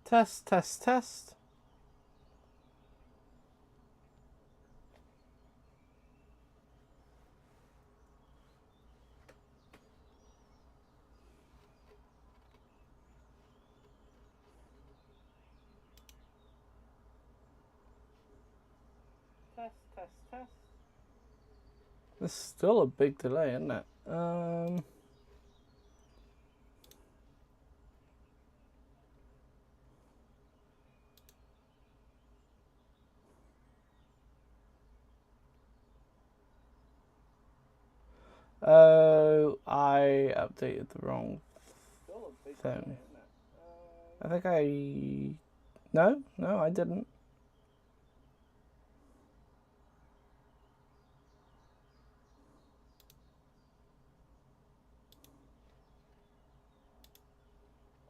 Test, test, test. Test, test, test. There's still a big delay, isn't it? Oh, I updated the wrong thing. I think I... No, I didn't.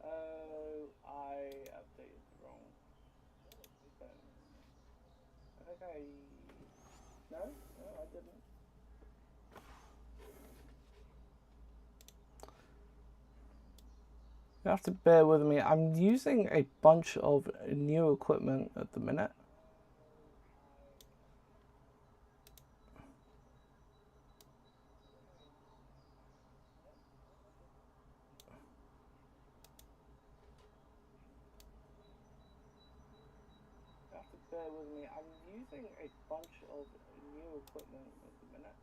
Oh, I updated the wrong thing. I think I... No, I didn't. You have to bear with me. I'm using a bunch of new equipment at the minute. You have to bear with me. I'm using a bunch of new equipment at the minute.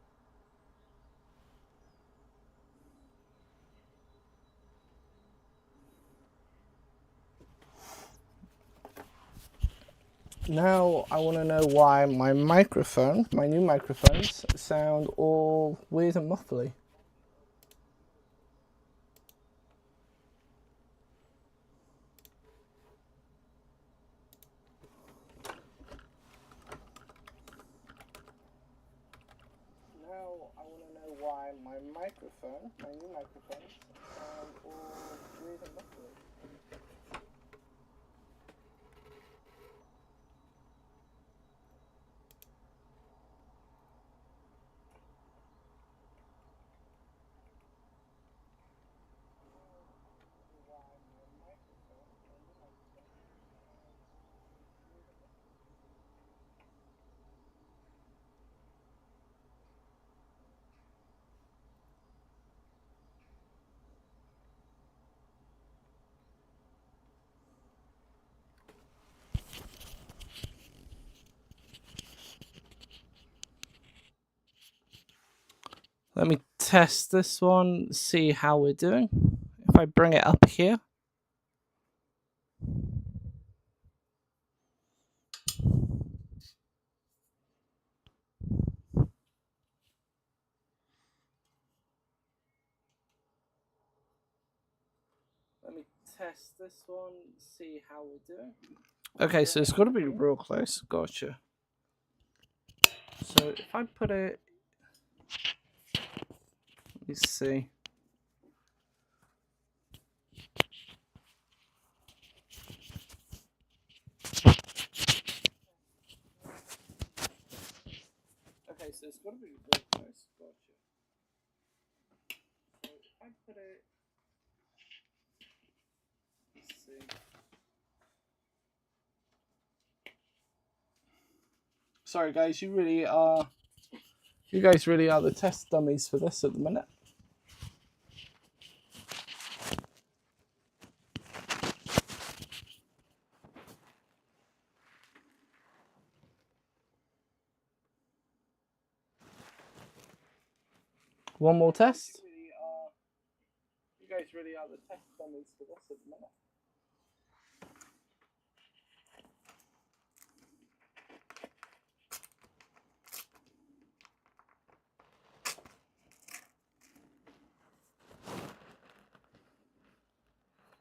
Now I want to know why my microphone, my new microphones, sound all weird and muffly. Now I want to know why my microphone, my new microphones, sound all weird and muffly. Let me test this one, see how we're doing. If I bring it up here. Let me test this one, see how we're doing. Okay, so it's got to be real close. Gotcha. So if I put it... Let me see. Okay, so it's got to be real close. Gotcha. So if I put it... Let's see. Sorry guys, you guys really are the test dummies for this at the minute. One more test. You guys really are the test dummies for this at the minute.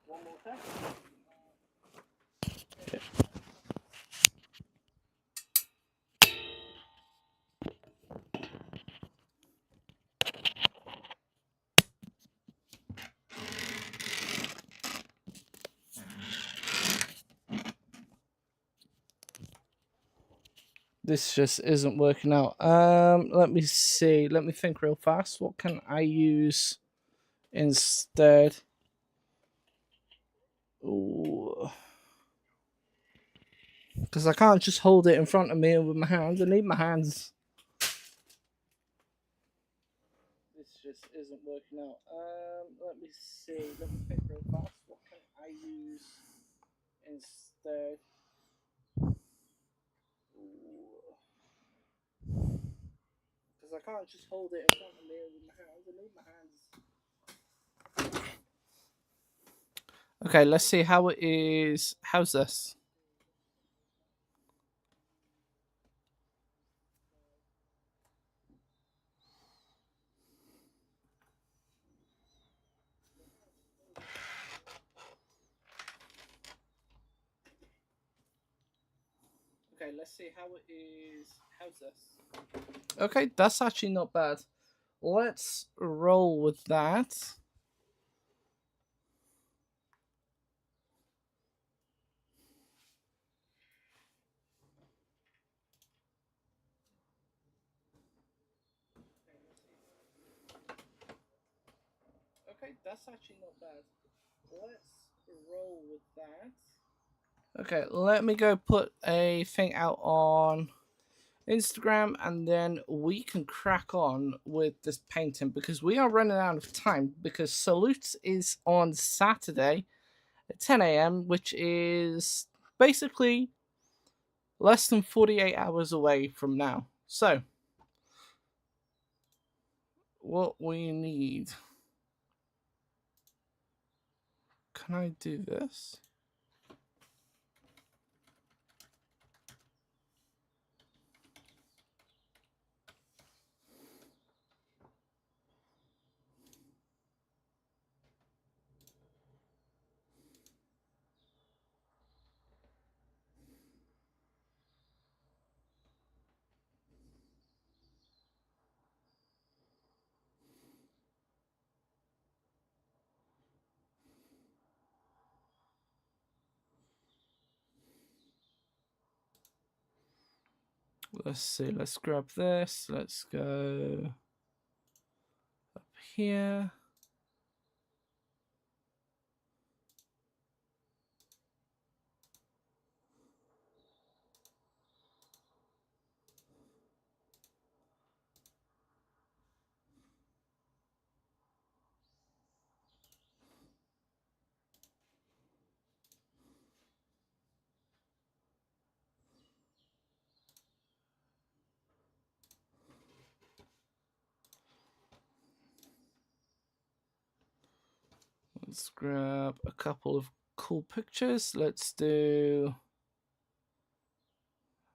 One more test. Okay. This just isn't working out. Let me see. Let me think real fast. What can I use instead? Ooh. Because I can't just hold it in front of me with my hands. I need my hands. This just isn't working out. Let me see. Let me think real fast. What can I use instead? Because I can't just hold it in front of me with my hands. I need my hands. Okay, let's see how it is. How's this? Okay, let's see how it is. How's this? Okay, that's actually not bad. Let's roll with that. Okay, that's actually not bad. Let's roll with that. Okay, let me go put a thing out on Instagram and then we can crack on with this painting because we are running out of time because Salute is on Saturday at 10 a.m., which is basically less than 48 hours away from now. So, what we need. Can I do this? Let's see, let's grab this. Let's go up here. Let's grab a couple of cool pictures. Let's do.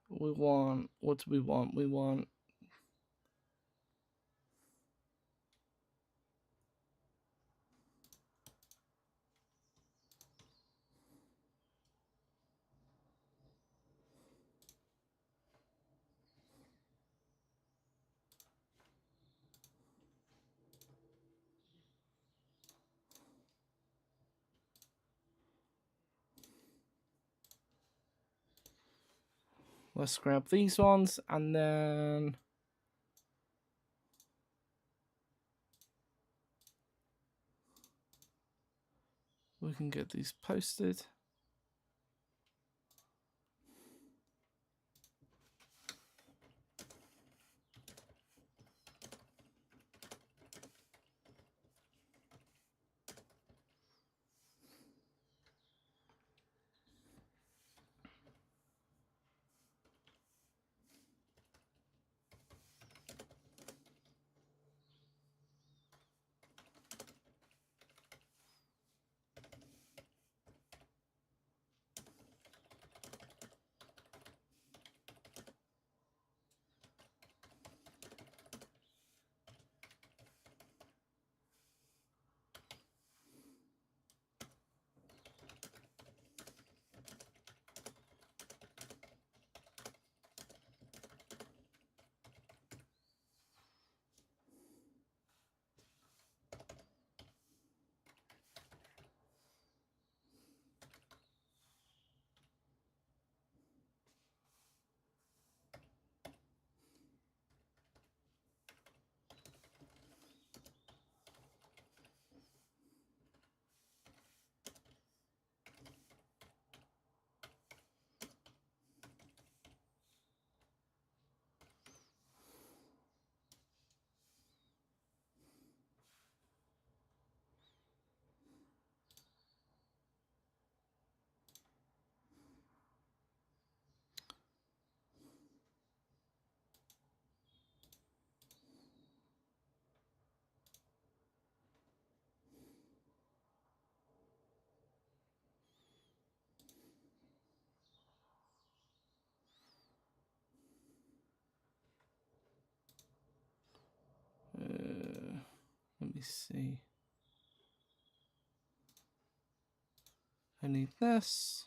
We want. What do we want? We want. Let's grab these ones and then. We can get these posted. me see. I need this.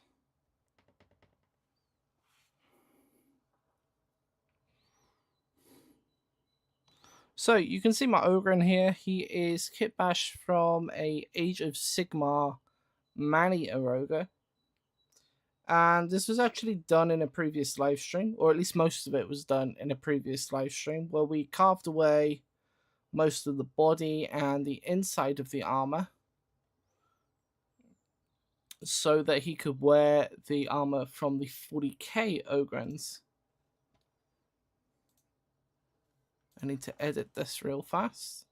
So you can see my Ogryn here. He is Kitbash from a Age of Sigmar man-eater ogre. And this was actually done in a previous live stream, or at least most of it was done in a previous live stream, where we carved away most of the body and the inside of the armor so that he could wear the armor from the 40k Ogryns. I need to edit this real fast.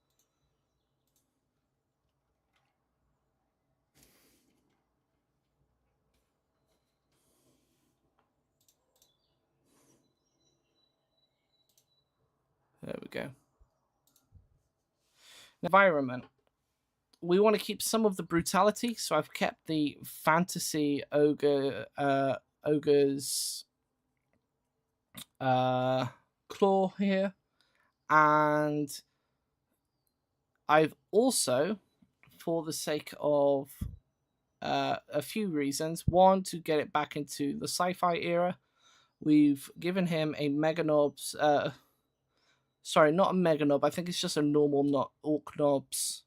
There we go. Environment. We want to keep some of the brutality, so I've kept the fantasy ogre's claw here, and I've also, for the sake of a few reasons, one, to get it back into the sci-fi era, we've given him a Meganob's sorry, not a Meganob, I think it's just a normal, not Orc Knob's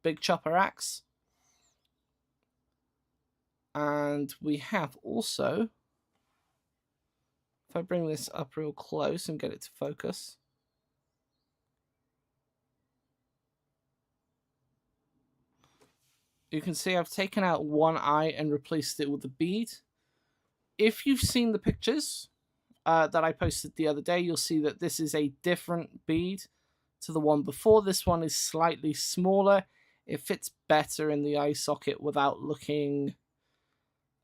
big chopper axe. And we have also, if I bring this up real close and get it to focus, you can see I've taken out one eye and replaced it with a bead. If you've seen the pictures that I posted the other day, you'll see that this is a different bead to the one before. This one is slightly smaller. It fits better in the eye socket without looking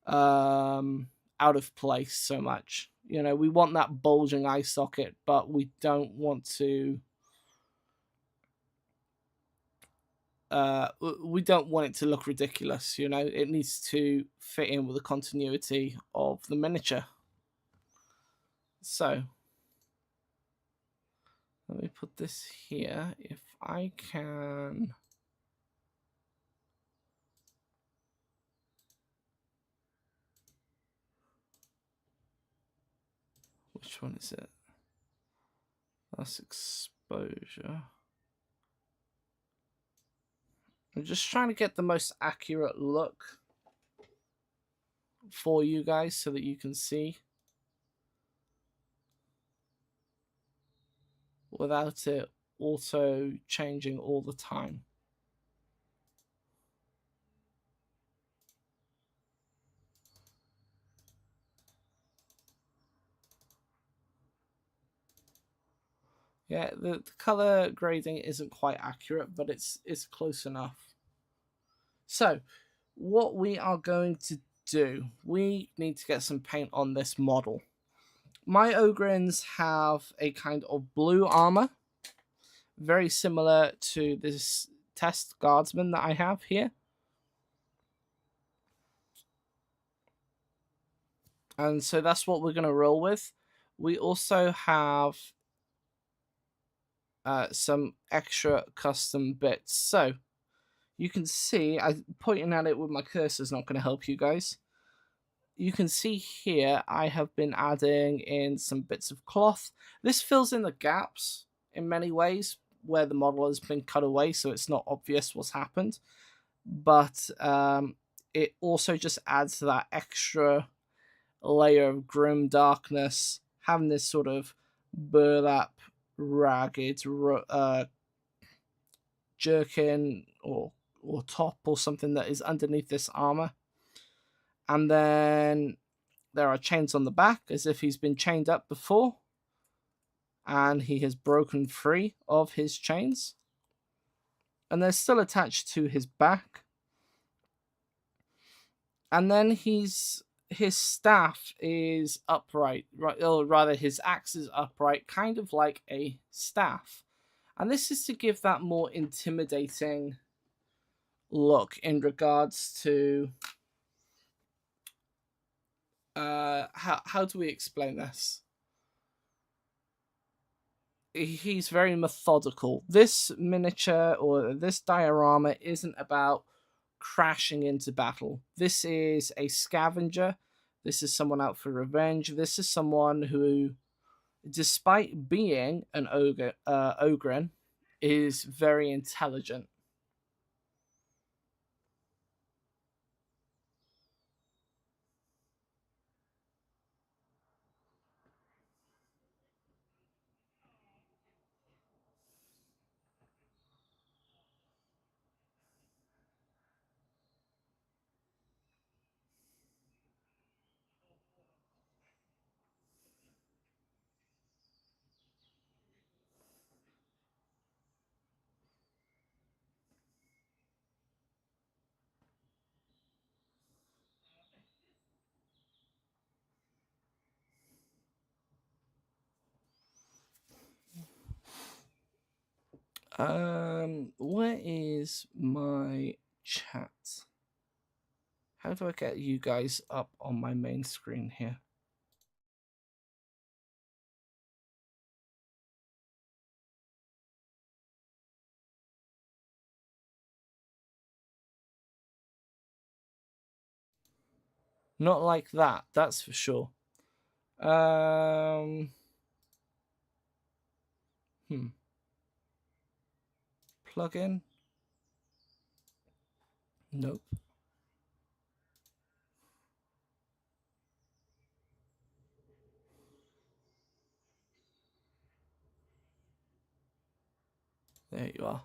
out of place so much. You know, we want that bulging eye socket, but we don't want to we don't want it to look ridiculous. You know, it needs to fit in with the continuity of the miniature. So let me put this here. If I can, which one is it? That's exposure. I'm just trying to get the most accurate look for you guys so that you can see without it auto changing all the time. Yeah, the color grading isn't quite accurate, but it's close enough. So what we are going to do, we need to get some paint on this model. My Ogryns have a kind of blue armor, very similar to this test guardsman that I have here. And so that's what we're going to roll with. We also have some extra custom bits. So you can see, pointing at it with my cursor is not going to help you guys. You can see here I have been adding in some bits of cloth. This fills in the gaps in many ways where the model has been cut away, so it's not obvious what's happened. But it also just adds to that extra layer of grim darkness, having this sort of burlap, ragged jerkin or top or something that is underneath this armor. And then there are chains on the back as if he's been chained up before and he has broken free of his chains, and they're still attached to his back. And then his staff is upright, right? Or rather, his axe is upright, kind of like a staff. And this is to give that more intimidating look in regards to how do we explain this? he's very methodical. This miniature or this diorama isn't about crashing into battle. This is a scavenger. This is someone out for revenge. This is someone who, despite being an Ogryn, is very intelligent. Where is my chat? How do I get you guys up on my main screen here? Not like that, that's for sure. Plug in? Nope. There you are.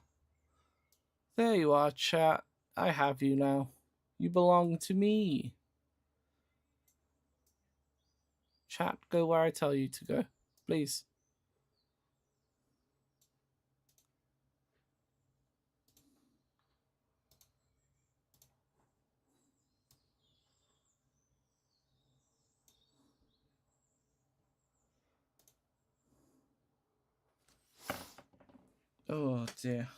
There you are, chat. I have you now. You belong to me. Chat, go where I tell you to go. Please. Oh dear.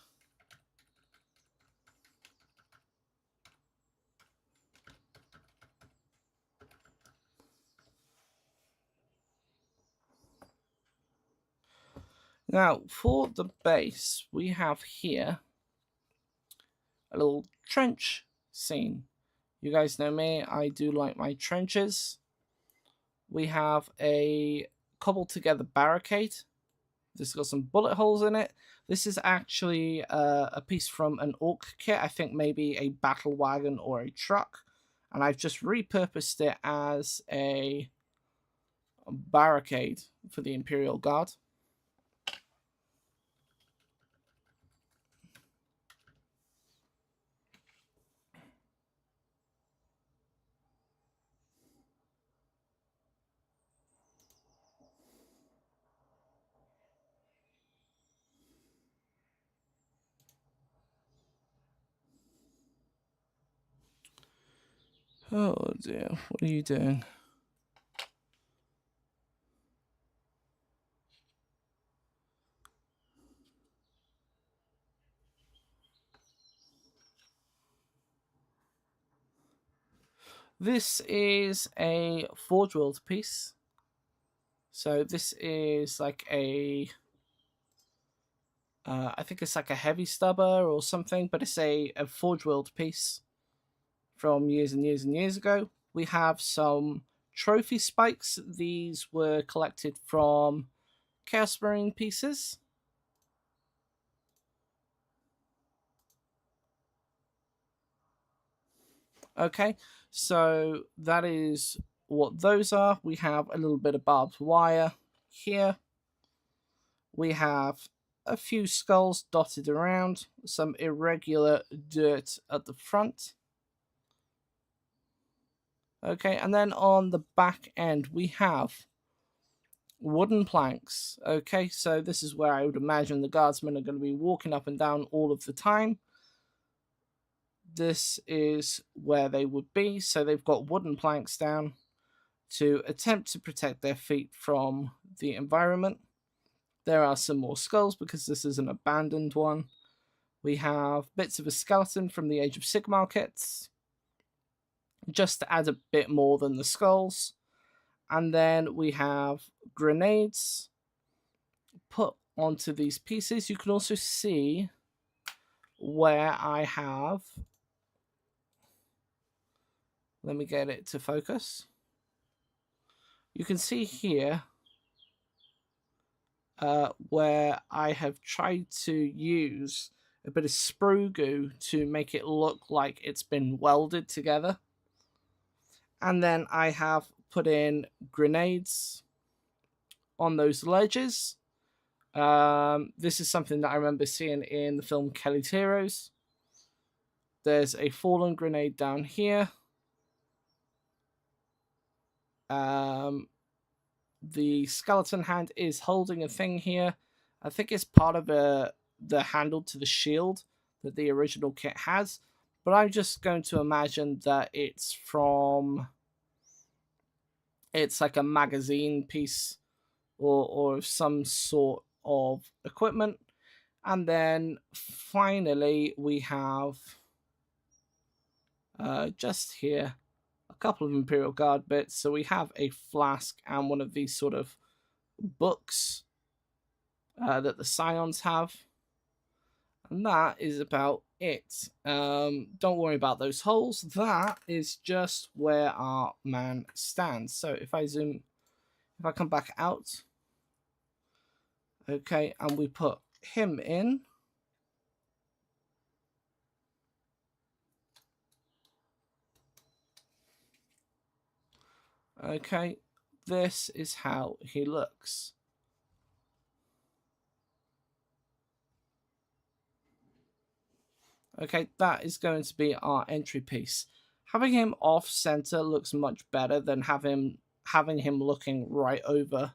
Now, for the base, we have here a little trench scene. You guys know me, I do like my trenches. We have a cobbled together barricade. This has got some bullet holes in it. This is actually a piece from an orc kit. I think maybe a battle wagon or a truck. And I've just repurposed it as a barricade for the Imperial Guard. Oh dear, what are you doing? This is a Forge World piece. So this is like a I think it's like a heavy stubber or something, but it's a Forge World piece from years and years and years ago. We have some trophy spikes. These were collected from Chaos Marine pieces. Okay, so that is what those are. We have a little bit of barbed wire here. We have a few skulls dotted around, some irregular dirt at the front. Okay, and then on the back end, we have wooden planks. Okay, so this is where I would imagine the guardsmen are going to be walking up and down all of the time. This is where they would be. So they've got wooden planks down to attempt to protect their feet from the environment. There are some more skulls because this is an abandoned one. We have bits of a skeleton from the Age of Sigmar kits, just to add a bit more than the skulls. And then we have grenades put onto these pieces. You can also see where I have, let me get it to focus. You can see here where I have tried to use a bit of sprue goo to make it look like it's been welded together. And then I have put in grenades on those ledges. This is something that I remember seeing in the film Kelly's Heroes. There's a fallen grenade down here. The skeleton hand is holding a thing here. I think it's part of the handle to the shield that the original kit has. But I'm just going to imagine that it's like a magazine piece or some sort of equipment. And then finally we have just here a couple of Imperial Guard bits. So we have a flask and one of these sort of books that the Scions have. And that is about it. Don't worry about those holes. That is just where our man stands. So if I come back out, okay, and we put him in. Okay, this is how he looks. Okay, that is going to be our entry piece. Having him off center looks much better than having him looking right over.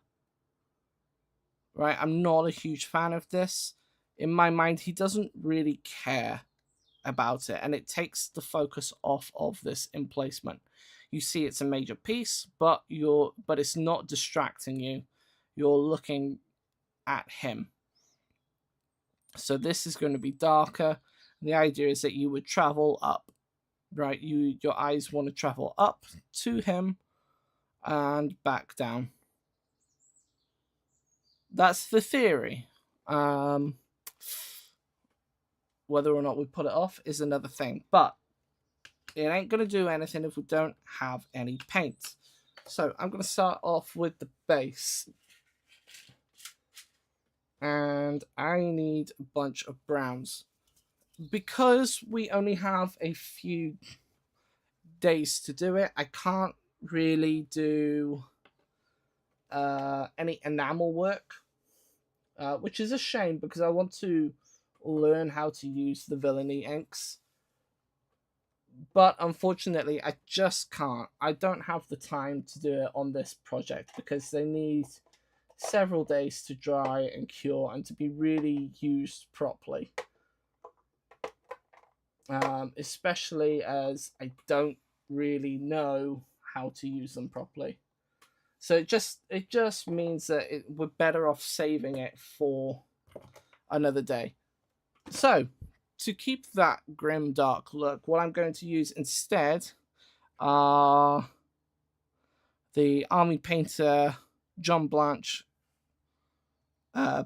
Right, I'm not a huge fan of this. In my mind, he doesn't really care about it, and it takes the focus off of this emplacement. You see it's a major piece, but it's not distracting you. You're looking at him. So this is going to be darker. The idea is that you would travel up, right? Your eyes want to travel up to him and back down. That's the theory. Whether or not we put it off is another thing, but it ain't going to do anything if we don't have any paint. So I'm going to start off with the base. And I need a bunch of browns. Because we only have a few days to do it, I can't really do any enamel work, which is a shame because I want to learn how to use the villainy inks. But unfortunately, I just can't. I don't have the time to do it on this project because they need several days to dry and cure and to be really used properly. Especially as I don't really know how to use them properly. So it just means that we're better off saving it for another day. So to keep that grim dark look, what I'm going to use instead are the Army Painter John Blanche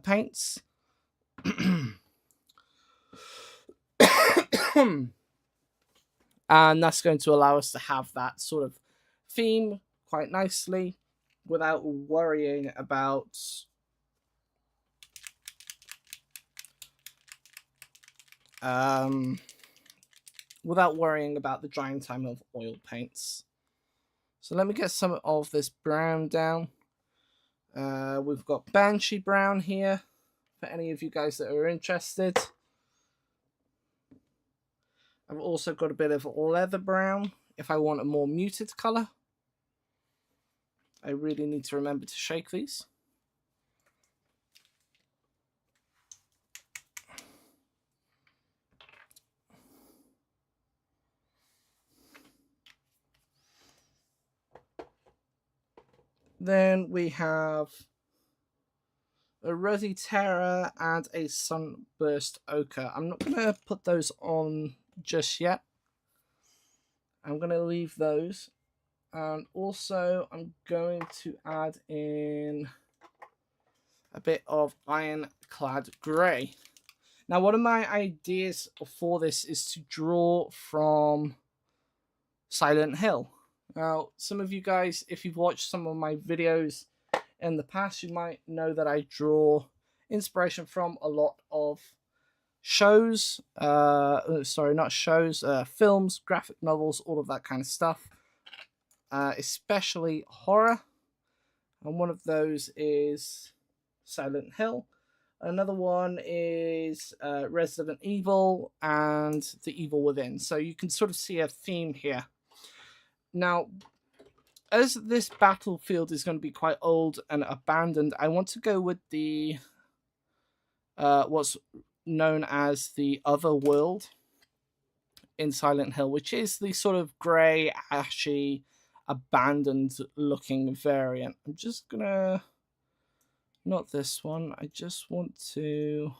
paints. And that's going to allow us to have that sort of theme quite nicely without worrying about the drying time of oil paints. So let me get some of this brown down. We've got Banshee brown here for any of you guys that are interested. I've also got a bit of leather brown if I want a more muted color. I really need to remember to shake these. Then we have a Rosy Terror and a Sunburst Ochre. I'm not going to put those on just yet. I'm going to leave those. And also I'm going to add in a bit of ironclad grey. Now, one of my ideas for this is to draw from Silent Hill. Now, some of you guys, if you've watched some of my videos in the past, you might know that I draw inspiration from a lot of shows, sorry, not shows, films, graphic novels, all of that kind of stuff, especially horror. And one of those is Silent Hill. Another one is Resident Evil and The Evil Within. So you can sort of see a theme here. Now, as this battlefield is going to be quite old and abandoned, I want to go with the what's known as the other world in Silent Hill, which is the sort of grey, ashy, abandoned looking variant. I'm just gonna, not this one, I just want to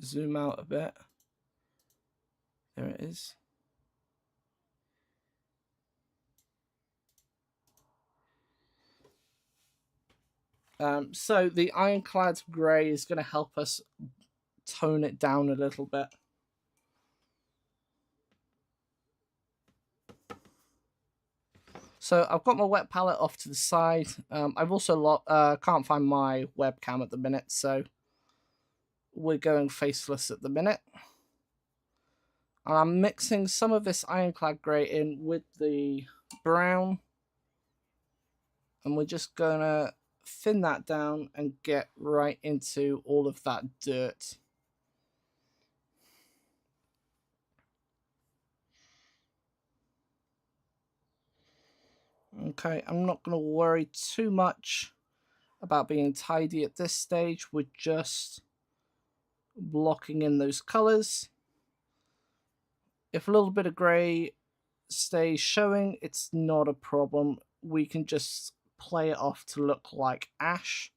zoom out a bit. There it is. So the ironclad grey is going to help us tone it down a little bit. So I've got my wet palette off to the side. I've also can't find my webcam at the minute, so we're going faceless at the minute. And I'm mixing some of this ironclad grey in with the brown. And we're just going to thin that down and get right into all of that dirt. Okay, I'm not going to worry too much about being tidy at this stage. We're just blocking in those colours. If a little bit of grey stays showing, it's not a problem. We can just play it off to look like ash.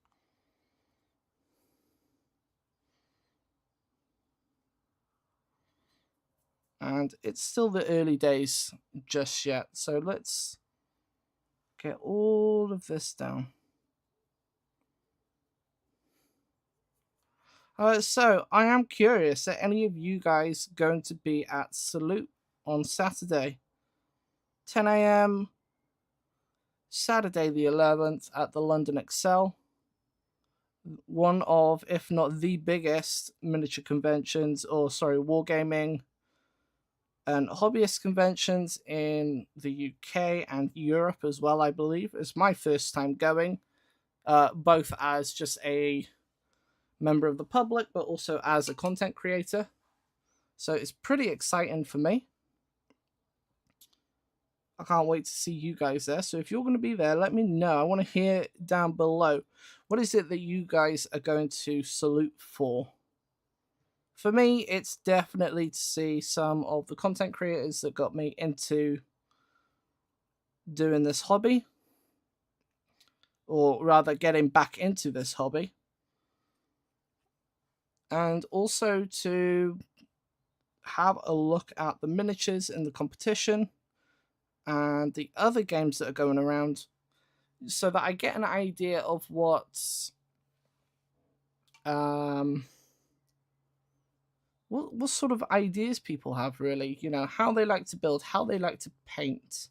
And it's still the early days just yet, so let's get all of this down. So I am curious, are any of you guys going to be at Salute on Saturday? 10 AM, Saturday the 11th at the London Excel. One of, if not the biggest miniature conventions, or sorry, wargaming and hobbyist conventions in the UK and Europe as well, I believe. It's my first time going, both as just a member of the public, but also as a content creator. So it's pretty exciting for me. I can't wait to see you guys there. So if you're going to be there, let me know. I want to hear down below. What is it that you guys are going to Salute for? For me, it's definitely to see some of the content creators that got me into doing this hobby. Or rather, getting back into this hobby. And also to have a look at the miniatures in the competition and the other games that are going around, so that I get an idea of what sort of ideas people have, really, you know, how they like to build, how they like to paint.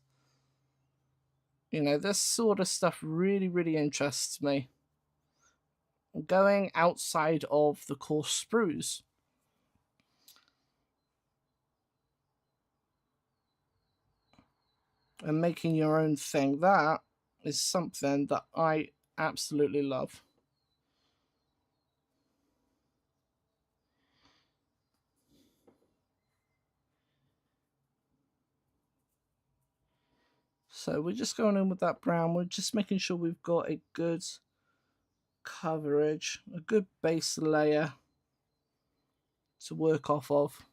You know, this sort of stuff really, really interests me. Going outside of the core sprues. And making your own thing, that is something that I absolutely love. So we're just going in with that brown. We're just making sure we've got a good coverage, a good base layer to work off of.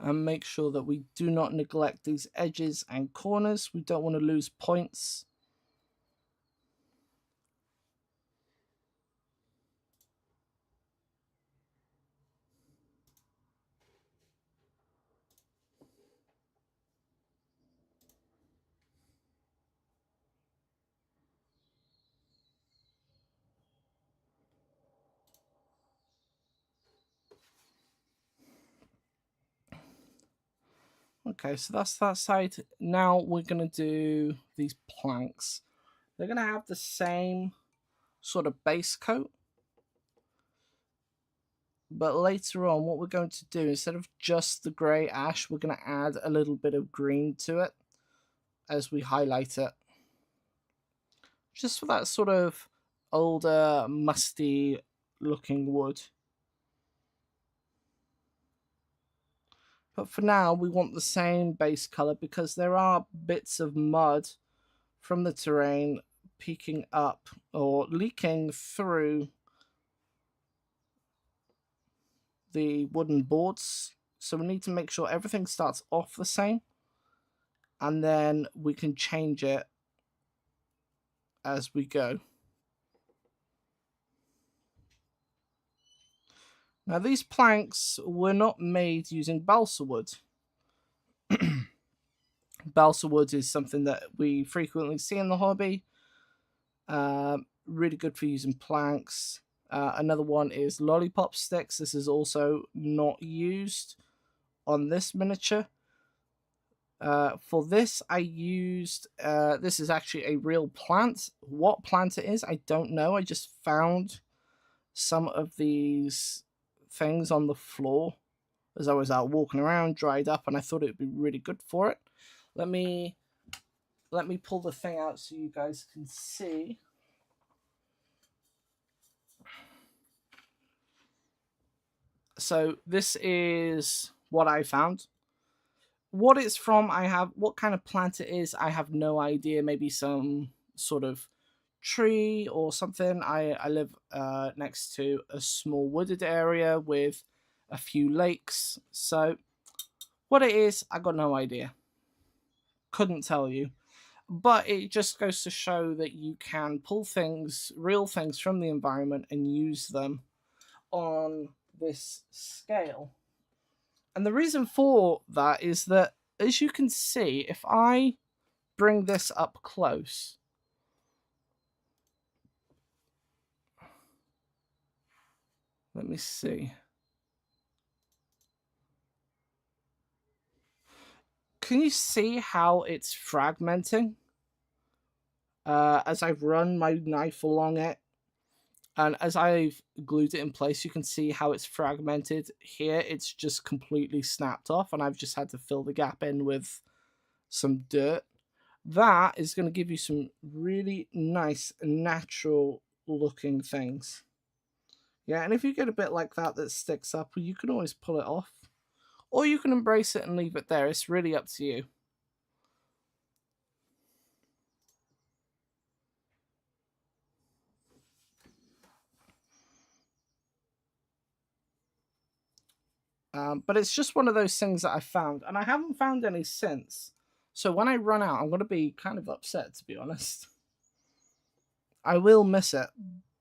And make sure that we do not neglect these edges and corners. We don't want to lose points. Okay, so that's that side. Now we're going to do these planks. They're going to have the same sort of base coat. But later on, what we're going to do, instead of just the grey ash, we're going to add a little bit of green to it as we highlight it. Just for that sort of older, musty looking wood. But for now, we want the same base colour because there are bits of mud from the terrain peeking up or leaking through the wooden boards. So we need to make sure everything starts off the same. And then we can change it as we go. Now these planks were not made using balsa wood. Balsa wood is something that we frequently see in the hobby. Really good for using planks. Another one is lollipop sticks. This is also not used on this miniature. For this, I used, this is actually a real plant. What plant it is, I don't know. I just found some of these things on the floor as I was out walking around, dried up, and I thought it would be really good for it. Let me pull the thing out so you guys can see. So this is what I found. What it's from, what kind of plant it is, I have no idea. Maybe some sort of tree or something. I live next to a small wooded area with a few lakes. So what it is, I got no idea. Couldn't tell you. But it just goes to show that you can pull things, real things from the environment and use them on this scale. And the reason for that is that, as you can see, if I bring this up close, let me see. Can you see how it's fragmenting? As I've run my knife along it, and as I've glued it in place, you can see how it's fragmented. Here, it's just completely snapped off, and I've just had to fill the gap in with some dirt. That is going to give you some really nice, natural looking things. Yeah, and if you get a bit like that sticks up, you can always pull it off. Or you can embrace it and leave it there. It's really up to you. But it's just one of those things that I found, and I haven't found any since. So when I run out, I'm going to be kind of upset, to be honest. I will miss it,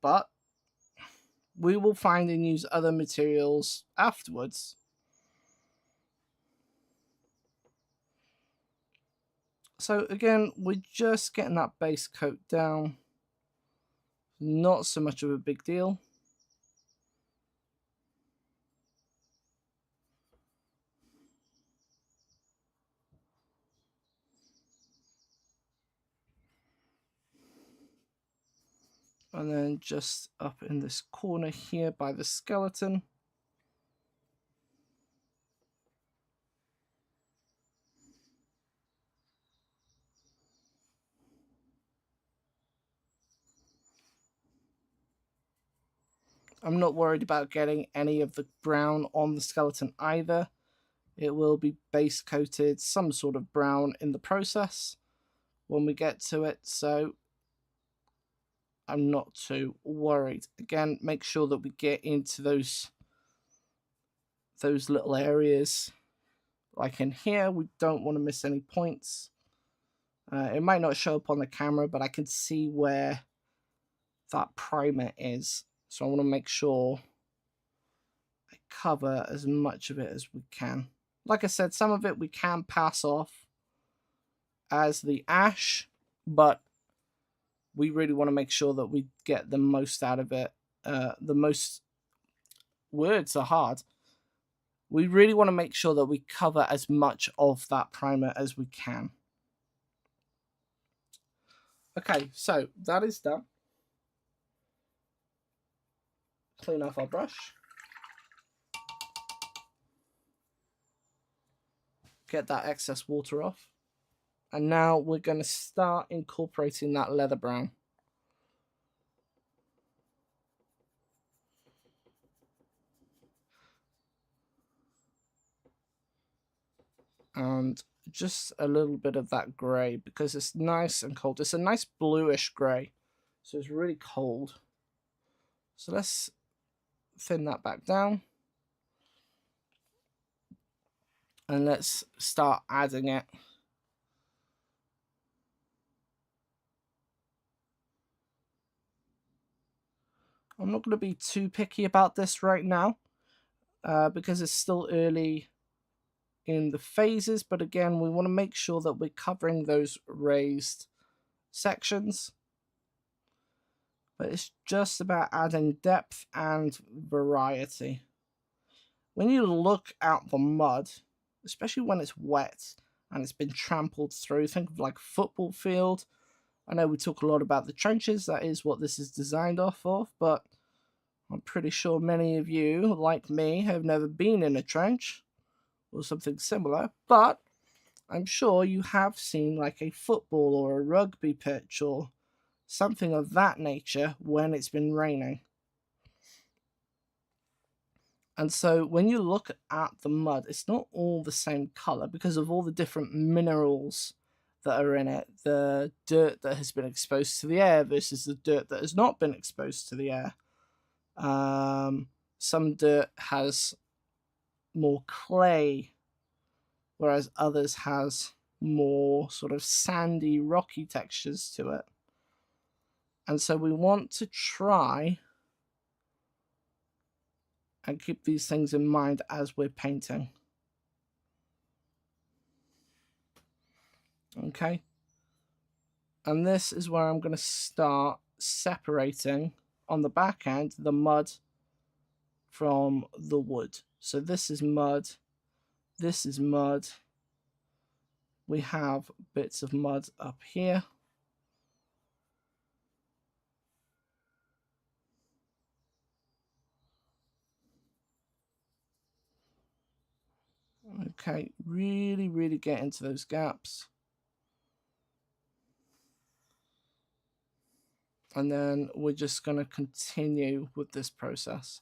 but we will find and use other materials afterwards. So again, we're just getting that base coat down. Not so much of a big deal. And then just up in this corner here by the skeleton. I'm not worried about getting any of the brown on the skeleton either. It will be base coated some sort of brown in the process when we get to it, so I'm not too worried. Again, make sure that we get into those little areas. Like in here, we don't want to miss any points. It might not show up on the camera, but I can see where that primer is. So I want to make sure I cover as much of it as we can. Like I said, some of it we can pass off as the ash, but we really want to make sure that we get the most out of it. The most words are hard. we really want to make sure that we cover as much of that primer as we can. Okay, so that is done. Clean off our brush. Get that excess water off. And now we're going to start incorporating that leather brown. And just a little bit of that grey, because it's nice and cold. It's a nice bluish grey, so it's really cold. So let's thin that back down. And let's start adding it. I'm not going to be too picky about this right now, because it's still early in the phases, but again, we want to make sure that we're covering those raised sections. But it's just about adding depth and variety. When you look at the mud, especially when it's wet and it's been trampled through, think of like a football field. I know we talk a lot about the trenches, that is what this is designed off of, but I'm pretty sure many of you, like me, have never been in a trench or something similar, but I'm sure you have seen like a football or a rugby pitch or something of that nature when it's been raining. And so when you look at the mud, it's not all the same color because of all the different minerals that are in it. The dirt that has been exposed to the air versus the dirt that has not been exposed to the air. Some dirt has more clay, whereas others has more sort of sandy, rocky textures to it. And so we want to try and keep these things in mind as we're painting. Okay. And this is where I'm going to start separating on the back end the mud from the wood. So this is mud. This is mud. We have bits of mud up here. Okay, really get into those gaps. And then we're just going to continue with this process.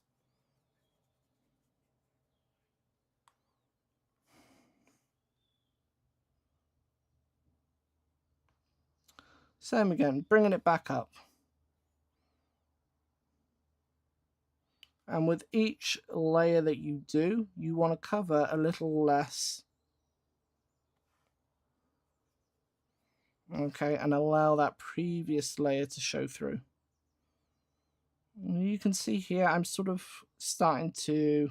Same again, bringing it back up. And with each layer that you do, you want to cover a little less. Okay, and allow that previous layer to show through. You can see here I'm sort of starting to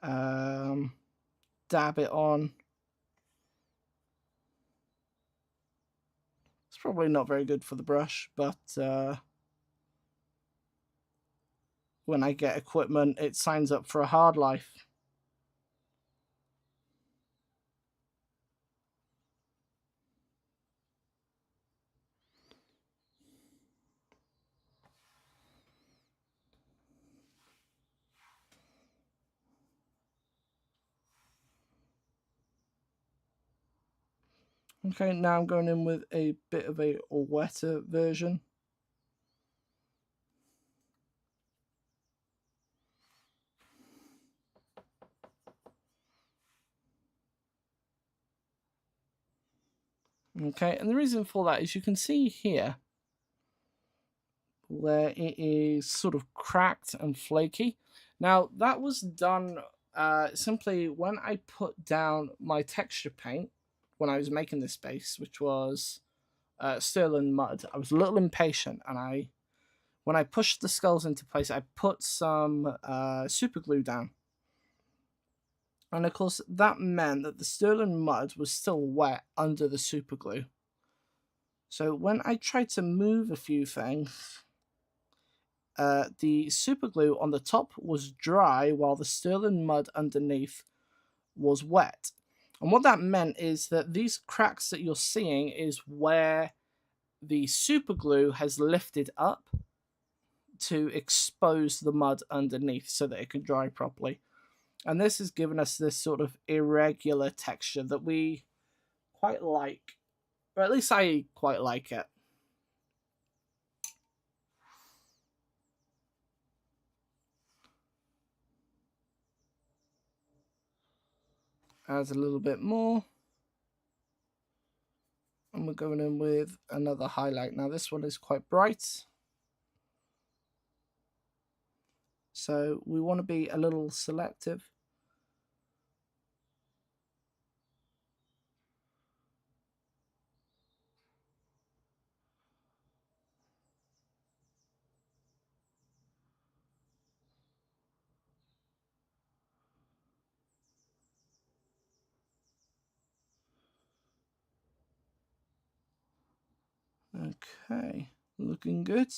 dab it on. It's probably not very good for the brush, but when I get equipment, it signs up for a hard life. Okay, now I'm going in with a bit of a wetter version. Okay, and the reason for that is you can see here where it is sort of cracked and flaky. Now, that was done simply when I put down my texture paint when I was making this base, which was sterling mud. I was a little impatient, and when I pushed the skulls into place, I put some super glue down. And of course, that meant that the sterling mud was still wet under the super glue. So when I tried to move a few things, the super glue on the top was dry while the sterling mud underneath was wet. And what that meant is that these cracks that you're seeing is where the super glue has lifted up to expose the mud underneath so that it can dry properly. And this has given us this sort of irregular texture that we quite like, or at least I quite like it. Adds a little bit more. And we're going in with another highlight. Now this one is quite bright, so we want to be a little selective. Okay, looking good.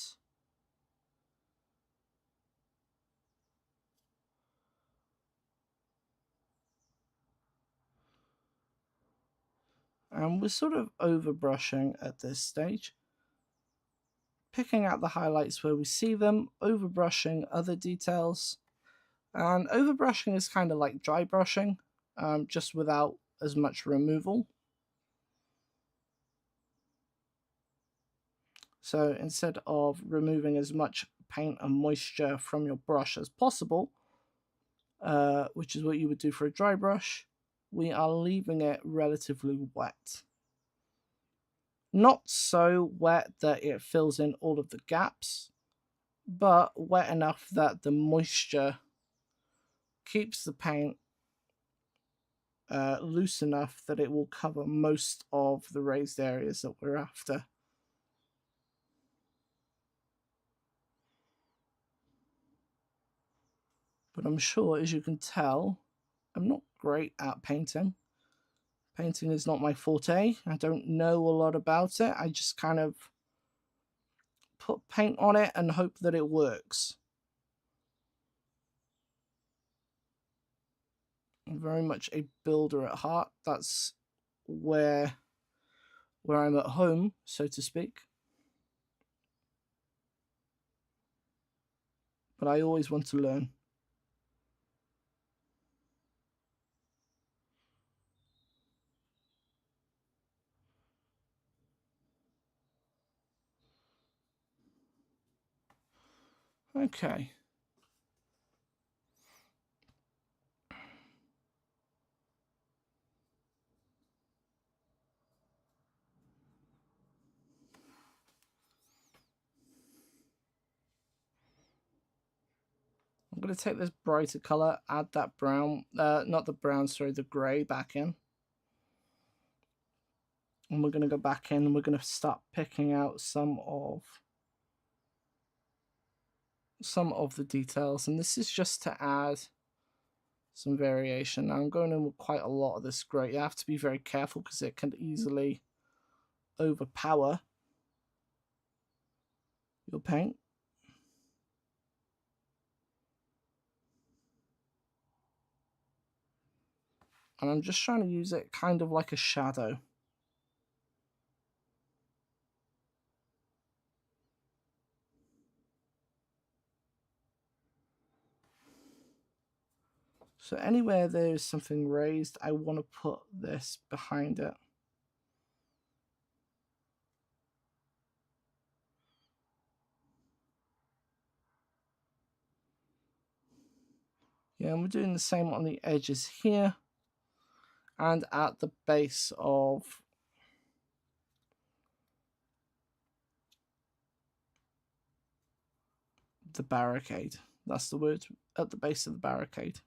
And we're sort of overbrushing at this stage, picking out the highlights where we see them, overbrushing other details. And overbrushing is kind of like dry brushing, just without as much removal. So instead of removing as much paint and moisture from your brush as possible, which is what you would do for a dry brush, we are leaving it relatively wet. Not so wet that it fills in all of the gaps, but wet enough that the moisture keeps the paint loose enough that it will cover most of the raised areas that we're after. But I'm sure, as you can tell, I'm not great at painting. Painting is not my forte. I don't know a lot about it. I just kind of put paint on it and hope that it works. I'm very much a builder at heart. That's where I'm at home, so to speak. But I always want to learn. Okay. I'm going to take this brighter color, add that brown, not the brown, sorry, the gray back in. And we're going to go back in and we're going to start picking out some of the details. And this is just to add some variation. Now I'm going in with quite a lot of this gray. You have to be very careful because it can easily overpower your paint. And I'm just trying to use it kind of like a shadow. So anywhere there's something raised, I want to put this behind it. Yeah, and we're doing the same on the edges here and at the base of the barricade. That's the word, at the base of the barricade.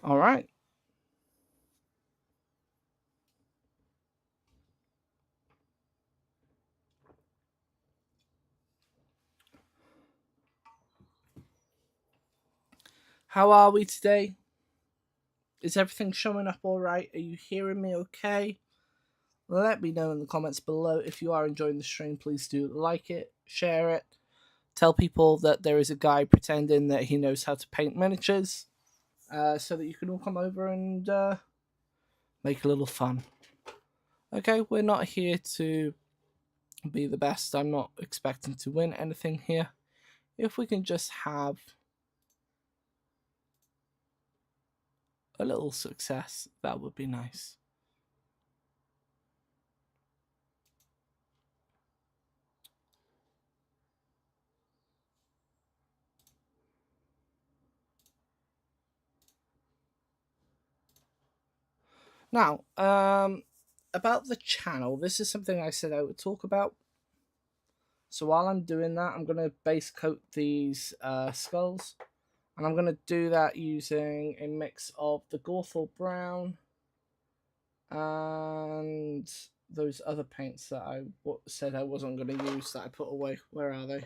All right. How are we today? Is everything showing up all right? Are you hearing me okay? Let me know in the comments below if you are enjoying the stream. Please do like it, share it, tell people that there is a guy pretending that he knows how to paint miniatures, so that you can all come over and make a little fun. Okay, we're not here to be the best. I'm not expecting to win anything here. If we can just have a little success, that would be nice. Now, about the channel, this is something I said I would talk about. So while I'm doing that, I'm going to base coat these skulls. And I'm going to do that using a mix of the Gorthal Brown and those other paints that I said I wasn't going to use that I put away. Where are they?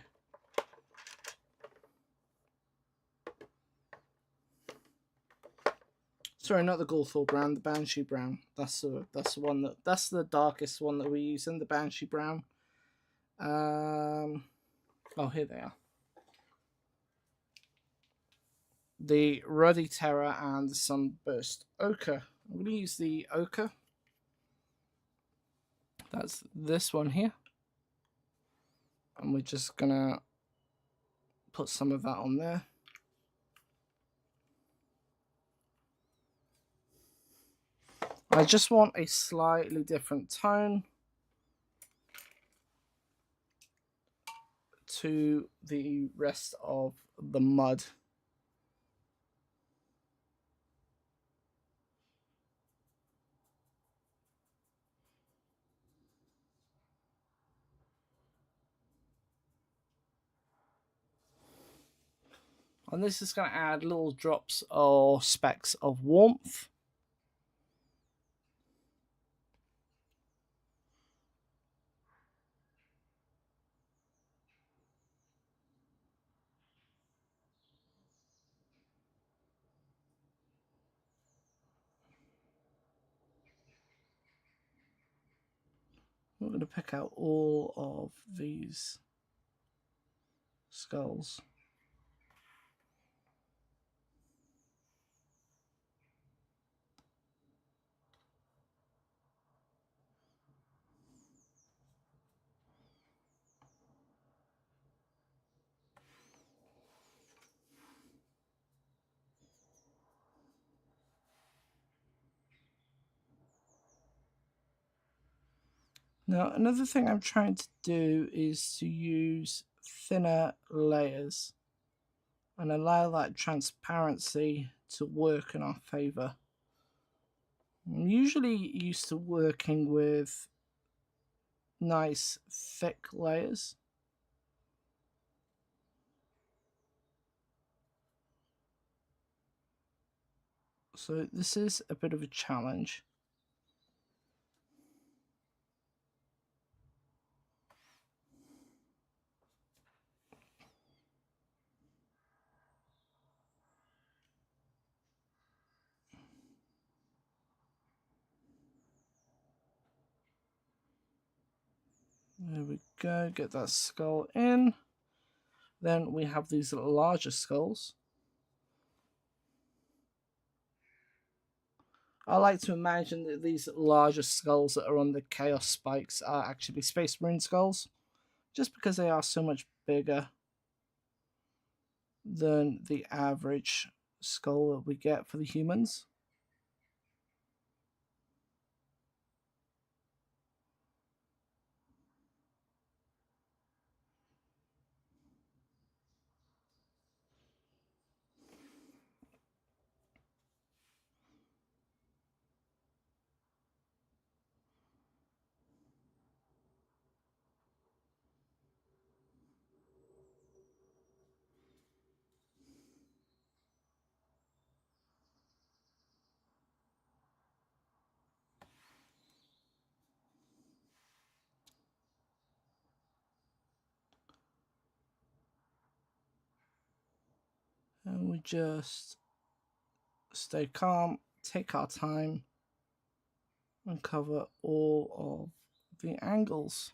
Sorry, not the Gorthal Brown, the Banshee Brown. That's the one that's the darkest one that we use in the Banshee Brown. Oh, here they are. The Ruddy Terror and the Sunburst Ochre. I'm going to use the Ochre. That's this one here. And we're just going to put some of that on there. I just want a slightly different tone to the rest of the mud. And this is going to add little drops or specks of warmth. I'm going to pick out all of these skulls. Now, another thing I'm trying to do is to use thinner layers and allow that transparency to work in our favor. I'm usually used to working with nice thick layers. So this is a bit of a challenge. There we go, get that skull in. Then we have these larger skulls. I like to imagine that these larger skulls that are on the Chaos Spikes are actually Space Marine skulls, just because they are so much bigger than the average skull that we get for the humans. And we just stay calm, take our time, and cover all of the angles.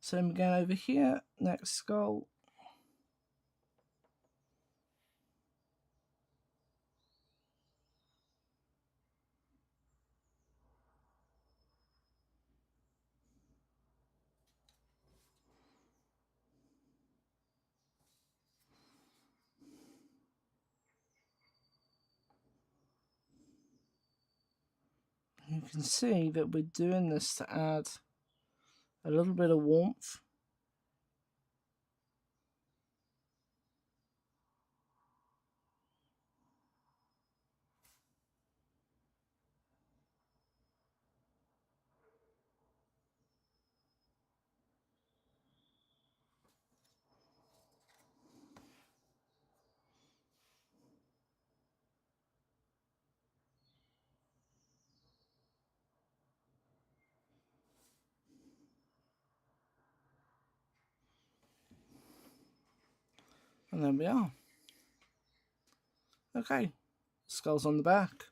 Same again over here, next skull. You can see that we're doing this to add a little bit of warmth. And there we are. Okay, skull's on the back.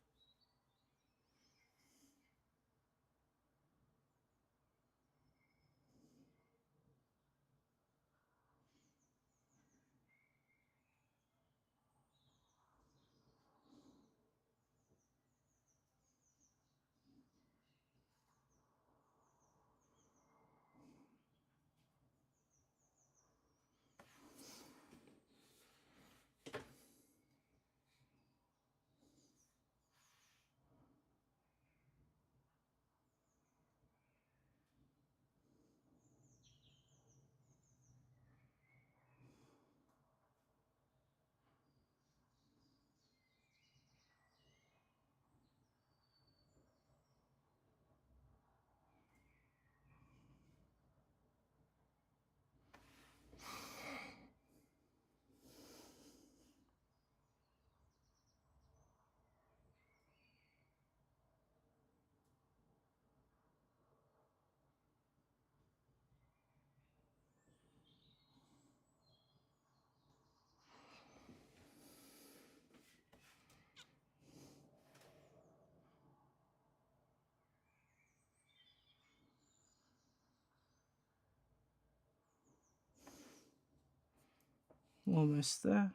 Almost there.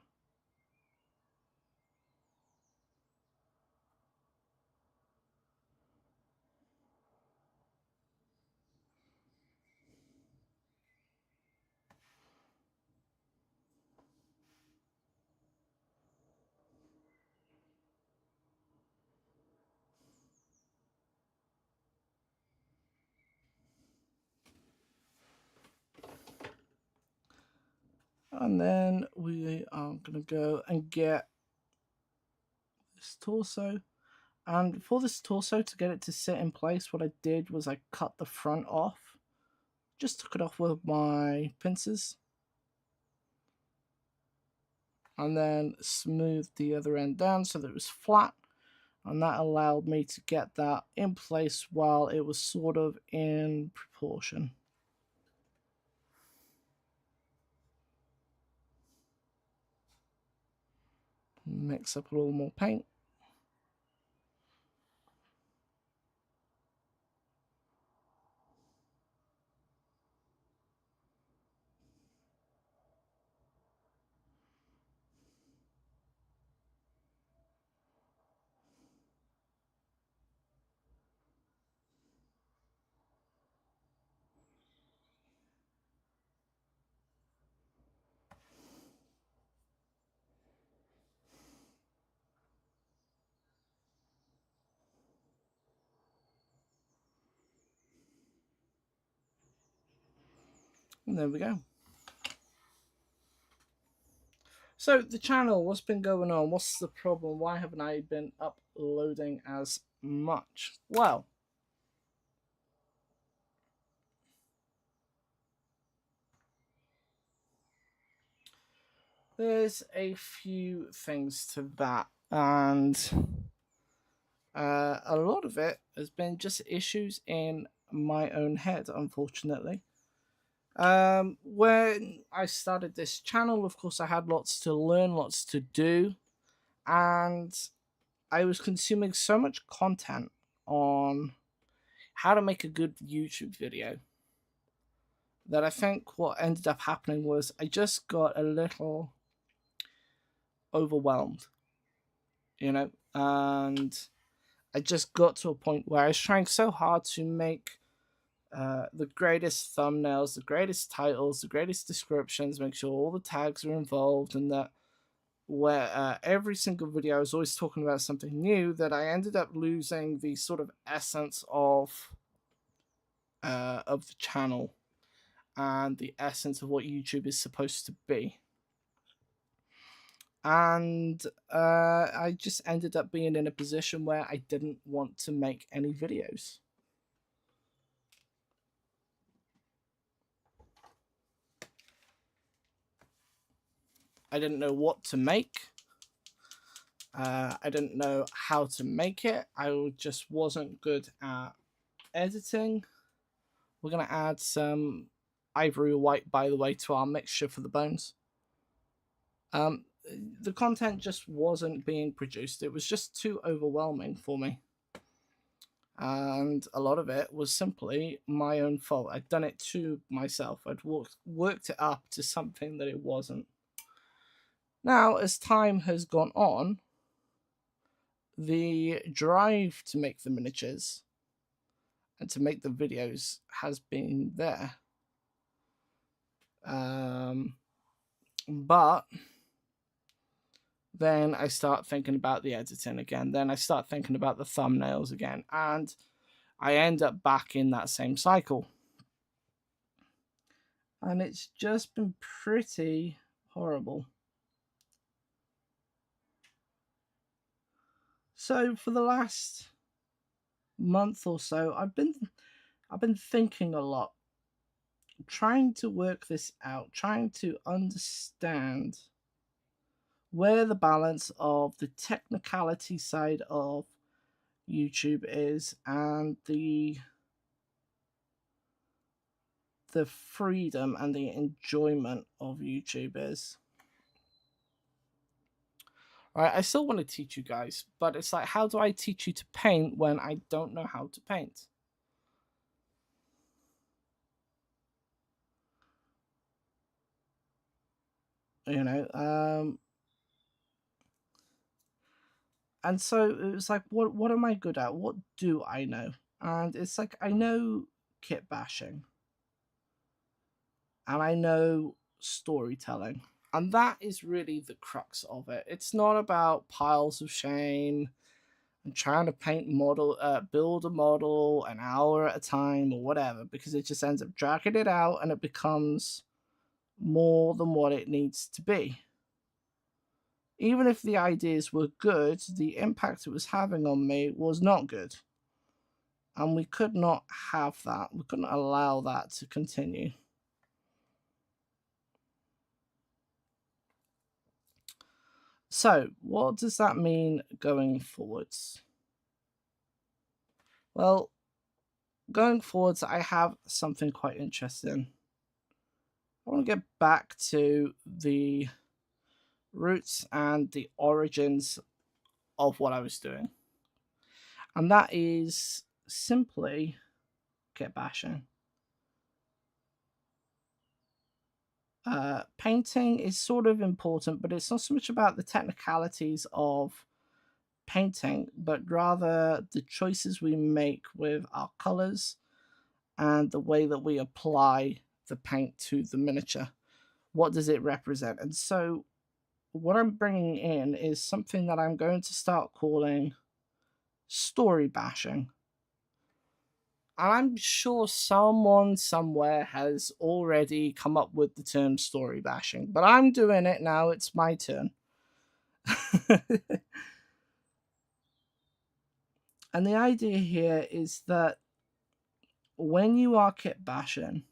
And then we are going to go and get this torso. And for this torso, to get it to sit in place, what I did was I cut the front off. Just took it off with my pincers. And then smoothed the other end down so that it was flat. And that allowed me to get that in place while it was sort of in proportion. Mix up a little more paint. And there we go. So the channel, what's been going on? What's the problem? Why haven't I been uploading as much? Well, there's a few things to that, and a lot of it has been just issues in my own head, unfortunately. When I started this channel, of course, I had lots to learn, lots to do, and I was consuming so much content on how to make a good YouTube video that I think what ended up happening was I just got a little overwhelmed, and I just got to a point where I was trying so hard to make the greatest thumbnails, the greatest titles, the greatest descriptions, make sure all the tags are involved, and that where every single video I was always talking about something new, that I ended up losing the sort of essence of the channel and the essence of what YouTube is supposed to be. And I just ended up being in a position where I didn't want to make any videos. I didn't know what to make. I didn't know how to make it. I just wasn't good at editing. We're going to add some ivory white, by the way, to our mixture for the bones. The content just wasn't being produced. It was just too overwhelming for me. And a lot of it was simply my own fault. I'd done it to myself. I'd worked it up to something that it wasn't. Now, as time has gone on, the drive to make the miniatures and to make the videos has been there. But then I start thinking about the editing again. Then I start thinking about the thumbnails again. And I end up back in that same cycle. And it's just been pretty horrible. So for the last month or so, I've been thinking a lot, trying to work this out, trying to understand where the balance of the technicality side of YouTube is and the freedom and the enjoyment of YouTube is. All right, I still want to teach you guys, but it's like, how do I teach you to paint when I don't know how to paint? And so it was like, what am I good at? What do I know? And it's like, I know kit bashing, and I know storytelling. And that is really the crux of it. It's not about piles of shame and trying to build a model an hour at a time or whatever, because it just ends up dragging it out and it becomes more than what it needs to be. Even if the ideas were good, the impact it was having on me was not good. And we could not have that. We couldn't allow that to continue. So, what does that mean going forwards? Well, going forwards, I have something quite interesting. I want to get back to the roots and the origins of what I was doing. And that is simply kit bashing. Painting is sort of important, but it's not so much about the technicalities of painting, but rather the choices we make with our colors and the way that we apply the paint to the miniature. What does it represent? And so what I'm bringing in is something that I'm going to start calling story bashing. And I'm sure someone somewhere has already come up with the term story bashing, but I'm doing it now. It's my turn. And the idea here is that when you are kit bashing,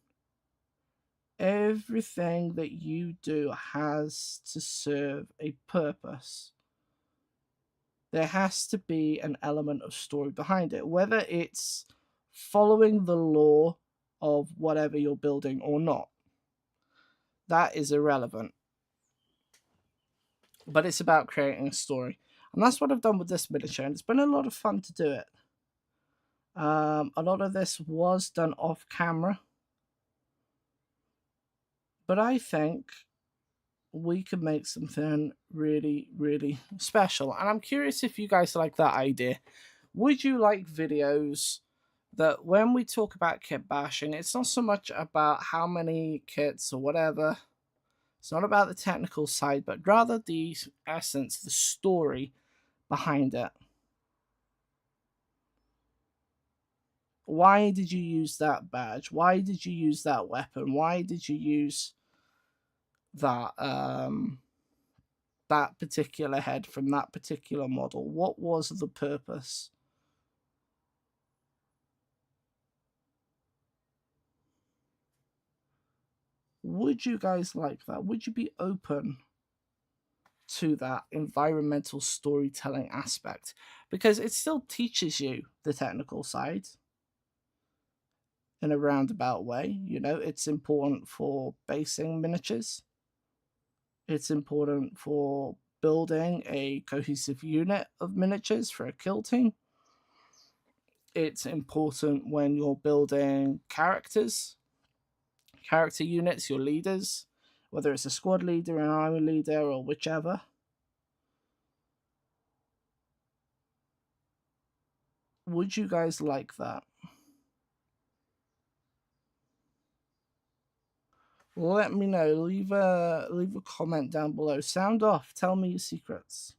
everything that you do has to serve a purpose. There has to be an element of story behind it, whether it's following the law of whatever you're building or not. That is irrelevant. But it's about creating a story. And that's what I've done with this miniature, and it's been a lot of fun to do it. A lot of this was done off camera, but I think we could make something really, really special. And I'm curious if you guys like that idea. Would you like videos that when we talk about kit bashing, it's not so much about how many kits or whatever, it's not about the technical side, but rather the essence, the story behind it? Why did you use that badge? Why did you use that weapon? Why did you use that that particular head from that particular model? What was the purpose? Would you guys like that? Would you be open to that environmental storytelling aspect? Because it still teaches you the technical side in a roundabout way. You know, it's important for basing miniatures, it's important for building a cohesive unit of miniatures for a kill team. It's important when you're building character units, your leaders, whether it's a squad leader, an army leader, or whichever. Would you guys like that? Let me know. Leave a comment down below. Sound off. Tell me your secrets.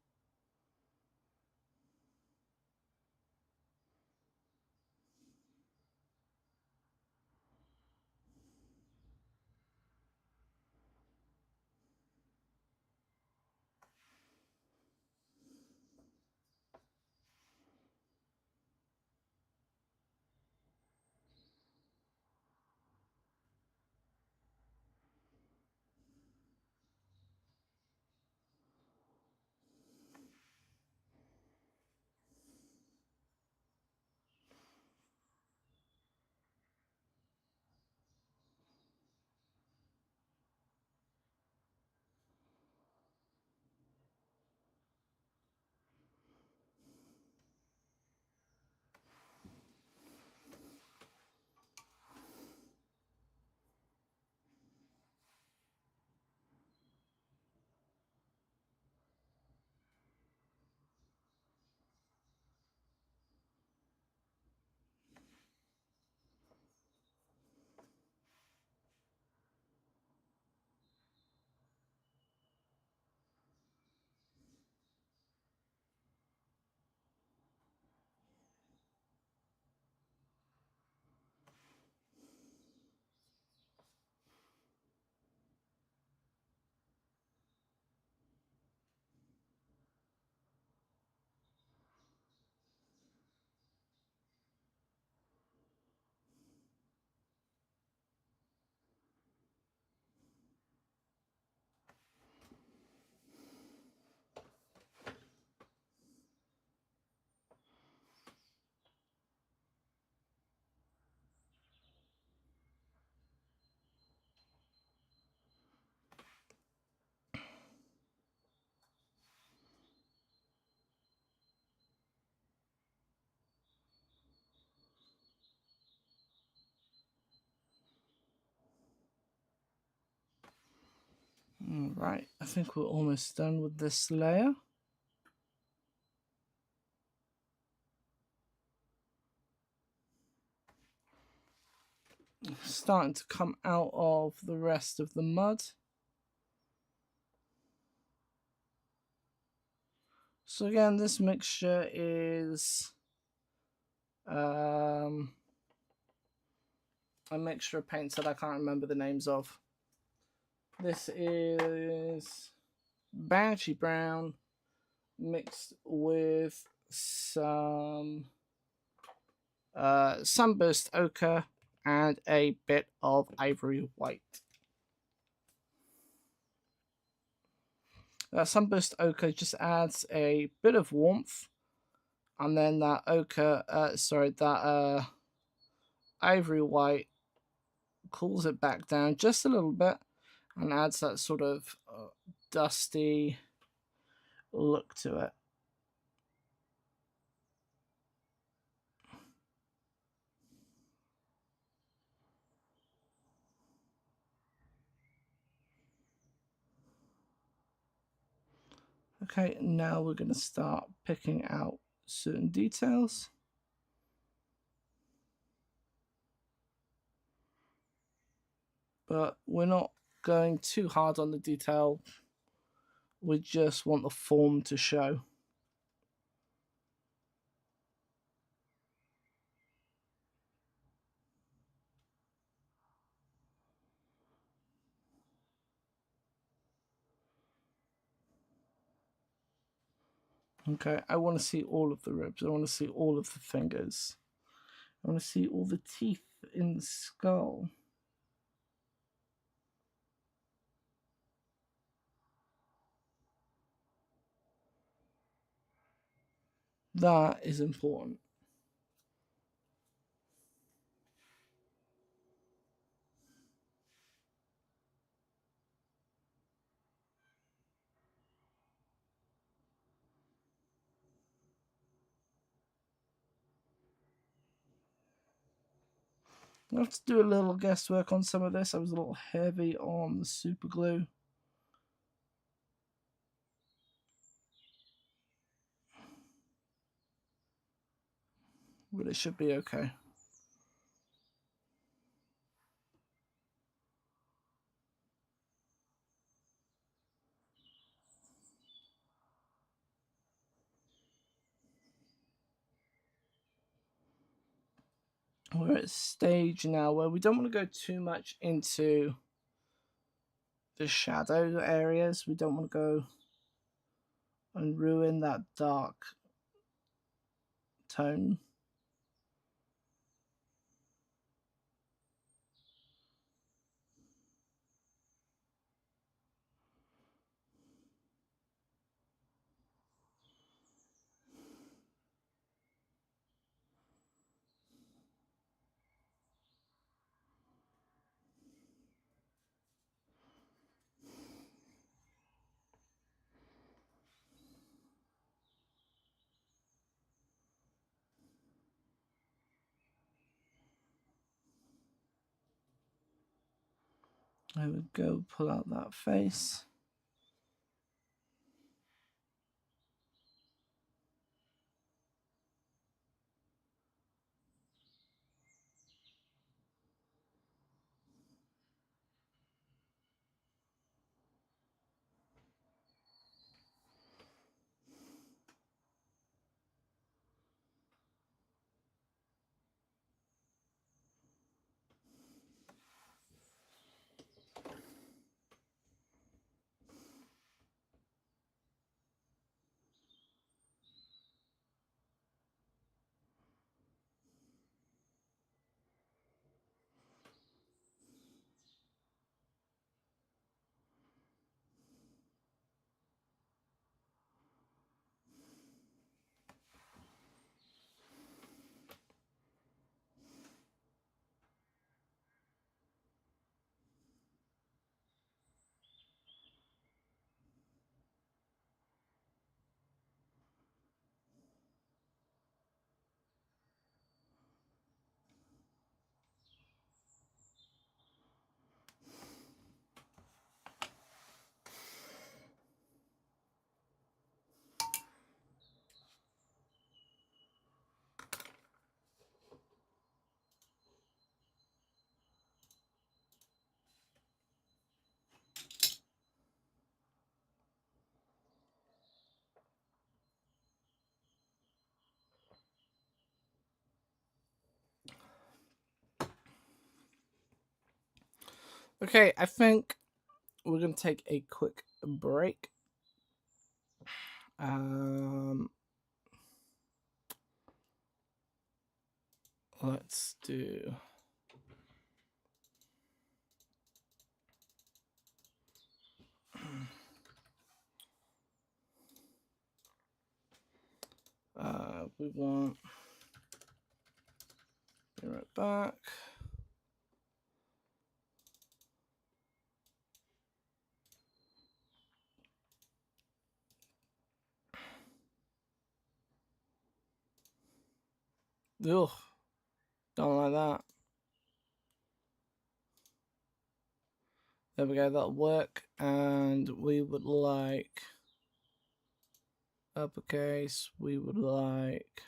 Right, I think we're almost done with this layer. Starting to come out of the rest of the mud. So again, this mixture is a mixture of paints that I can't remember the names of. This is Banshee Brown mixed with some Sunburst Ochre and a bit of Ivory White. Sunburst Ochre just adds a bit of warmth, and then that ochre, that Ivory White cools it back down just a little bit and adds that sort of dusty look to it. Okay, now we're going to start picking out certain details. But we're not going too hard on the detail. We just want the form to show. Okay, I want to see all of the ribs. I want to see all of the fingers. I want to see all the teeth in the skull. That is important. I have to do a little guesswork on some of this. I was a little heavy on the super glue. But it should be okay. We're at a stage now where we don't want to go too much into the shadow areas. We don't want to go and ruin that dark tone. There we go, pull out that face. Okay, I think we're gonna take a quick break. Let's do. We want. Be right back. Ugh, don't like that. There we go, that'll work. And we would like uppercase, we would like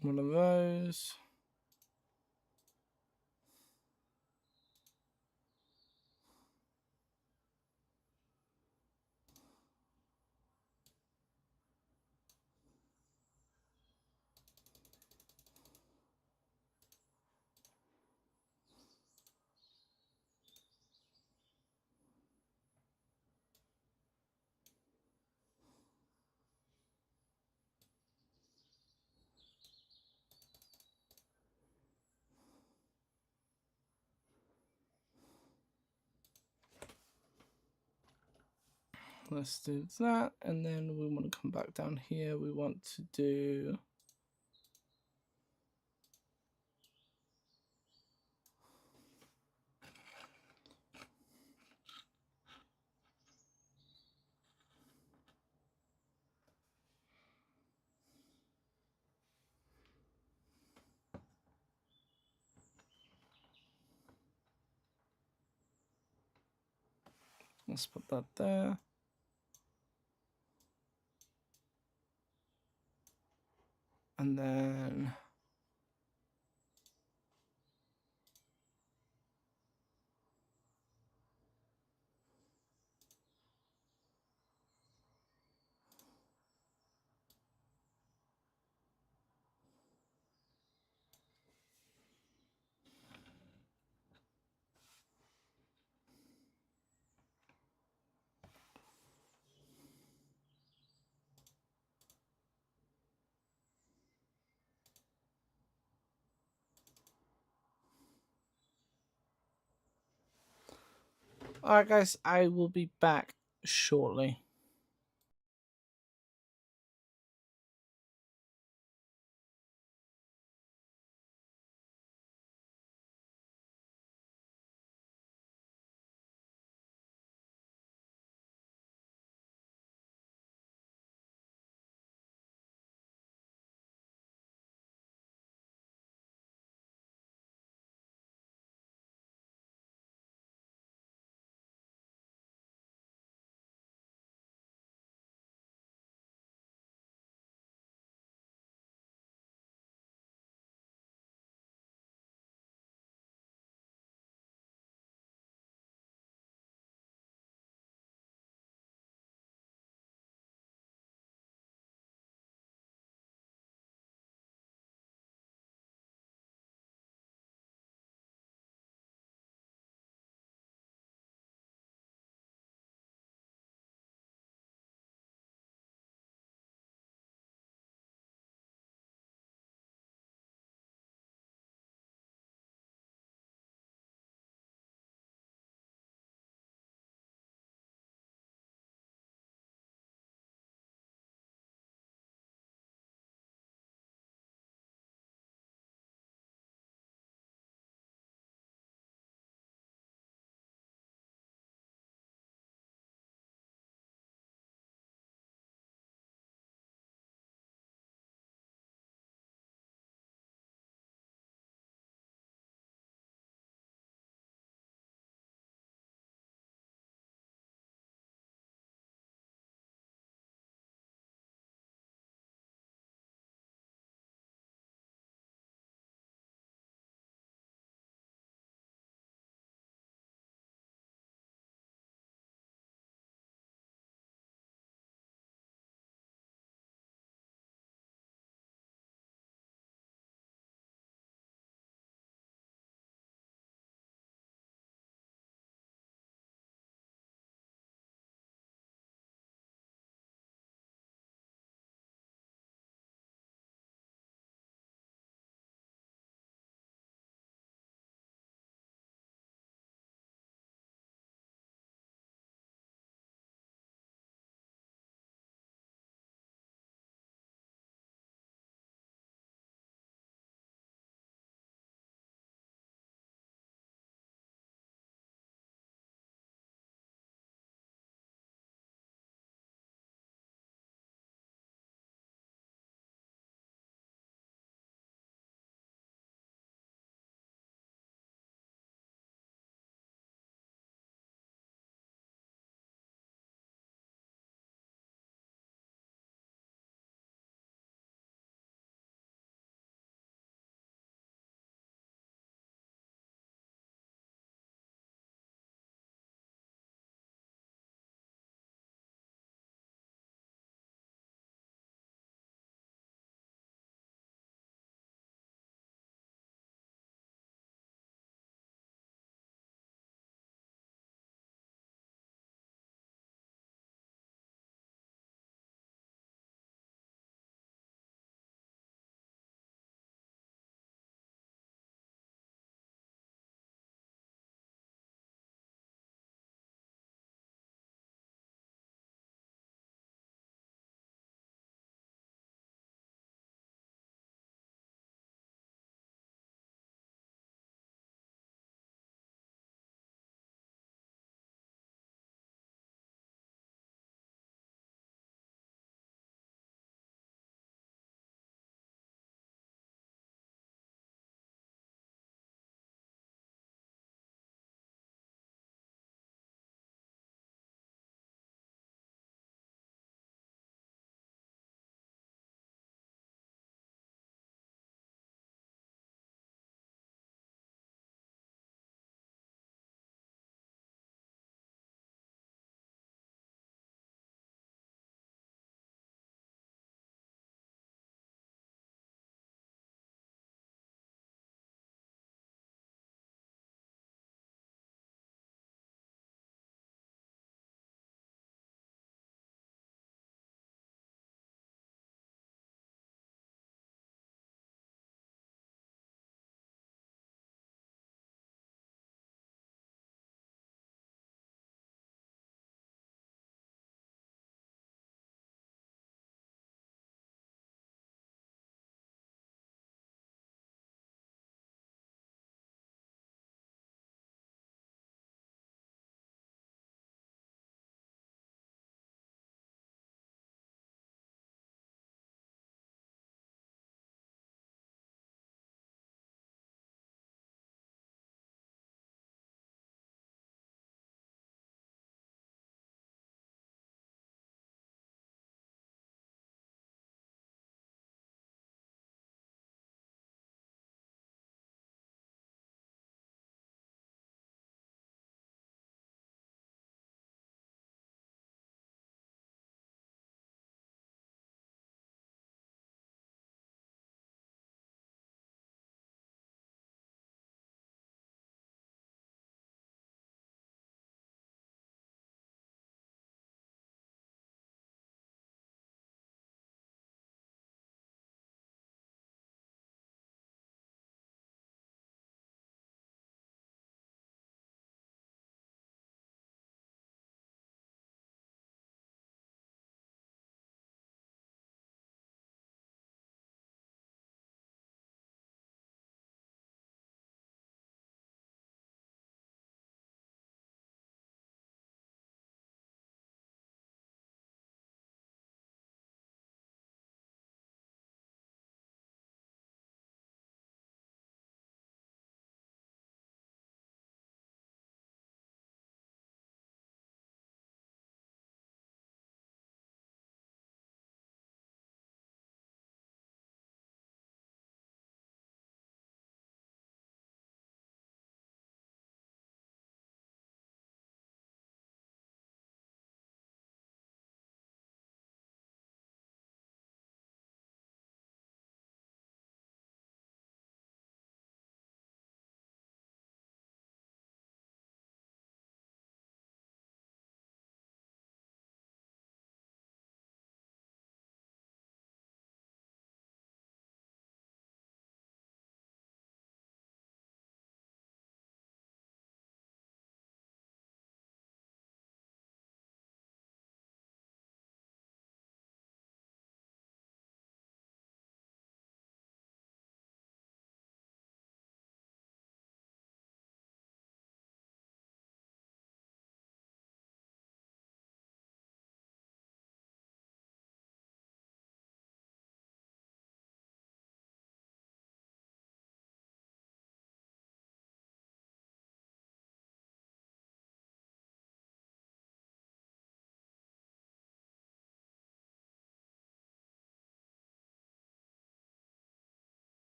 one of those. Let's do that, and then we want to come back down here. We want to do let's put that there. And then alright guys, I will be back shortly.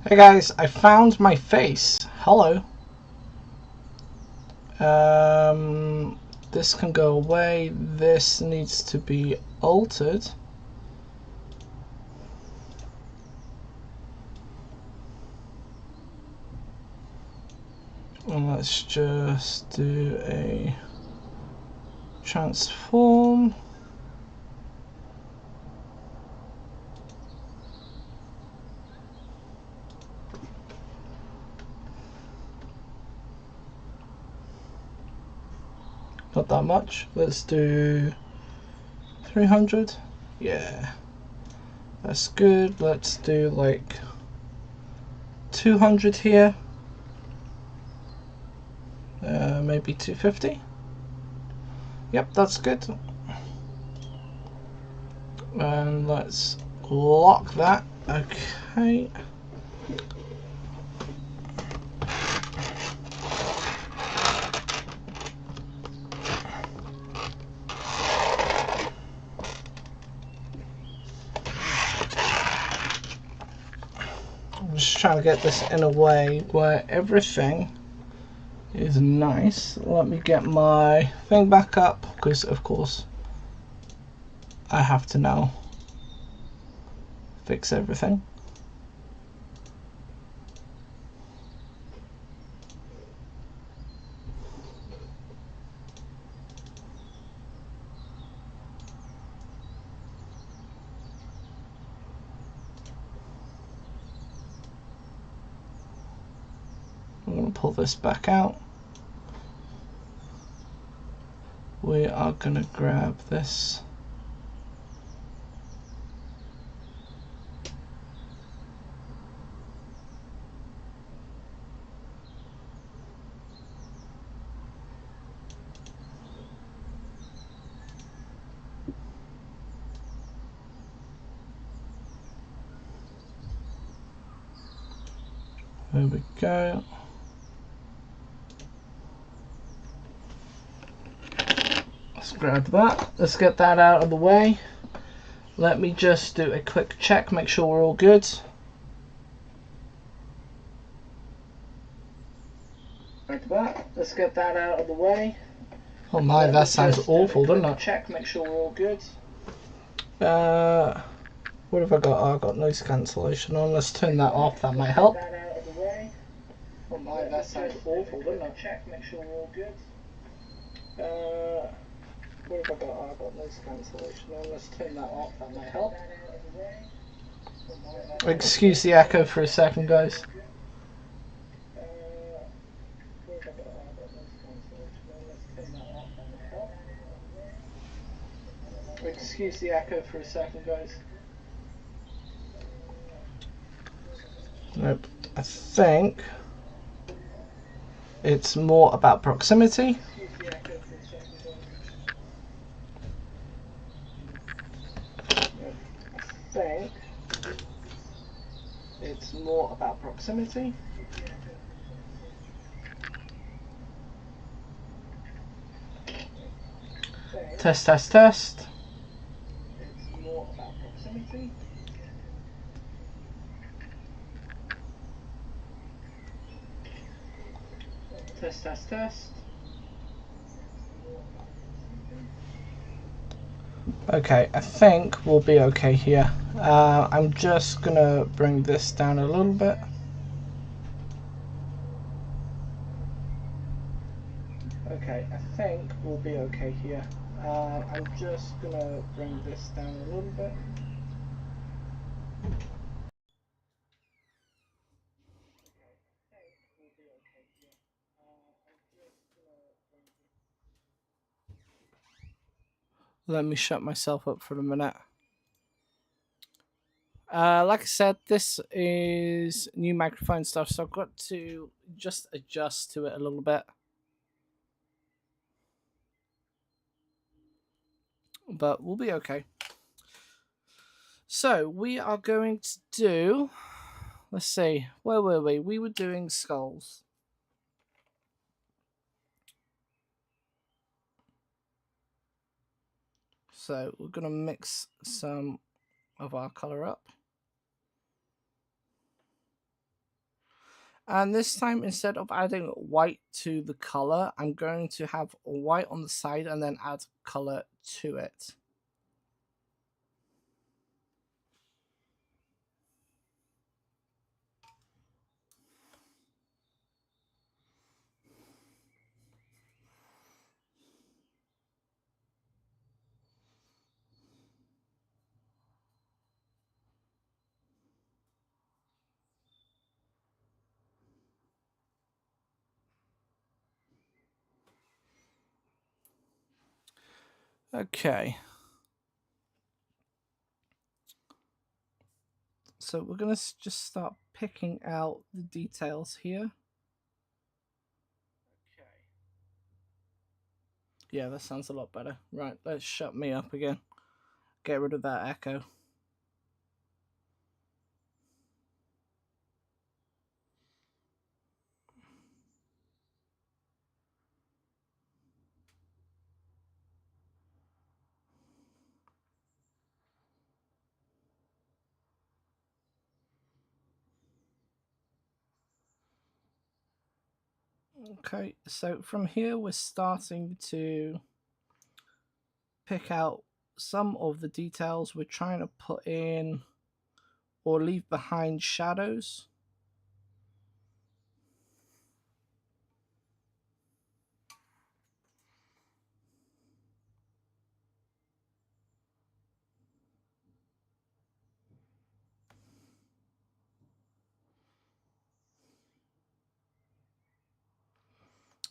Hey guys, I found my face. Hello. This can go away. This needs to be altered. And let's just do a transform. Not that much. Let's do 300. Yeah, that's good. Let's do like 200 here. Maybe 250. Yep, that's good. And let's lock that. Okay. I'm just trying to get this in a way where everything is nice. Let me get my thing back up, because of course I have to now fix everything. I'm going to pull this back out. We are going to grab this. There we go. Let's grab that. Let's get that out of the way. Let me just do a quick check, make sure we're all good. Let's get that out of the way. Oh my, that sounds awful, doesn't it? Check, make sure we're all good. What have I got? Oh, I've got noise cancellation on. Let's turn that off, that might help. Oh my, that sounds awful, doesn't it? Check, make sure we're all good. What have I got? Oh, I've got noise cancellation on. Let's turn that off, that might help. Excuse the echo for a second, guys. Excuse the echo for a second, guys. Nope. I think it's more about proximity. I think it's more about proximity. Test, test, test. It's more about proximity. Test, test, test. Okay, I think we'll be okay here. I'm just gonna bring this down a little bit. Okay, I think we'll be okay here. I'm just gonna bring this down a little bit. Let me shut myself up for a minute. Like I said, this is new microphone stuff, so I've got to just adjust to it a little bit. But we'll be okay. So we are going to do, let's see, where were we? We were doing skulls. So we're going to mix some of our color up. And this time, instead of adding white to the color, I'm going to have white on the side and then add color to it. Okay. So we're going to just start picking out the details here. Okay. Yeah, that sounds a lot better. Right, let's shut me up again. Get rid of that echo. Okay, so from here we're starting to pick out some of the details. We're trying to put in or leave behind shadows.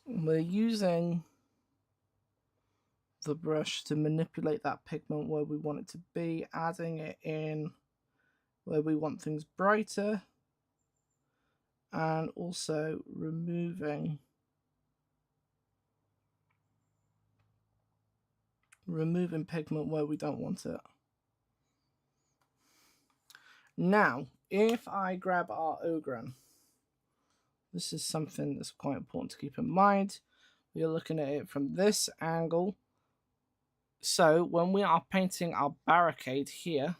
We're using the brush to manipulate that pigment where we want it to be, adding it in where we want things brighter, and also removing pigment where we don't want it. Now, if I grab our Ogryn, this is something that's quite important to keep in mind. We're looking at it from this angle. So when we are painting our barricade here,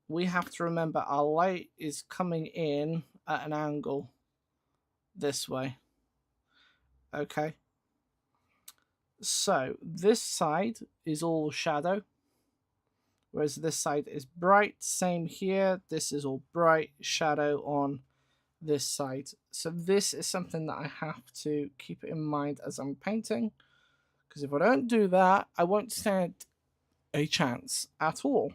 we have to remember our light is coming in at an angle this way. Okay. So this side is all shadow, whereas this side is bright. Same here. This is all bright shadow on this side. So this is something that I have to keep in mind as I'm painting, because if I don't do that, I won't stand a chance at all.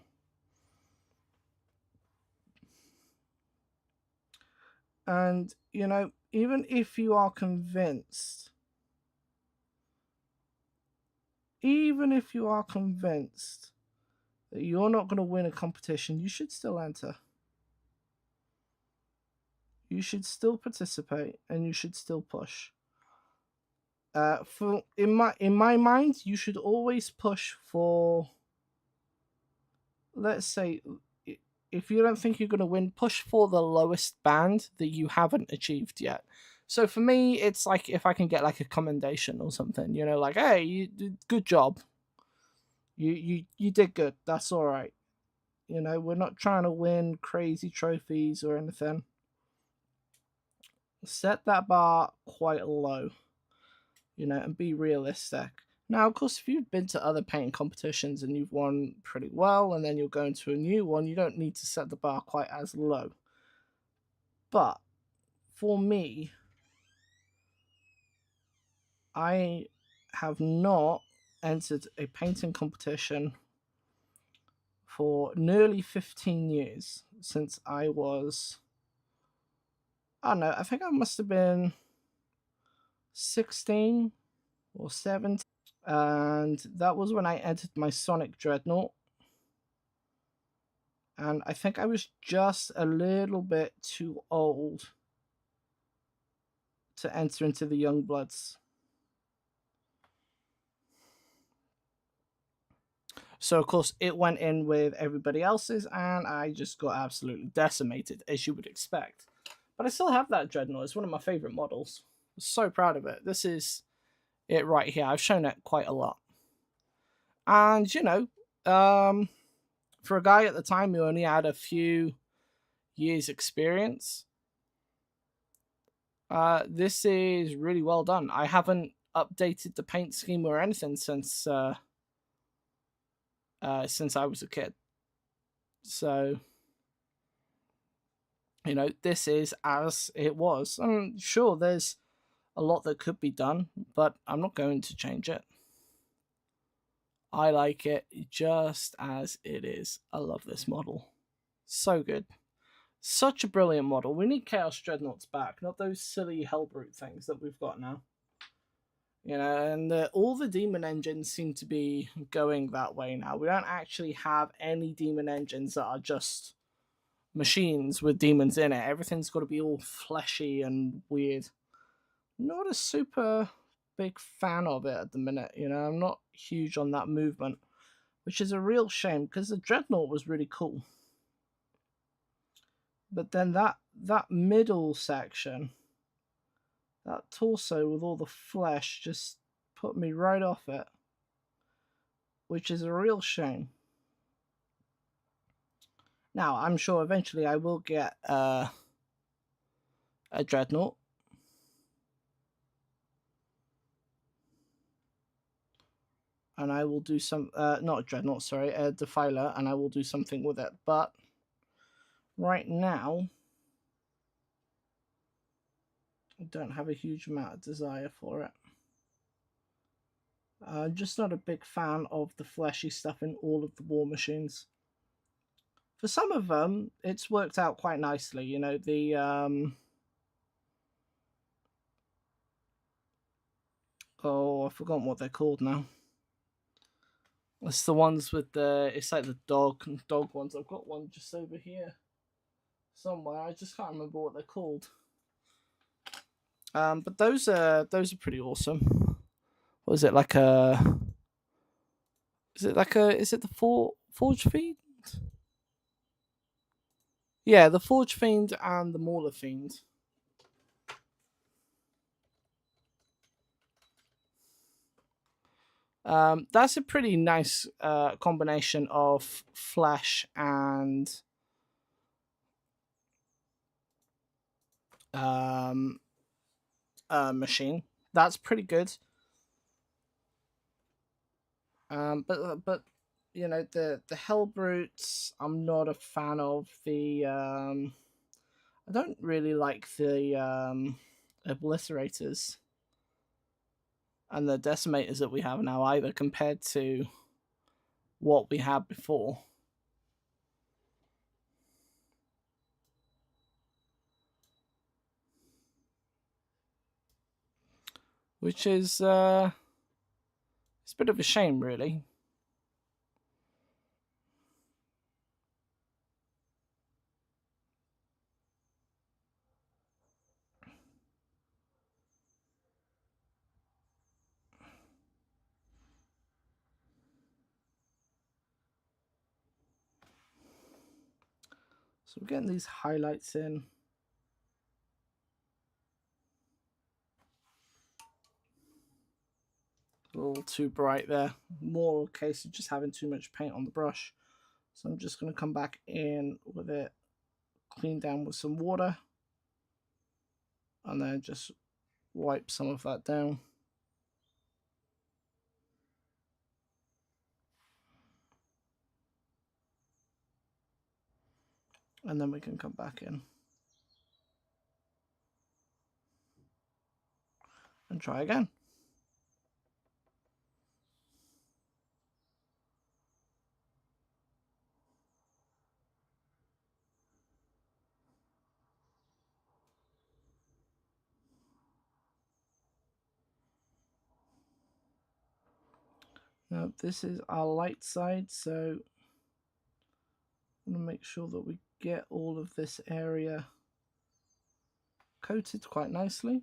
And, you know, even if you are convinced, that you're not going to win a competition, you should still enter. You should still participate and you should still push. In my mind, you should always push for, let's say, if you don't think you're going to win, push for the lowest band that you haven't achieved yet. So for me, it's like if I can get like a commendation or something, you know, like, hey, you did good job. You did good. That's all right. You know, we're not trying to win crazy trophies or anything. Set that bar quite low, you know, and be realistic. Now, of course, if you've been to other painting competitions and you've won pretty well, and then you're going to a new one, you don't need to set the bar quite as low. But for me, I have not entered a painting competition for nearly 15 years since I was, I don't know, I think I must have been 16 or 17. And that was when I entered my Sonic Dreadnought. And I think I was just a little bit too old to enter into the Young Bloods. So, of course, it went in with everybody else's, and I just got absolutely decimated, as you would expect. But I still have that Dreadnought. It's one of my favorite models. I'm so proud of it. This is it right here. I've shown it quite a lot. And, you know, for a guy at the time who only had a few years' experience, This is really well done. I haven't updated the paint scheme or anything since I was a kid. So, you know, this is as it was. I'm sure there's a lot that could be done, but I'm not going to change it. I like it just as it is. I love this model. So good. Such a brilliant model. We need Chaos Dreadnoughts back, not those silly Hellbrute things that we've got now. You know, and all the demon engines seem to be going that way now. We don't actually have any demon engines that are just machines with demons in it. Everything's got to be all fleshy and weird. Not a super big fan of it at the minute. You know, I'm not huge on that movement, which is a real shame because the Dreadnought was really cool. But then that middle section, that torso with all the flesh, just put me right off it, which is a real shame. Now, I'm sure eventually I will get a Dreadnought. And I will do some, not a Dreadnought, sorry, a Defiler, and I will do something with it. But right now, I don't have a huge amount of desire for it. I'm just not a big fan of the fleshy stuff in all of the war machines. For some of them, it's worked out quite nicely. You know, the oh, I've forgotten what they're called now. It's the ones with the, it's like the dog ones. I've got one just over here somewhere. I just can't remember what they're called. But those are pretty awesome. What is it, like a? Is it the Forge Fiend? Yeah, the Forge Fiend and the Mauler Fiend. That's a pretty nice combination of flesh and machine. That's pretty good. But you know, the Hellbrutes, I'm not a fan of. The I don't really like the Obliterators and the Decimators that we have now either, compared to what we had before. Which is it's a bit of a shame, really. So we're getting these highlights in. A little too bright there. More a case of just having too much paint on the brush. So I'm just going to come back in with it, clean down with some water, and then just wipe some of that down. And then we can come back in and try again. Now this is our light side, so I'm going to make sure that we get all of this area coated quite nicely.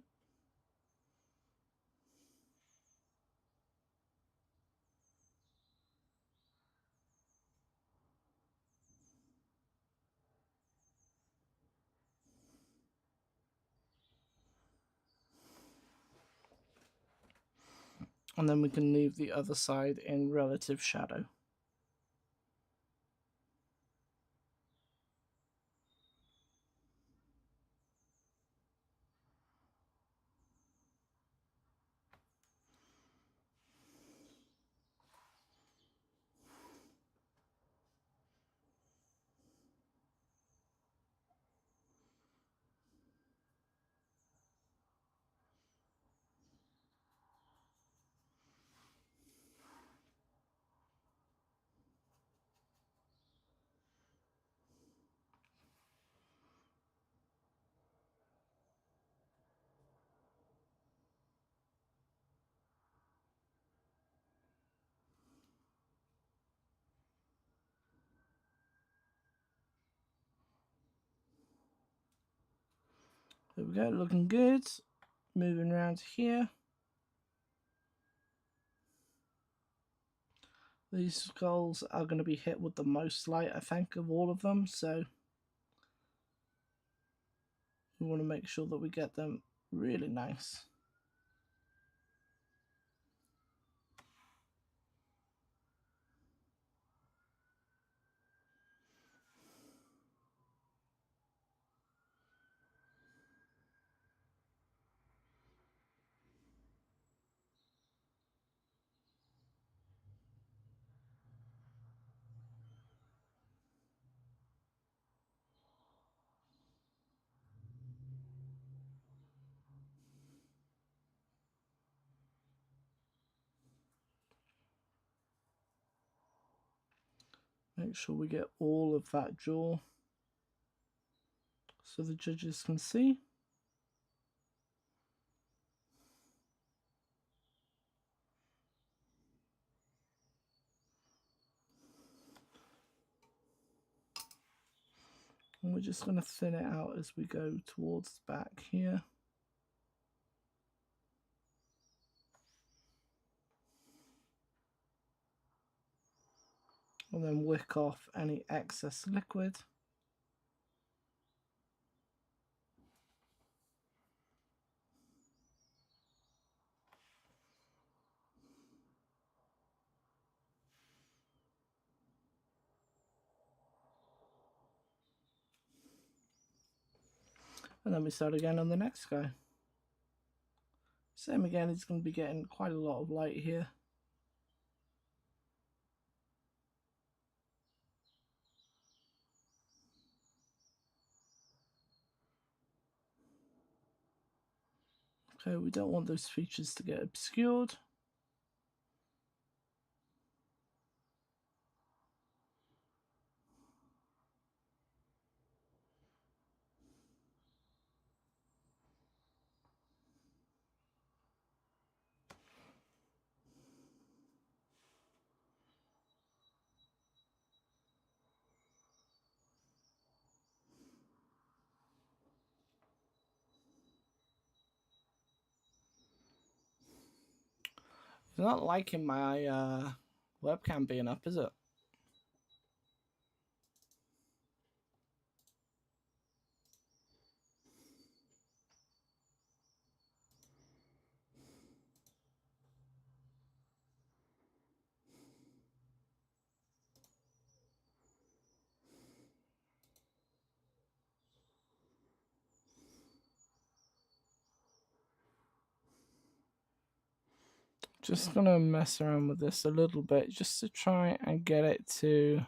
And then we can leave the other side in relative shadow. There we go, looking good. Moving around here. These skulls are going to be hit with the most light, I think, of all of them, so we want to make sure that we get them really nice. Make sure we get all of that jaw so the judges can see. And we're just going to thin it out as we go towards the back here. And then wick off any excess liquid. And then we start again on the next guy. Same again, he's going to be getting quite a lot of light here. Okay, we don't want those features to get obscured. It's not liking my webcam being up, is it? Just gonna mess around with this a little bit just to try and get it to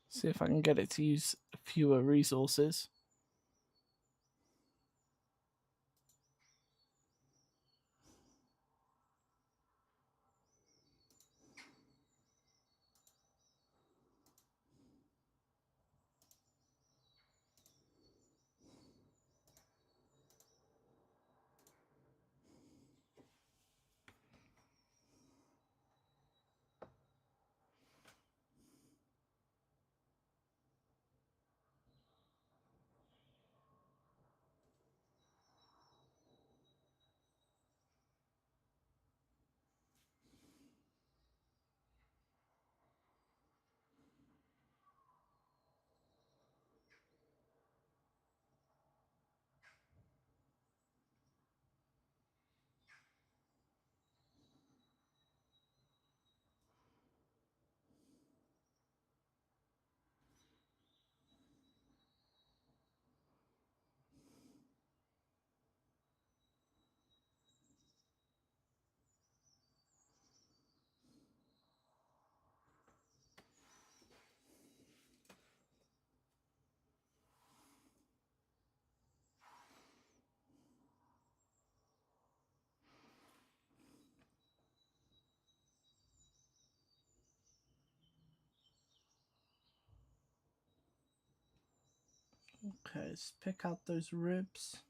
see if I can get it to use fewer resources. Okay, let's pick out those ribs.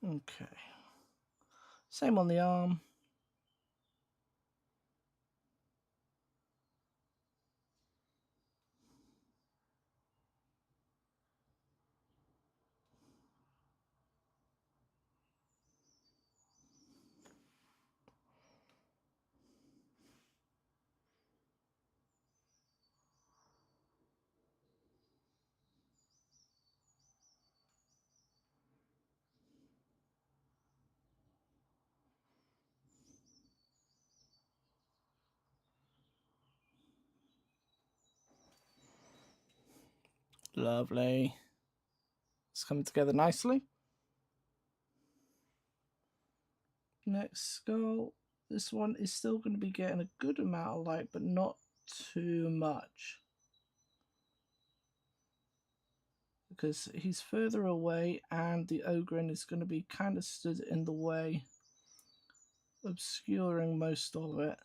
Okay. Same on the arm. Lovely. It's coming together nicely. Next skull. This one is still going to be getting a good amount of light, but not too much. Because he's further away and the Ogryn is going to be kind of stood in the way, obscuring most of it.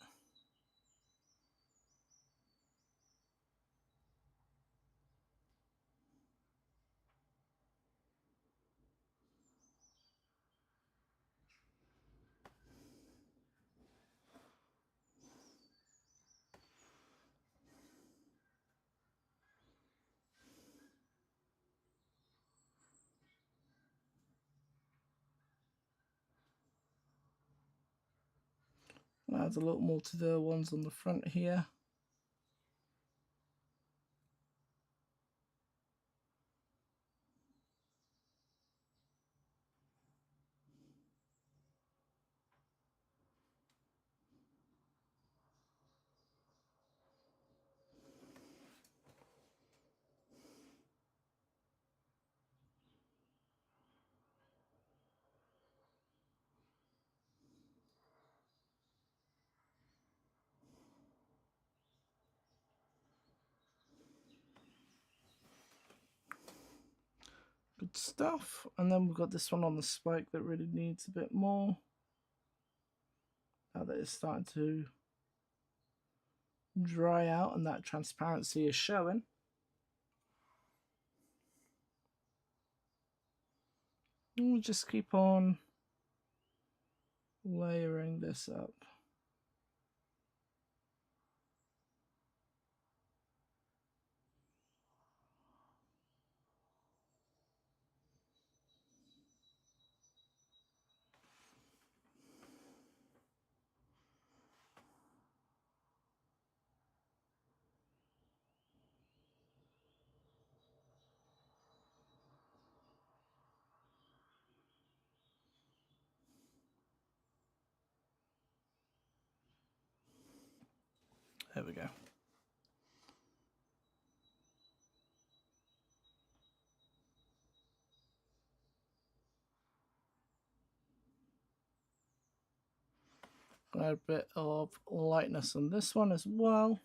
Adds a little more to the ones on the front here. Good stuff. And then we've got this one on the spike that really needs a bit more. Now that it's starting to dry out and that transparency is showing. And we'll just keep on layering this up. There we go. Add a bit of lightness on this one as well.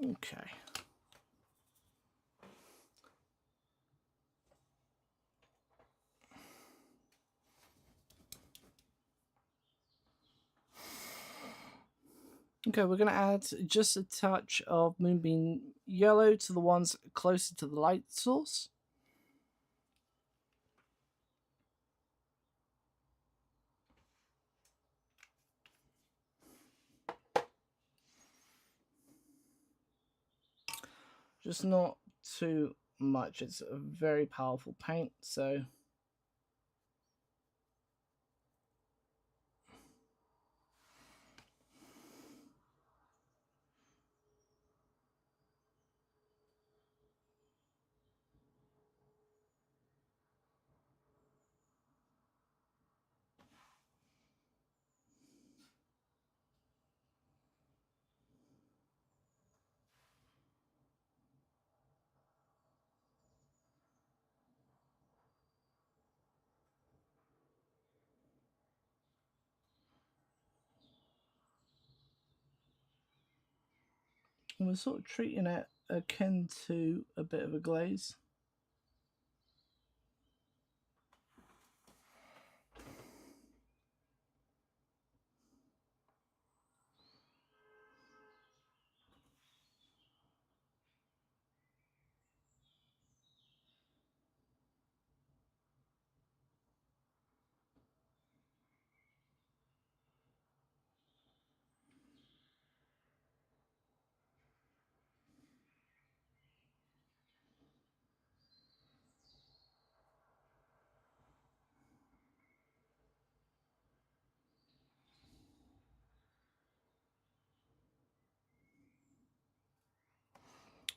Okay. Okay, we're going to add just a touch of moonbeam yellow to the ones closer to the light source. just not too much. It's a very powerful paint, so and we're sort of treating it akin to a bit of a glaze.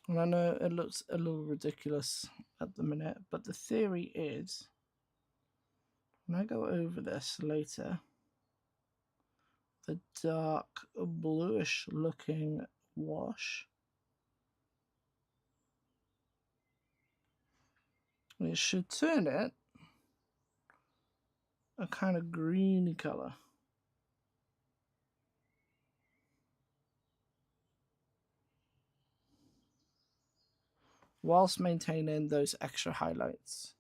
And I know it looks a little ridiculous at the minute, but the theory is, when I go over this later, the dark bluish looking wash, it should turn it a kind of greeny colour, whilst maintaining those extra highlights.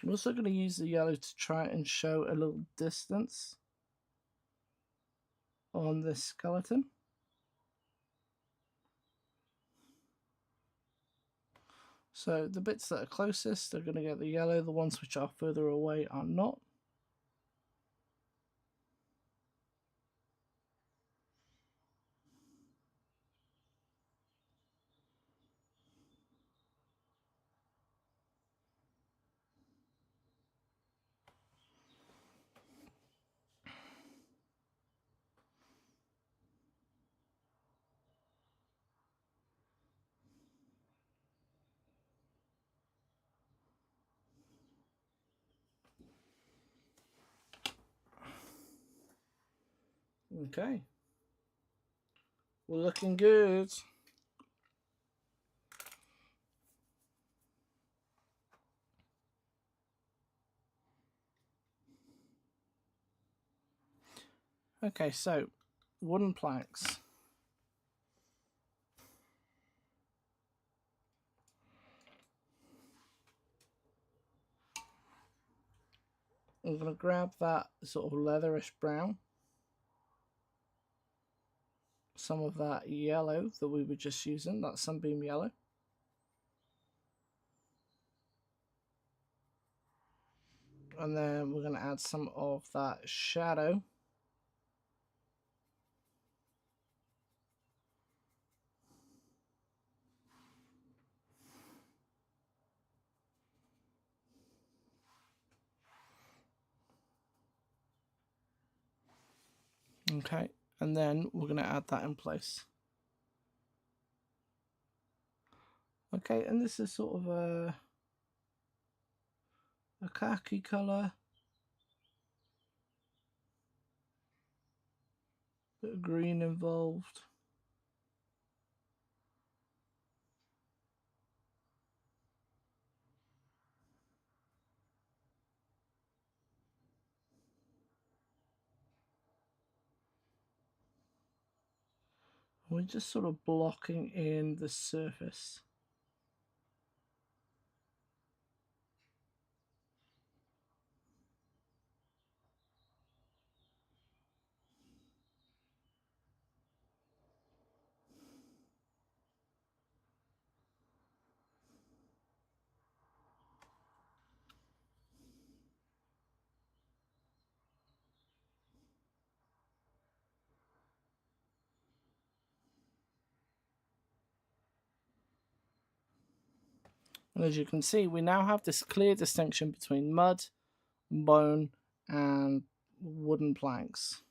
I'm also going to use the yellow to try and show a little distance on this skeleton. So the bits that are closest are going to get the yellow, the ones which are further away are not. Okay, we're looking good. Okay, so wooden planks. I'm going to grab that sort of leatherish brown, some of that yellow that we were just using, that sunbeam yellow. And then we're going to add some of that shadow. Okay, and then we're going to add that in place. Okay, and this is sort of a khaki colour. Bit of green involved. We're just sort of blocking in the surface. And as you can see, we now have this clear distinction between mud, bone, and wooden planks.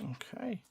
Okay.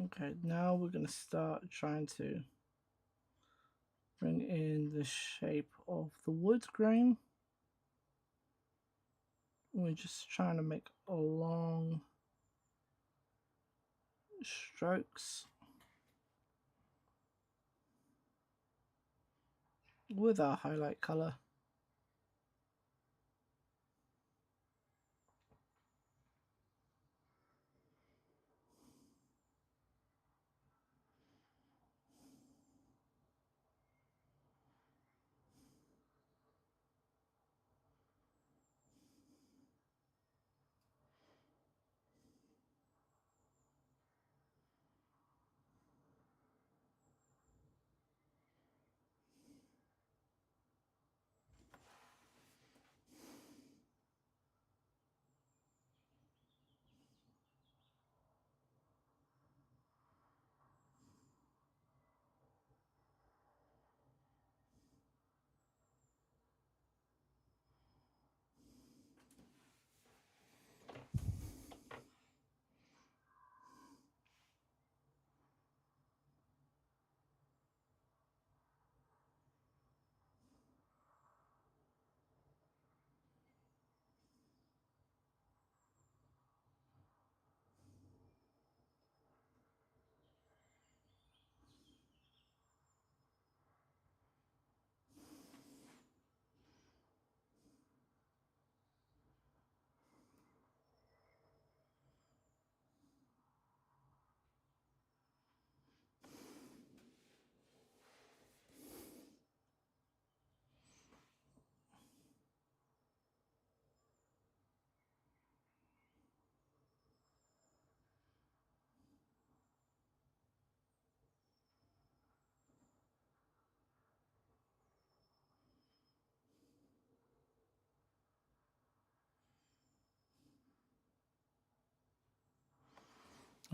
Okay, now we're going to start trying to bring in the shape of the wood grain. We're just trying to make long strokes with our highlight color.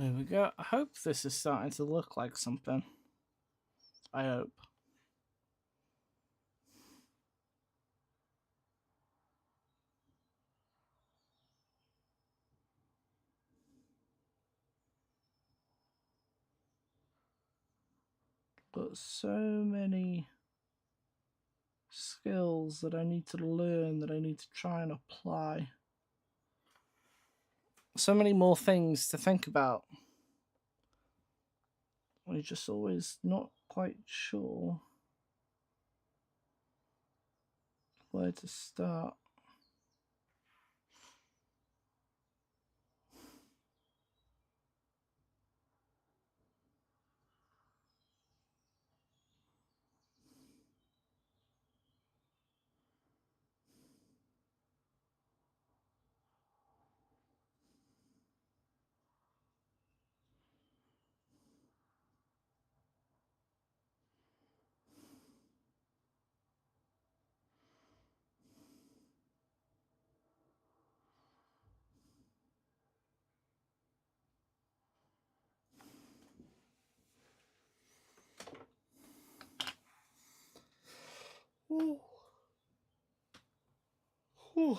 There we go. I hope this is starting to look like something. I hope. But so many skills that I need to learn, that I need to try and apply. So many more things to think about. We're just always not quite sure where to start. Ooh. Ooh.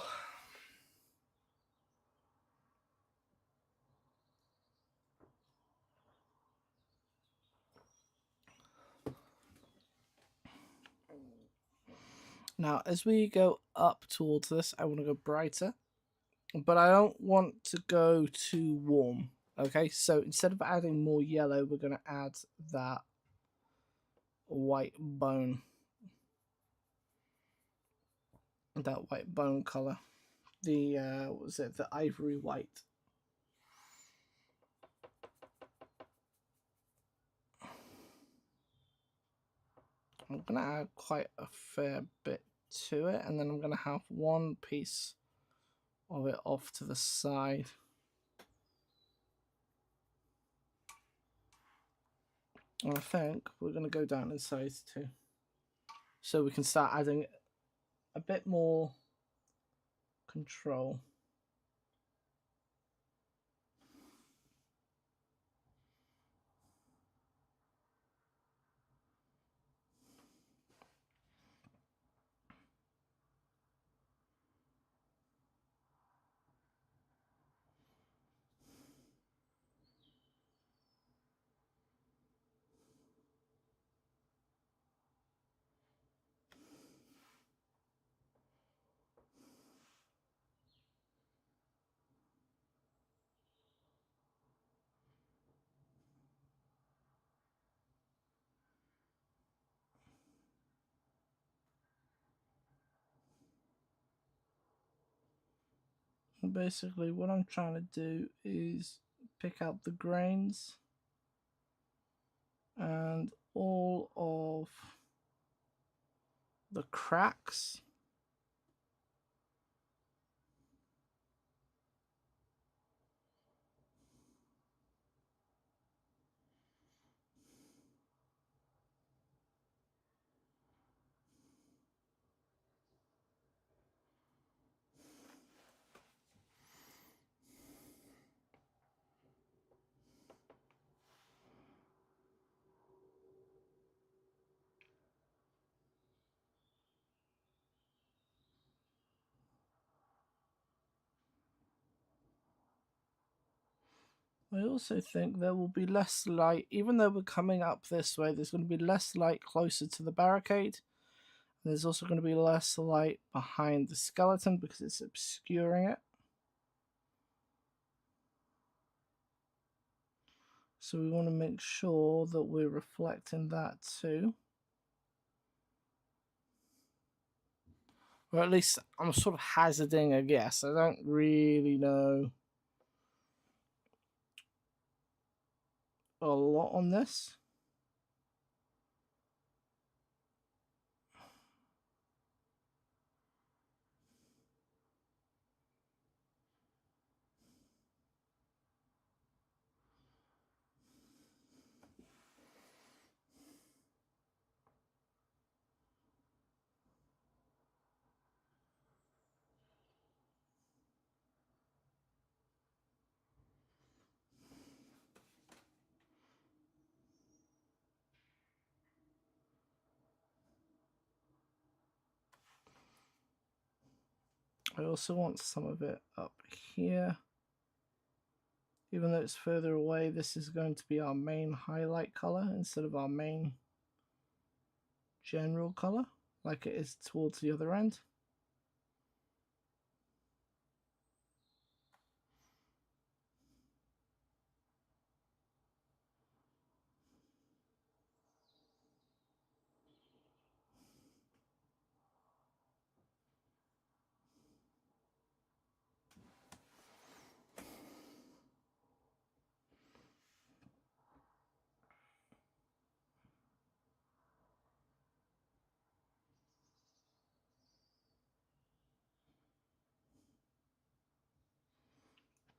Now, as we go up towards this, I want to go brighter, but I don't want to go too warm. Okay, so instead of adding more yellow, we're going to add that white bone. That white bone color. The, what was it? The ivory white. I'm going to add quite a fair bit to it, and then I'm going to have one piece of it off to the side. And I think we're going to go down in size too. So we can start adding a bit more control. And basically what I'm trying to do is pick out the grains and all of the cracks. I also think there will be less light, even though we're coming up this way, there's going to be less light closer to the barricade. There's also going to be less light behind the skeleton because it's obscuring it. So we want to make sure that we're reflecting that too. Or at least I'm sort of hazarding a guess. I don't really know a lot on this. I also want some of it up here. Even though it's further away, this is going to be our main highlight color instead of our main general color, like it is towards the other end.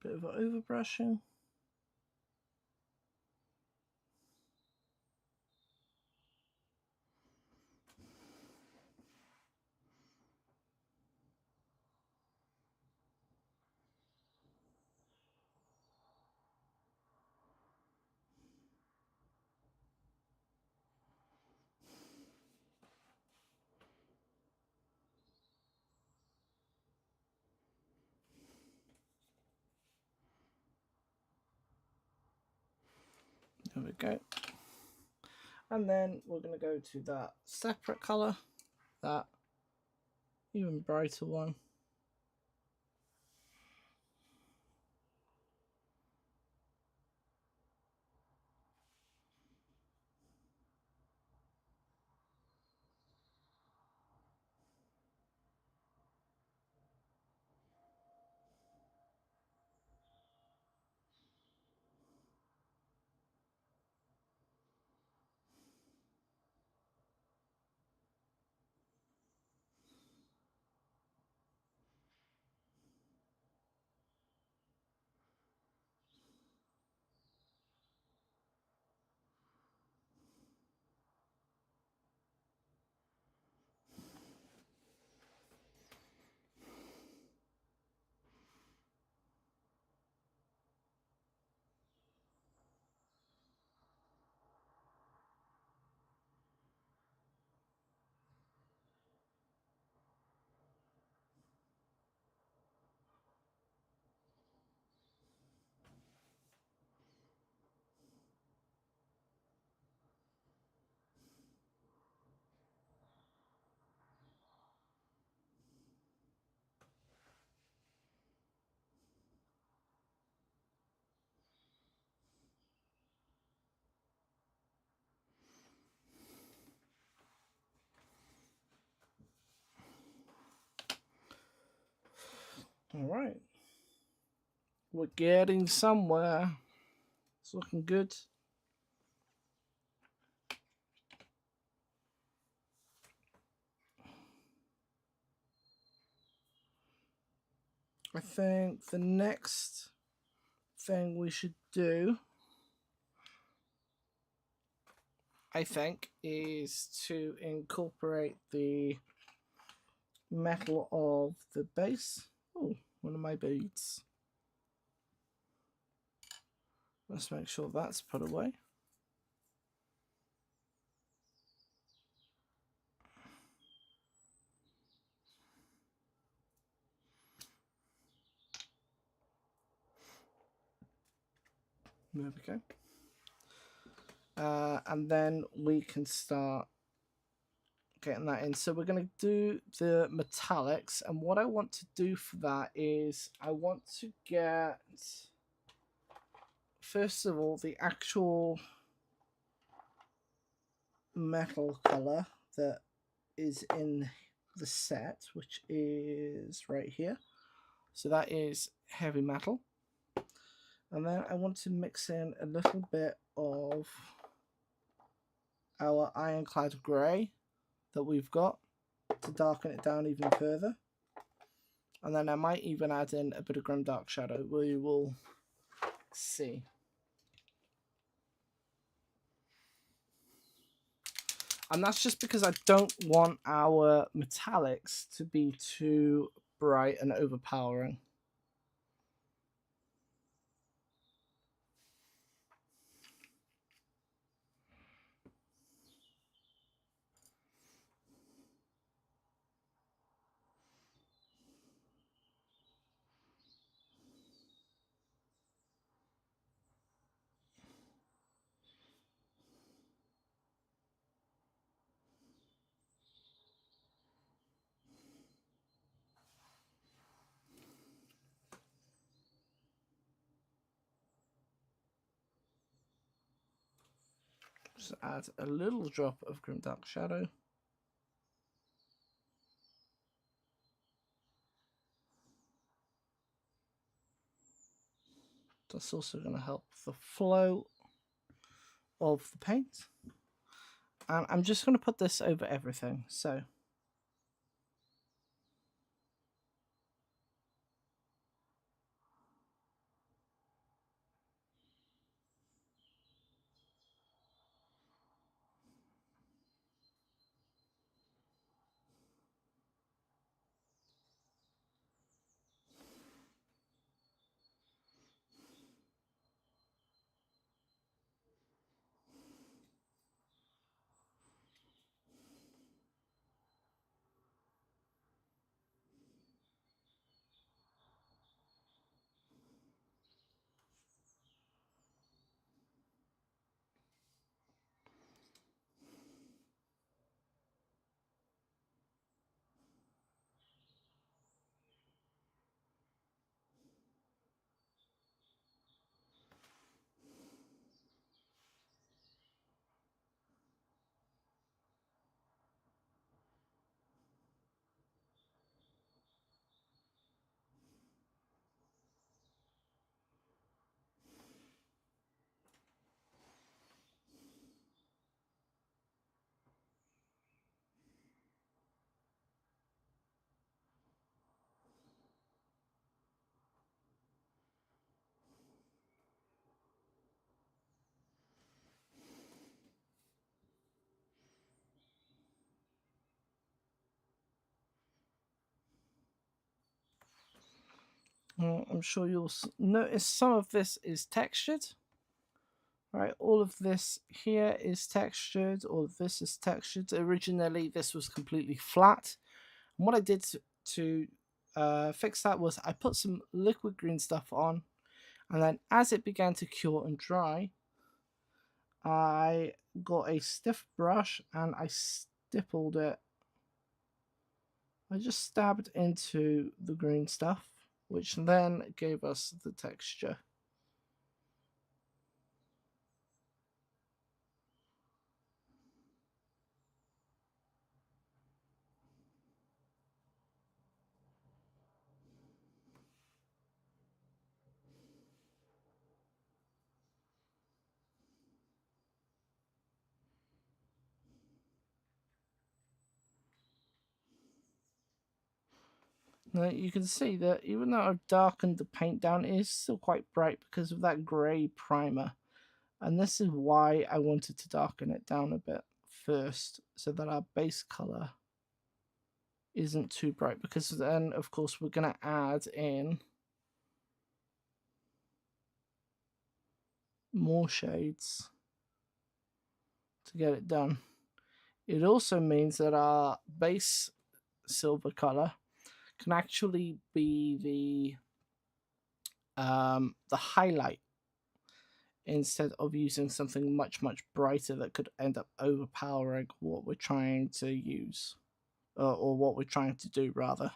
Bit of overbrushing. There we go. And then we're going to go to that separate color, that even brighter one. All right. We're getting somewhere. It's looking good. I think the next thing we should do, is to incorporate the metal of the base. Oh, one of my beads. Let's make sure that's put away. There we go. And then we can start getting that in. So we're going to do the metallics, and what I want to do for that is I want to get, first of all, the actual metal color that is in the set, which is right here. So that is heavy metal. And then I want to mix in a little bit of our ironclad grey that we've got to darken it down even further. And then I might even add in a bit of grim dark shadow. We will see. And that's just because I don't want our metallics to be too bright and overpowering. Just add a little drop of grim dark shadow. That's also going to help the flow of the paint. And I'm just going to put this over everything. So I'm sure you'll notice some of this is textured. Right, all of this here is textured, all of this is textured. Originally, this was completely flat. And what I did to fix that was I put some liquid green stuff on, and then as it began to cure and dry, I got a stiff brush and I stippled it. I just stabbed into the green stuff, which then gave us the texture. Now you can see that even though I've darkened the paint down, it is still quite bright because of that grey primer. And this is why I wanted to darken it down a bit first, so that our base colour isn't too bright, because then of course we're going to add in more shades to get it done. It also means that our base silver colour can actually be the highlight, instead of using something much brighter that could end up overpowering what we're trying to use, or what we're trying to do rather.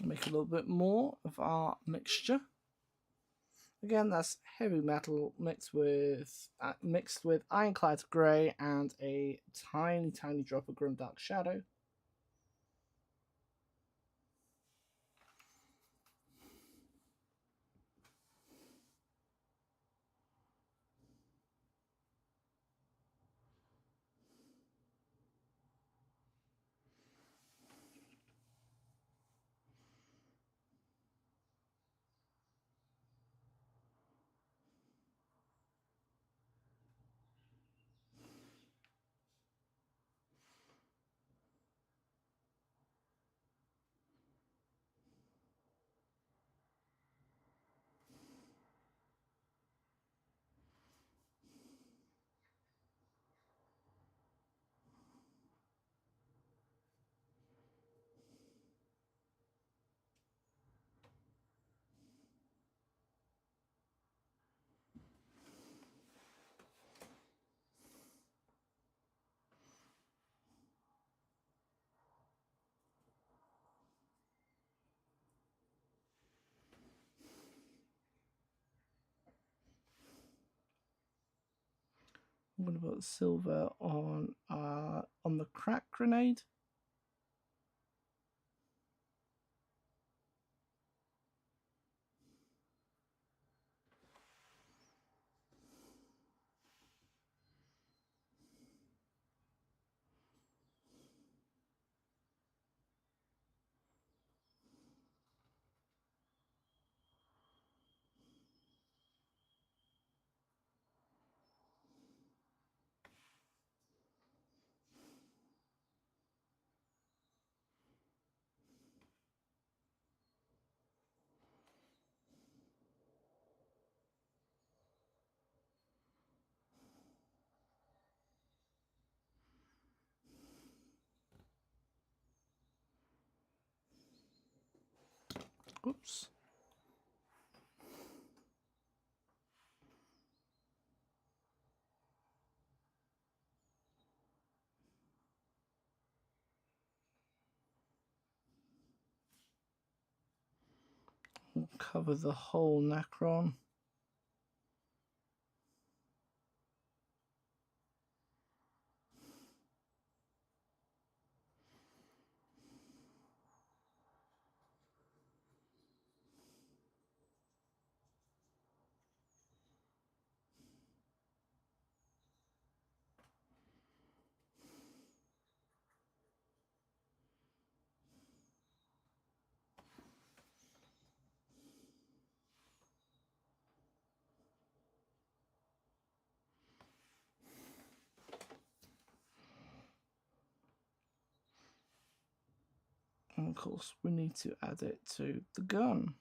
Make a little bit more of our mixture. Again, that's heavy metal mixed with ironclad grey and a tiny drop of grim dark shadow. I'm going to put silver on the crack grenade. Oops. We'll cover the whole Necron. And of course, we need to add it to the gun.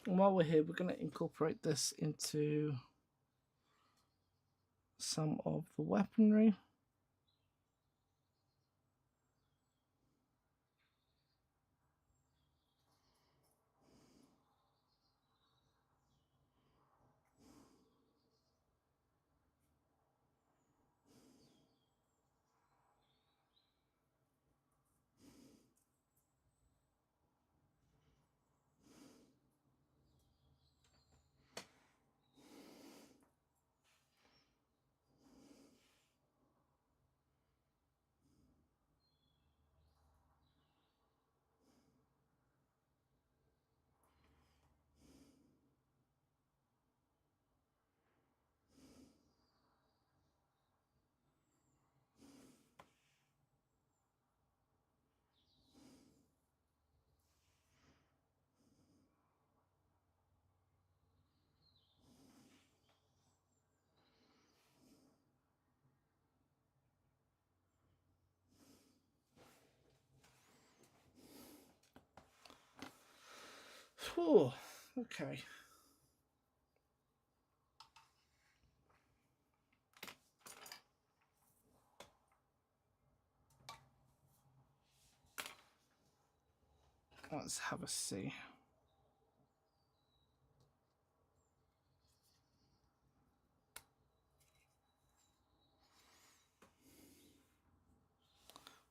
And while we're here, we're going to incorporate this into some of the weaponry. Whew, okay. Let's have a see.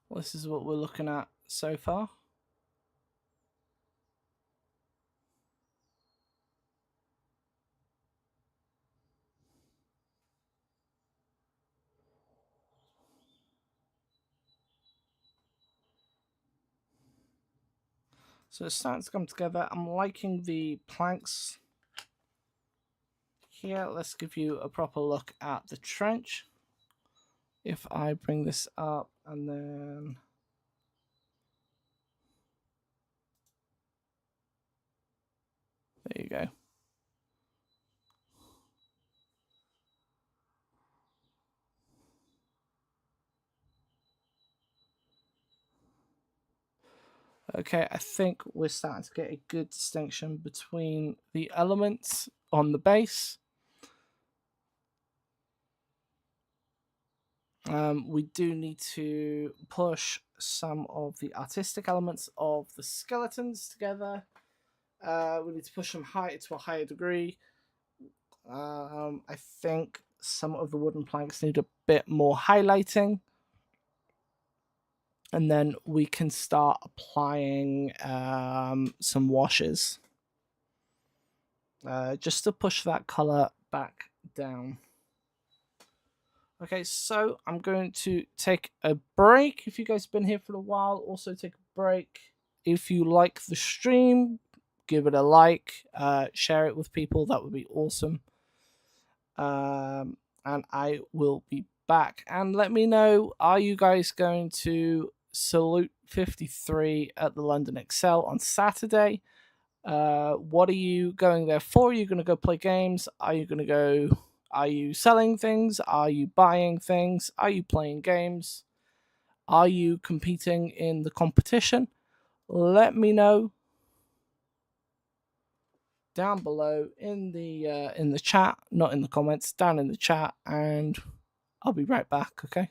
Well, this is what we're looking at so far. So it's starting to come together. I'm liking the planks here. Let's give you a proper look at the trench. If I bring this up and then... There you go. Okay, I think we're starting to get a good distinction between the elements on the base. We do need to push some of the artistic elements of the skeletons together. We need to push them to a higher degree. I think some of the wooden planks need a bit more highlighting. And then we can start applying some washes. Just to push that color back down. Okay, so I'm going to take a break. If you guys have been here for a while, also take a break. If you like the stream, give it a like, share it with people. That would be awesome. And I will be back. And let me know, are you guys going to salute 53 at the London Excel on Saturday? What are you going there for? Are you going to go play games? Are you selling things? Are you buying things? Are you playing games? Are you competing in the competition? Let me know down below in the chat, not in the comments, down in the chat, and I'll be right back, okay?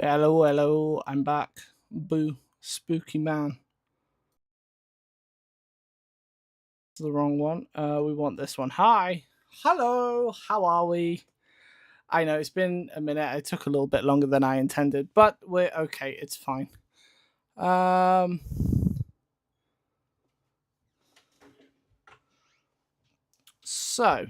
Hello, hello, I'm back. Boo, spooky man. It's the wrong one. We want this one. Hi, hello, how are we? I know it's been a minute. It took a little bit longer than I intended, but we're okay. It's fine. So.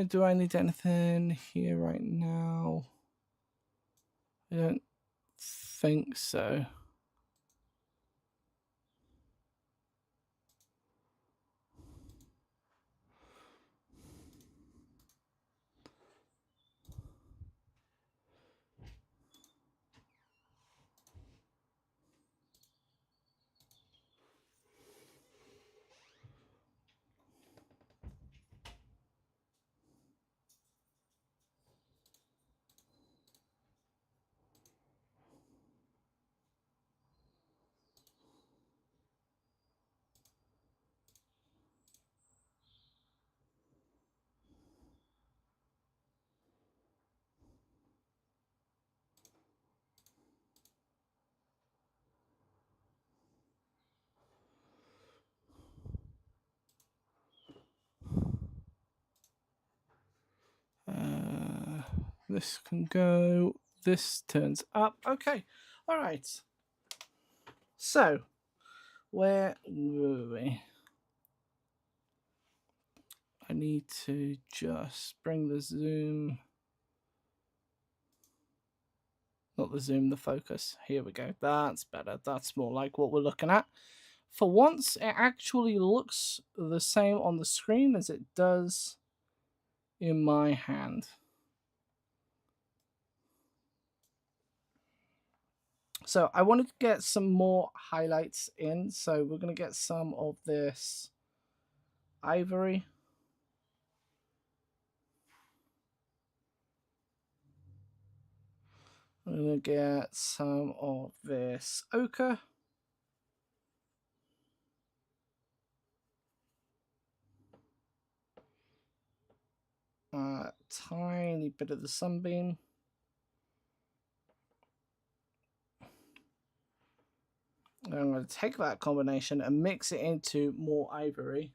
Do I need anything here right now? I don't think so. This can go. This turns up. Okay. All right. So, where were we? I need to just bring the zoom. Not the zoom, the focus. Here we go. That's better. That's more like what we're looking at. For once, it actually looks the same on the screen as it does in my hand. So I wanted to get some more highlights in. So we're going to get some of this ivory. I'm going to get some of this ochre. A tiny bit of the sunbeam. I'm going to take that combination and mix it into more ivory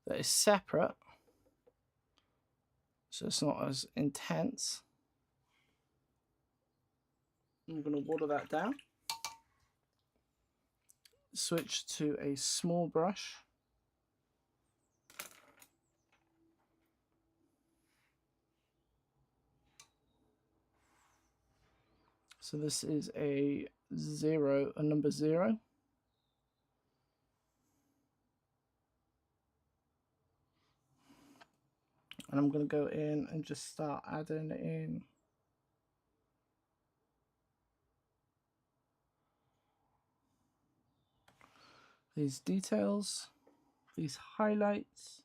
that is separate, so it's not as intense. I'm going to water that down. Switch to a small brush. So this is a number 0. And I'm going to go in and just start adding in these details, these highlights.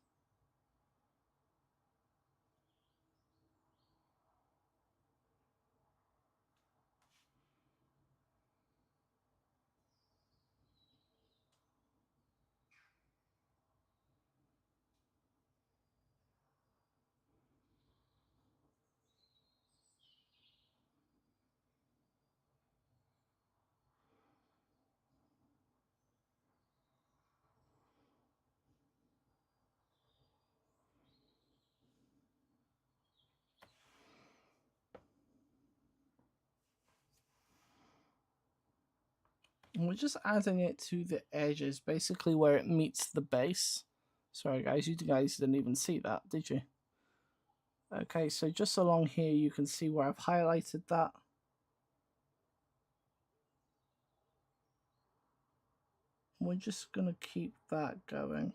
And we're just adding it to the edges, basically where it meets the base. Sorry guys, you guys didn't even see that, did you? Okay, so just along here you can see where I've highlighted that. We're just going to keep that going.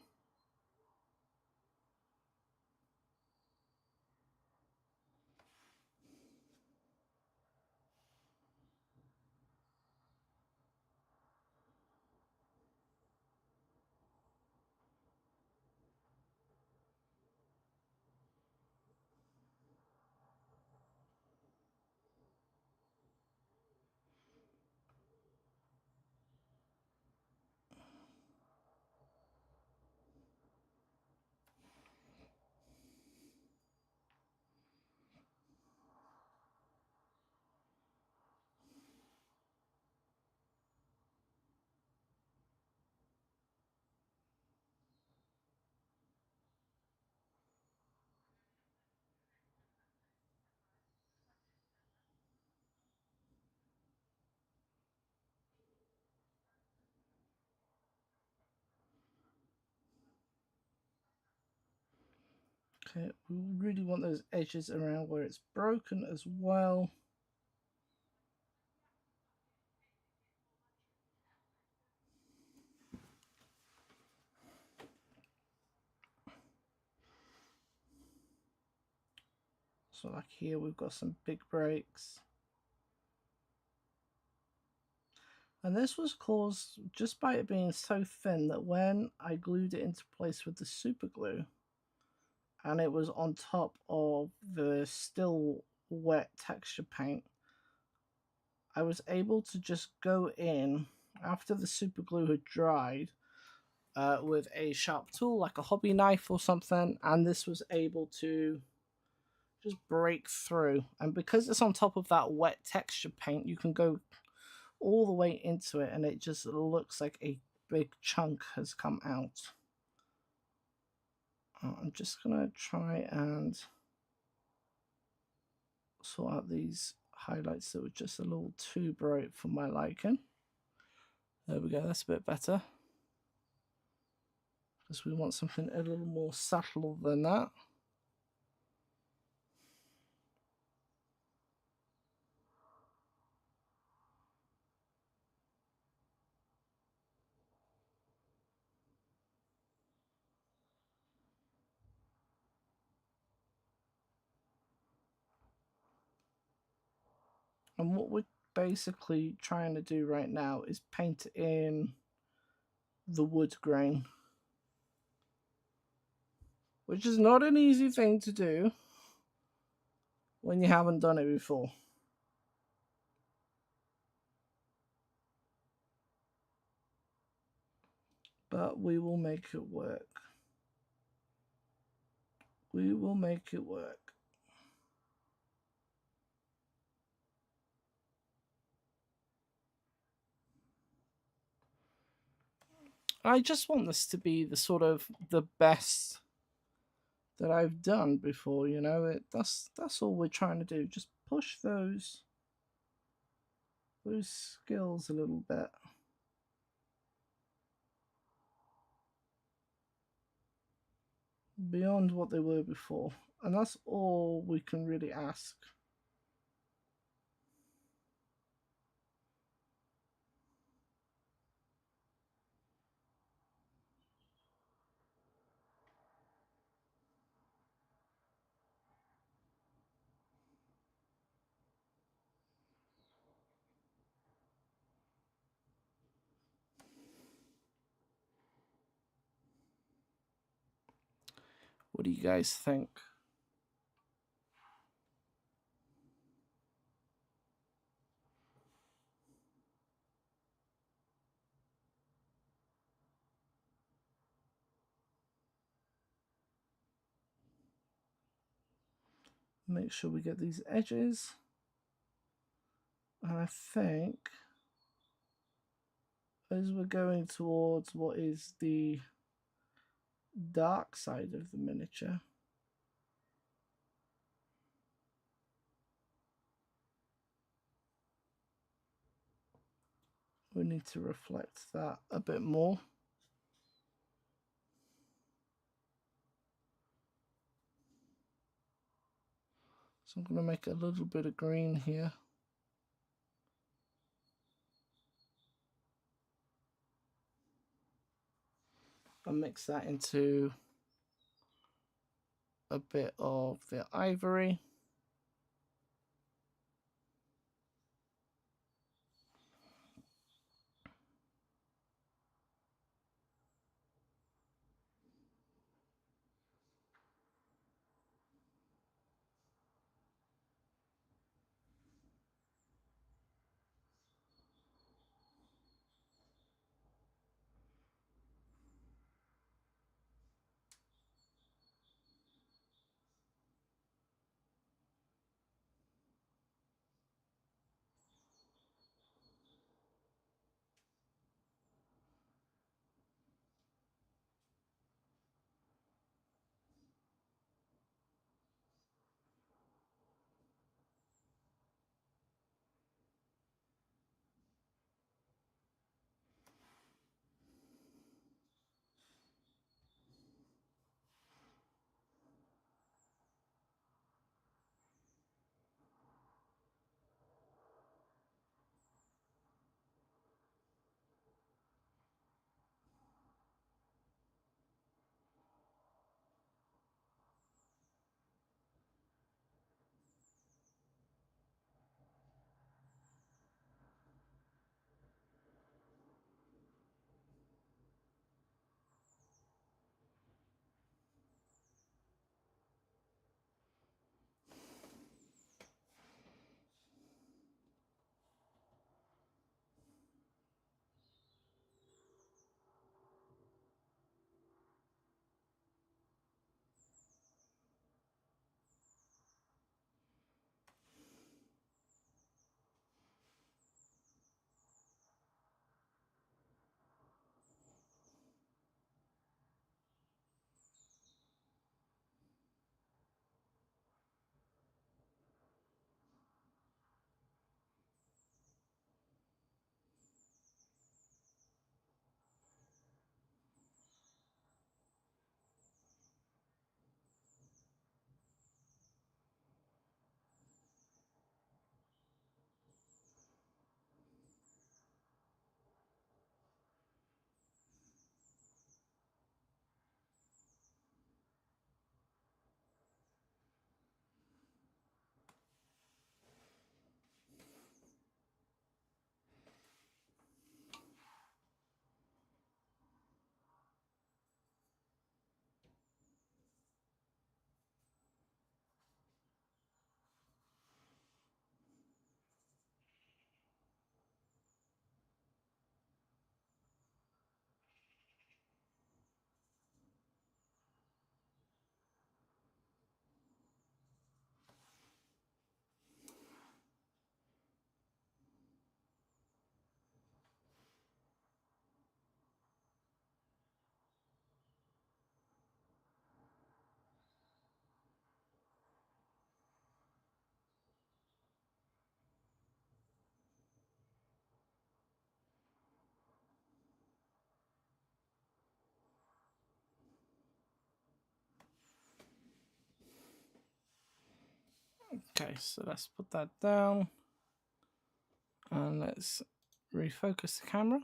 Okay, we really want those edges around where it's broken as well. So like here we've got some big breaks. And this was caused just by it being so thin that when I glued it into place with the super glue and it was on top of the still wet texture paint, I was able to just go in after the super glue had dried with a sharp tool like a hobby knife or something, and this was able to just break through. And because it's on top of that wet texture paint, you can go all the way into it and it just looks like a big chunk has come out. I'm just gonna try and sort out these highlights that were just a little too bright for my liking. There we go, that's a bit better, because we want something a little more subtle than that. And what we're basically trying to do right now is paint in the wood grain, which is not an easy thing to do when you haven't done it before. But we will make it work. We will make it work. I just want this to be the sort of the best that I've done before, you know. That's all we're trying to do. Just push those skills a little bit. Beyond what they were before. And that's all we can really ask. What do you guys think? Make sure we get these edges. And I think as we're going towards what is the dark side of the miniature, we need to reflect that a bit more. So I'm going to make a little bit of green here. And mix that into a bit of the ivory. Okay, so let's put that down. And let's refocus the camera.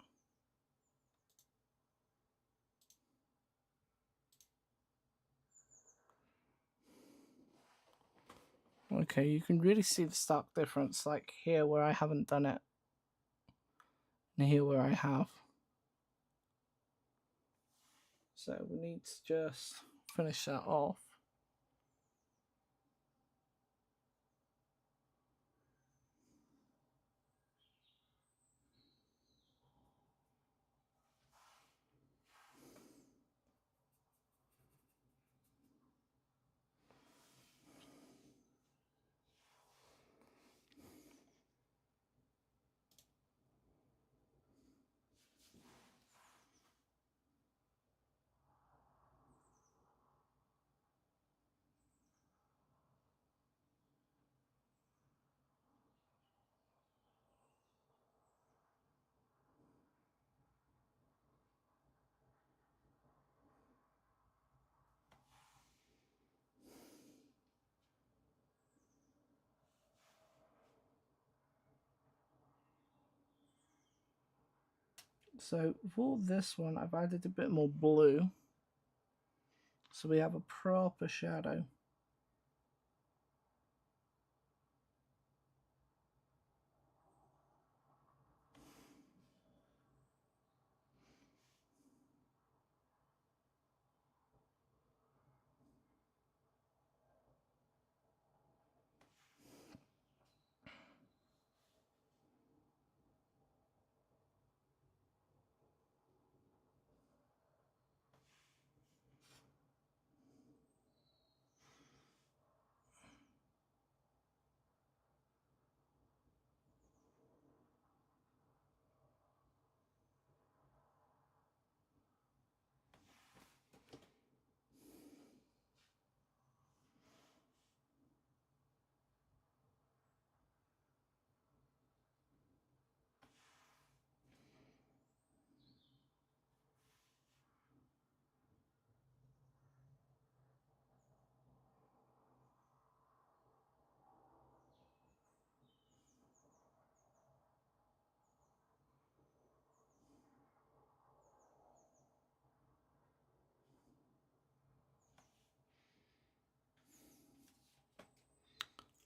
Okay, you can really see the stark difference, like here where I haven't done it, and here where I have. So we need to just finish that off. So for this one, I've added a bit more blue. So we have a proper shadow.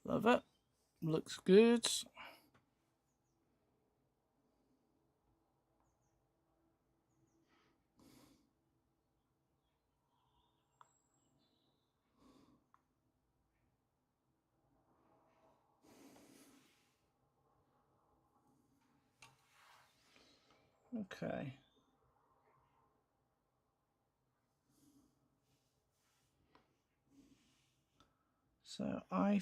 Love it. Looks good. Okay. So I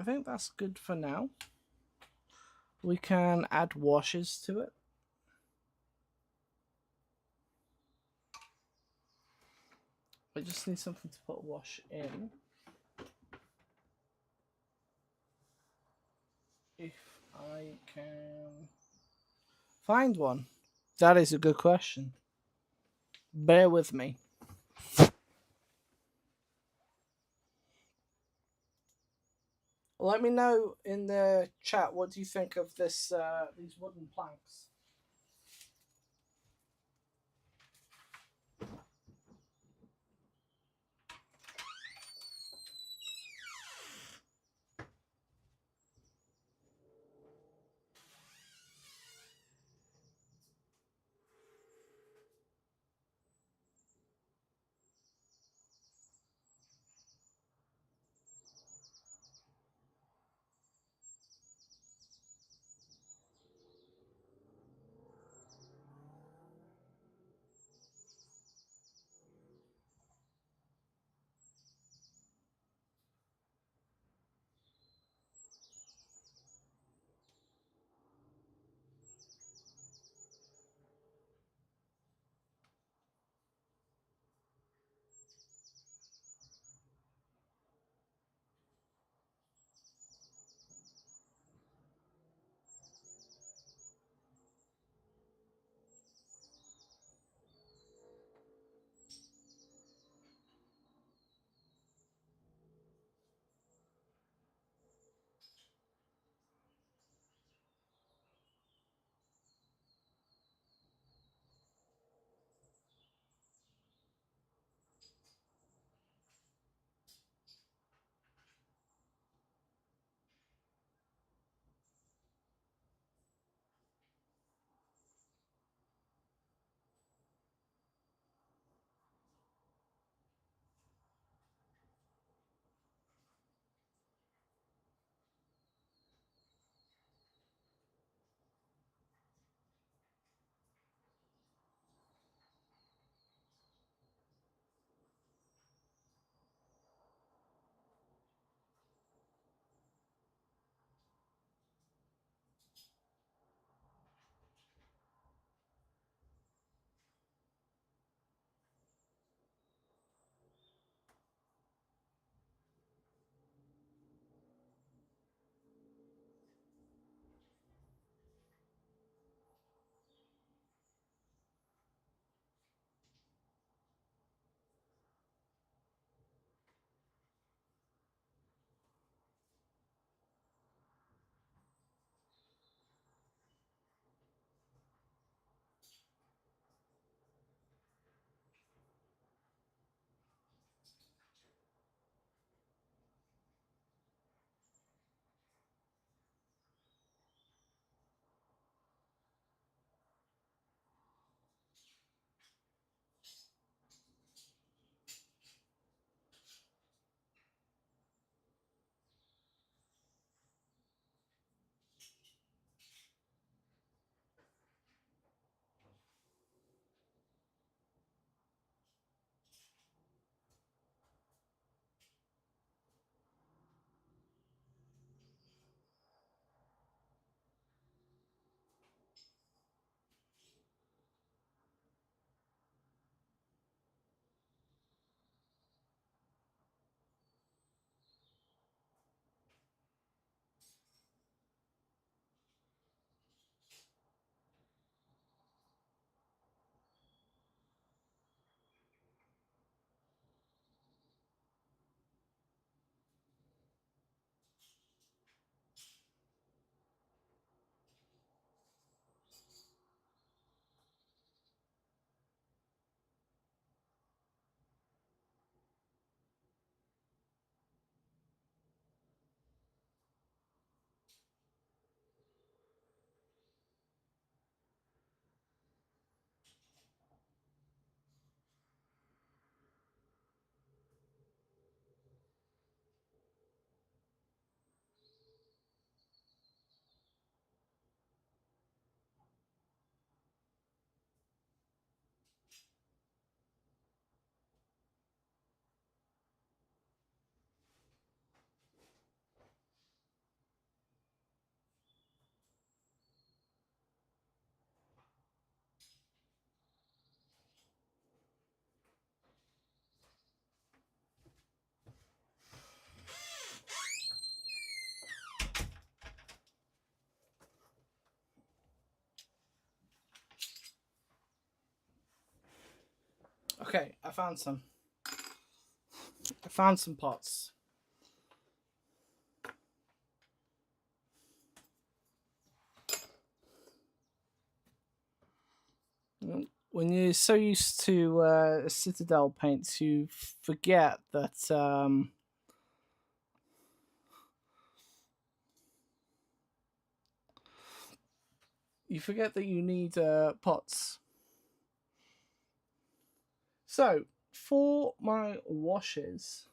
think that's good for now. We can add washes to it. I just need something to put a wash in. If I can find one. That is a good question. Bear with me. Let me know in the chat what do you think of this these wooden planks. Okay, I found some. I found some pots. When you're so used to Citadel paints, you forget that you need pots. So for my washes,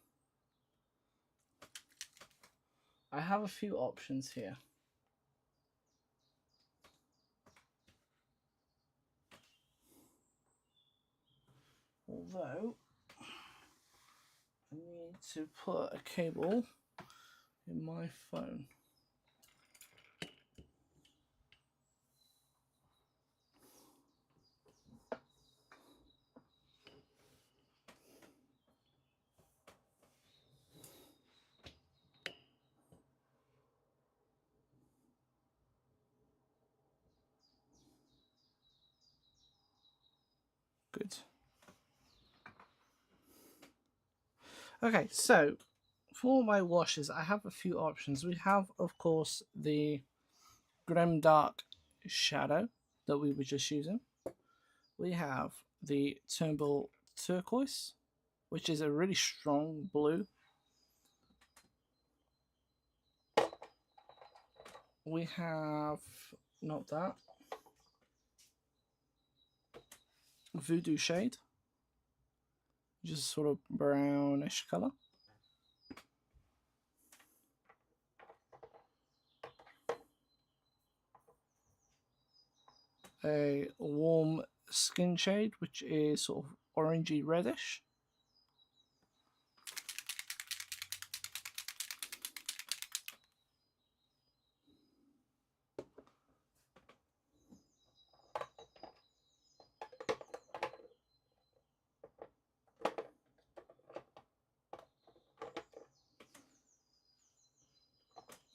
I have a few options here. Although I need to put a cable in my phone. Good. Okay, so for my washes, I have a few options. We have, of course, the Grimdark Shadow that we were just using. We have the Turnbull Turquoise, which is a really strong blue. We have, not that, Voodoo Shade, just sort of brownish color. A warm skin shade, which is sort of orangey reddish.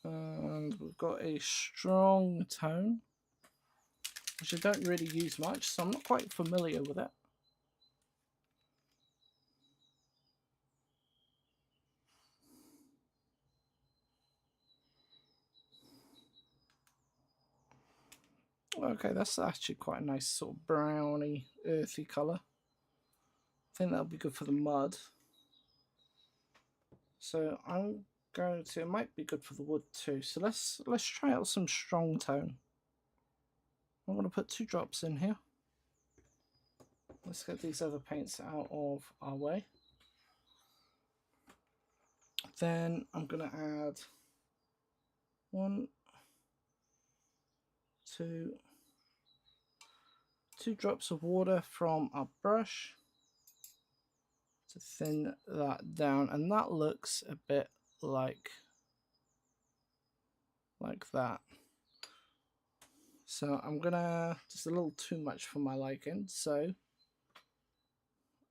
And we've got a strong tone, which I don't really use much, so I'm not quite familiar with it. Okay, that's actually quite a nice sort of browny, earthy colour. I think that'll be good for the mud. So I'm going to, it might be good for the wood too. So let's try out some strong tone. I'm going to put 2 drops in here. Let's get these other paints out of our way. Then I'm going to add 1, 2 drops of water from our brush to thin that down, and that looks a bit like that. So I'm gonna, just a little too much for my liking, so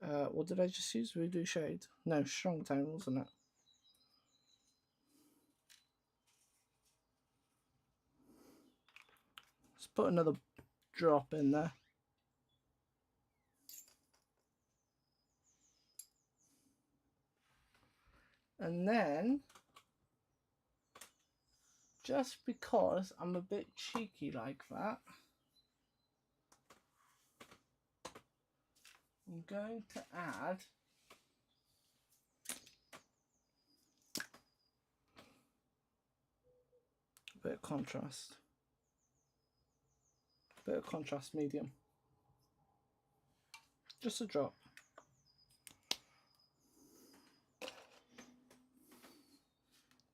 what did I just use? Voodoo Shade? No, strong tone, wasn't it? Let's put another drop in there. And then, just because I'm a bit cheeky like that, I'm going to add a bit of contrast. Bit of contrast medium. Just a drop.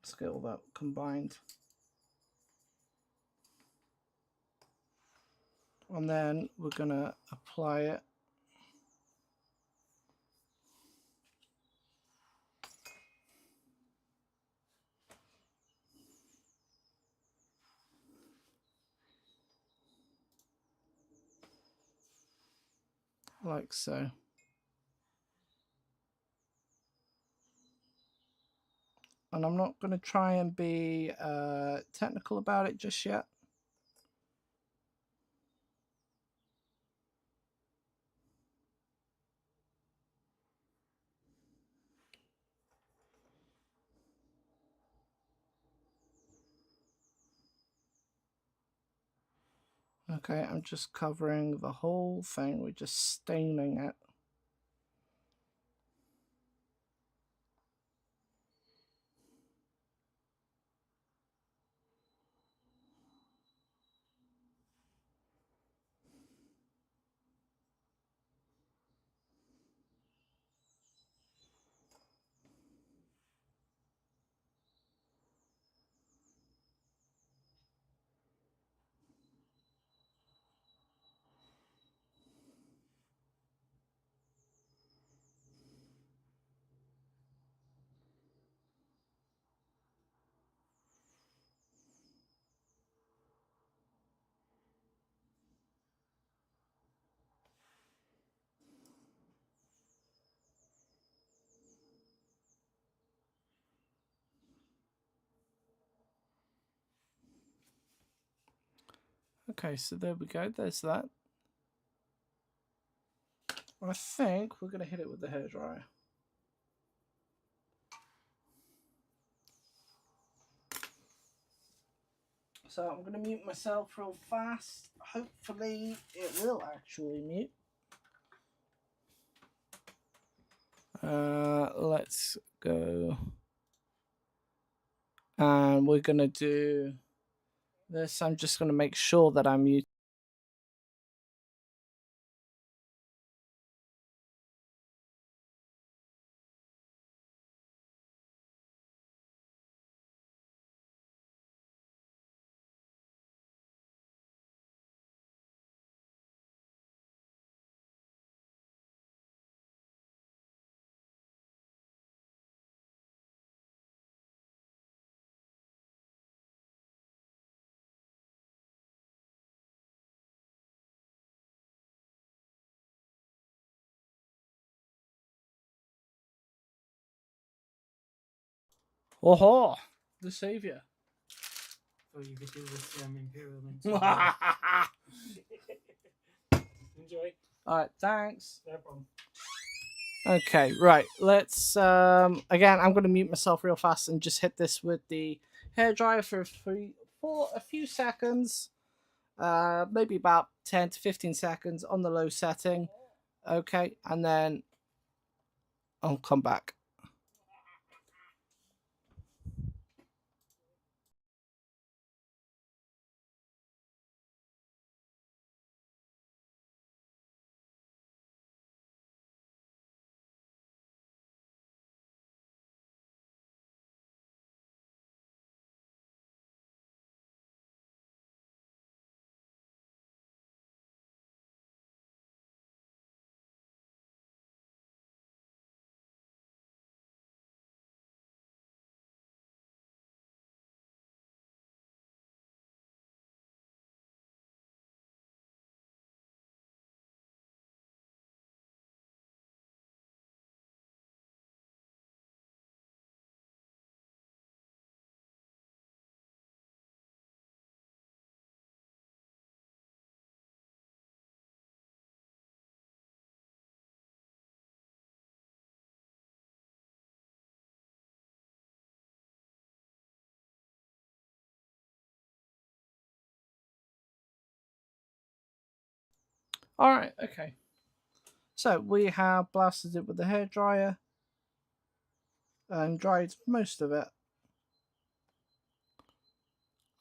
Let's get all that combined. And then we're gonna apply it like so. And I'm not going to try and be technical about it just yet. Okay, I'm just covering the whole thing. We're just staining it. Okay, so there we go. There's that. I think we're going to hit it with the hairdryer. So I'm going to mute myself real fast. Hopefully it will actually mute. Let's go. And we're going to do this. I'm just going to make sure that I'm muted. Oh, the savior. Oh, you could do this Imperial Enjoy. Alright, thanks. No problem. Okay, right. Let's again I'm gonna mute myself real fast and just hit this with the hairdryer for a few seconds. Maybe about 10 to 15 seconds on the low setting. Okay, and then I'll come back. Alright, okay. So we have blasted it with the hairdryer and dried most of it.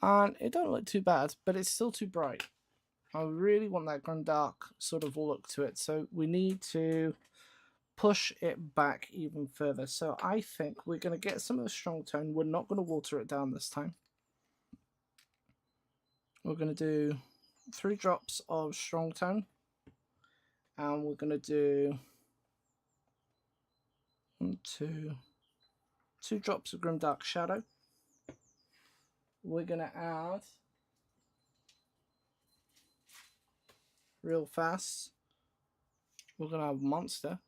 And it don't look too bad, but it's still too bright. I really want that grimdark sort of look to it, so we need to push it back even further. So I think we're going to get some of the strong tone. We're not going to water it down this time. We're going to do 3 drops of strong tone, and we're going to do 2 drops of grimdark shadow. We're going to add real fast. We're going to have monster.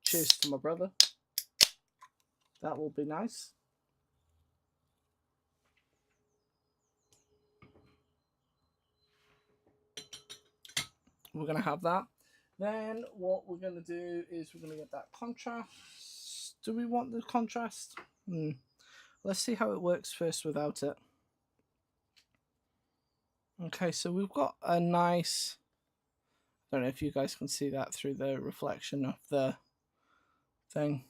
Cheers to my brother. That will be nice. We're going to have that. Then what we're going to do is we're going to get that contrast. Do we want the contrast? Let's see how it works first without it. Okay, so we've got a nice... I don't know if you guys can see that through the reflection of the thing.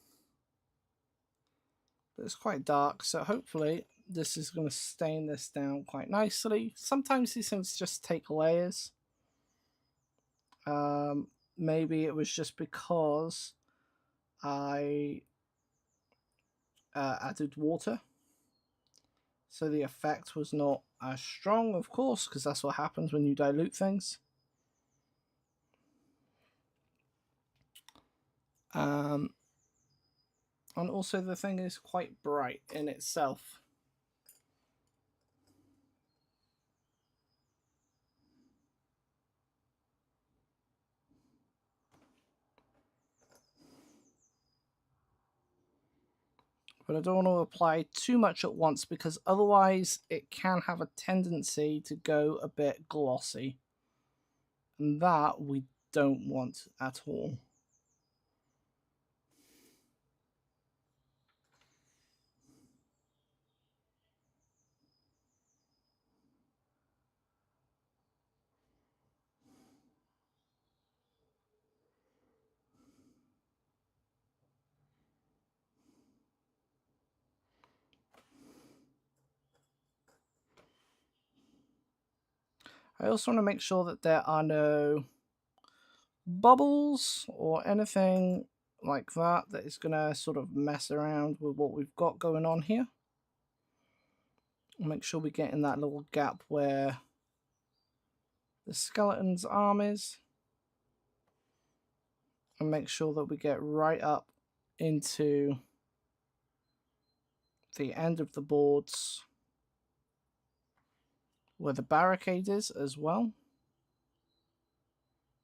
But it's quite dark, so hopefully this is going to stain this down quite nicely. Sometimes these things just take layers. Maybe it was just because I added water, so the effect was not as strong, of course, because that's what happens when you dilute things. And also the thing is quite bright in itself. But I don't want to apply too much at once because otherwise it can have a tendency to go a bit glossy. And that we don't want at all. I also want to make sure that there are no bubbles or anything like that that is going to sort of mess around with what we've got going on here. Make sure we get in that little gap where the skeleton's arm is, and make sure that we get right up into the end of the boards where the barricade is as well.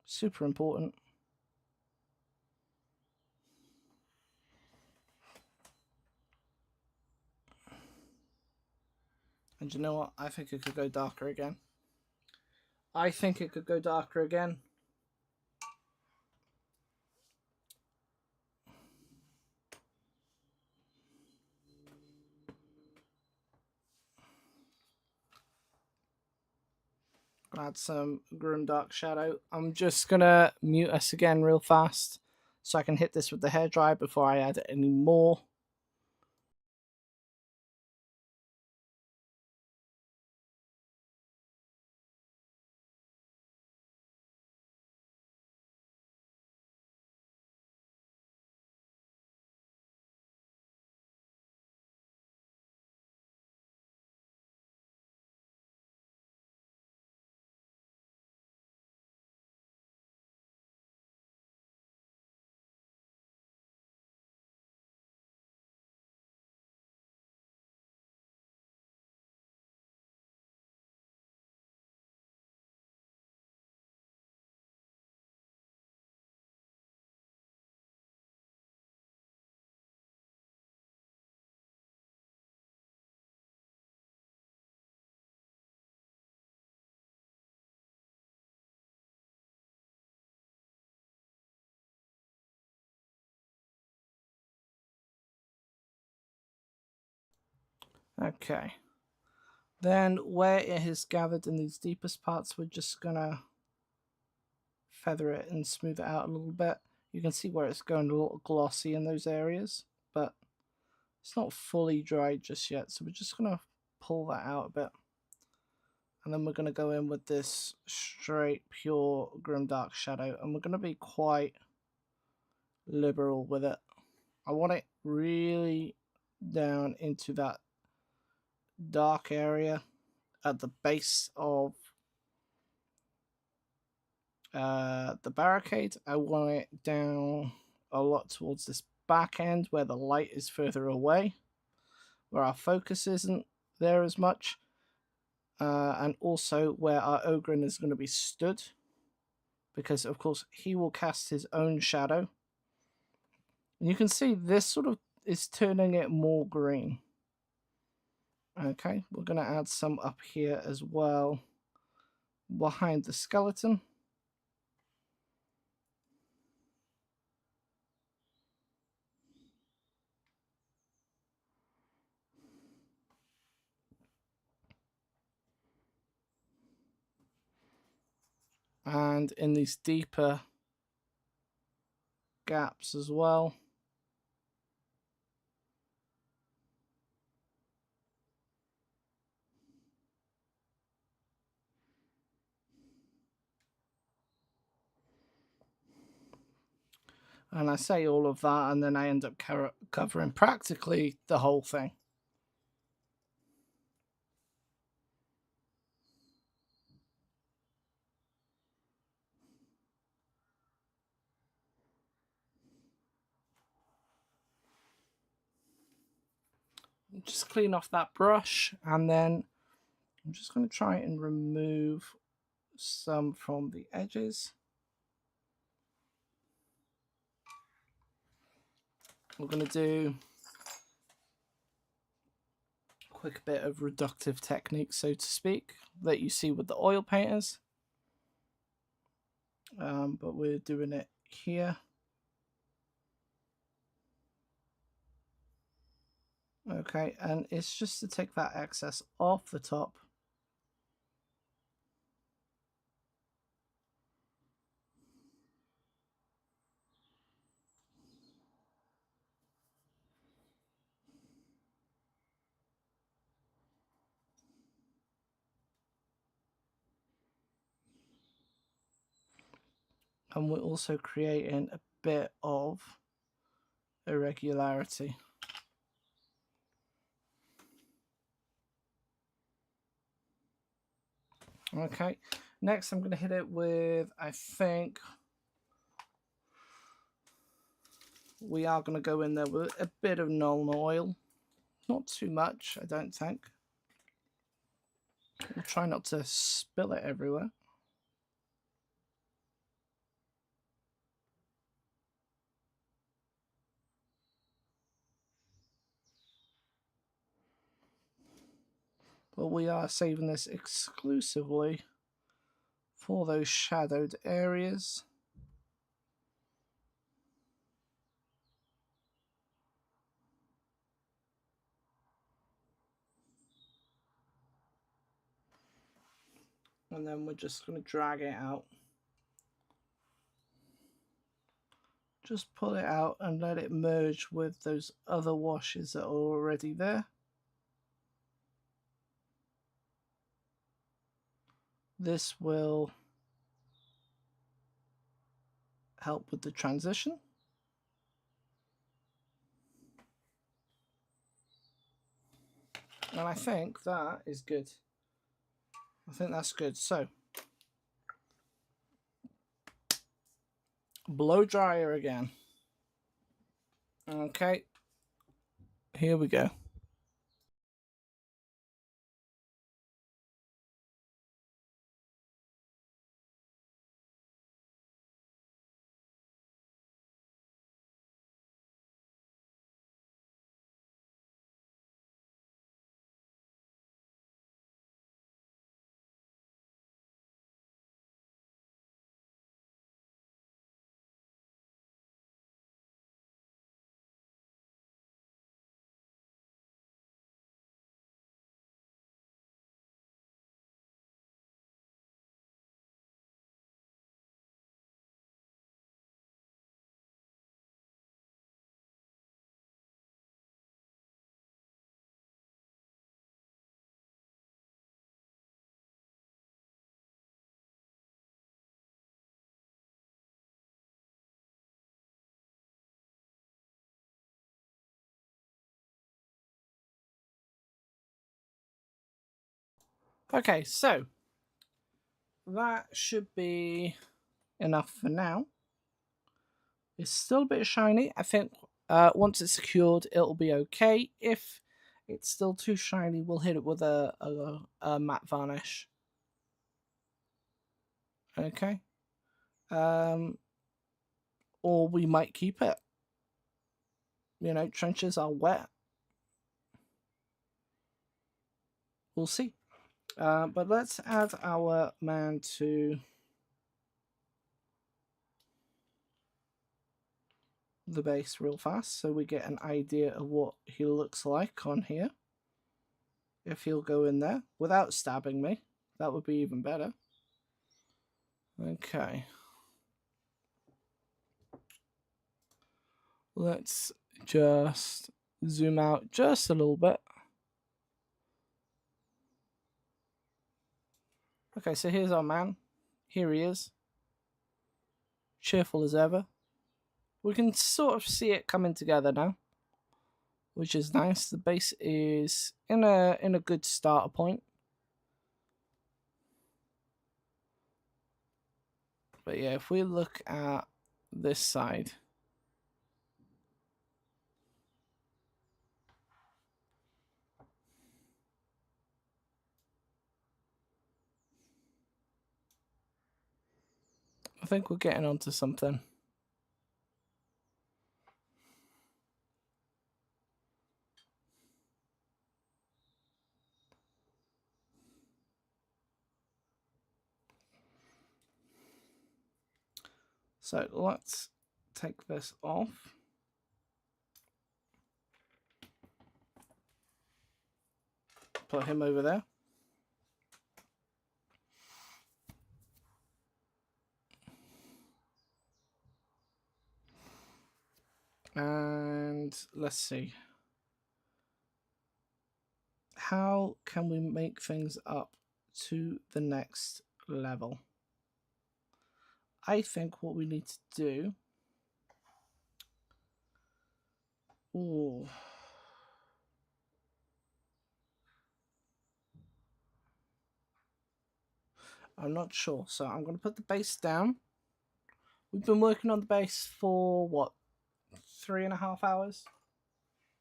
Super important. And you know what? I think it could go darker again. I think it could go darker again. Add some grim dark shadow. I'm just gonna mute us again real fast so I can hit this with the hairdryer before I add any more. Okay. Then where it has gathered in these deepest parts, we're just gonna feather it and smooth it out a little bit. You can see where it's going a little glossy in those areas, but it's not fully dried just yet, so we're just gonna pull that out a bit. And then we're gonna go in with this straight, pure grimdark shadow, and we're gonna be quite liberal with it. I want it really down into that dark area at the base of the barricade. I want it down a lot towards this back end where the light is further away, where our focus isn't there as much, and also where our Ogryn is going to be stood, because of course he will cast his own shadow. And you can see this sort of is turning it more green. Okay, we're going to add some up here as well behind the skeleton. and in these deeper gaps as well. And I say all of that, and then I end up covering practically the whole thing. Just clean off that brush, and then I'm just going to try and remove some from the edges. We're going to do a quick bit of reductive technique, so to speak, that you see with the oil painters. But we're doing it here. Okay, and it's just to take that excess off the top. And we're also creating a bit of irregularity. Okay, next I'm going to hit it with, I think we are going to go in there with a bit of Nuln oil. Not too much, I don't think. We'll try not to spill it everywhere. But we are saving this exclusively for those shadowed areas. And then we're just going to drag it out. Just pull it out and let it merge with those other washes that are already there. This will help with the transition. And I think that is good. I think that's good. So, blow dryer again. Okay, here we go. Okay, so that should be enough for now. It's still a bit shiny. I think once it's secured, it'll be okay. If it's still too shiny, we'll hit it with a matte varnish. Okay. Or we might keep it. You know, trenches are wet. We'll see. But let's add our man to the base real fast so we get an idea of what he looks like on here. If he'll go in there without stabbing me, that would be even better. Okay. Let's just zoom out just a little bit. Okay, so here's our man. Here he is. Cheerful as ever. We can sort of see it coming together now, which is nice. The base is in a good starter point. But yeah, if we look at this side, I think we're getting onto something. So let's take this off. Put him over there. And let's see. How can we make things up to the next level? I think what we need to do... Ooh. I'm not sure. So I'm going to put the base down. We've been working on the base for, what, 3.5 hours?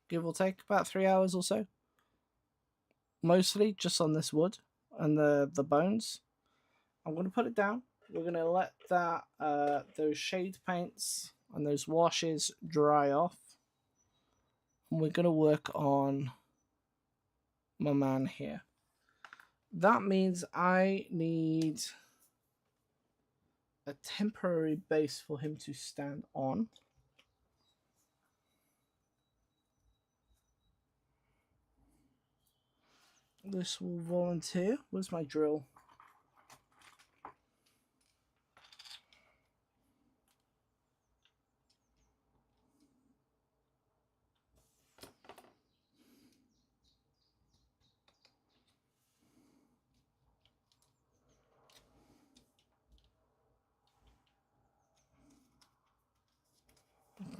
Give or take, about 3 hours or so. Mostly just on this wood and the bones. I'm going to put it down. We're going to let that those shade paints and those washes dry off. And we're going to work on my man here. That means I need a temporary base for him to stand on. This will volunteer. Where's my drill?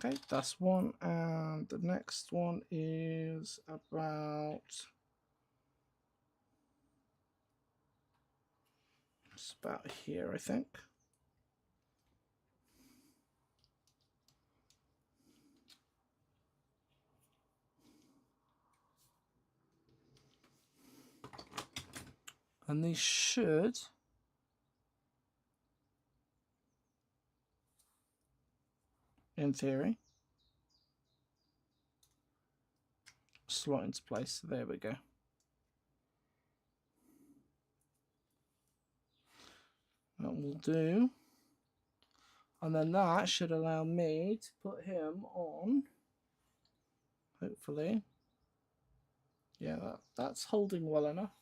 Okay, that's one, and the next one is about it's about here, I think. And these should in theory slot into place. There we go. That will do. And then that should allow me to put him on, hopefully. Yeah, that's holding well enough.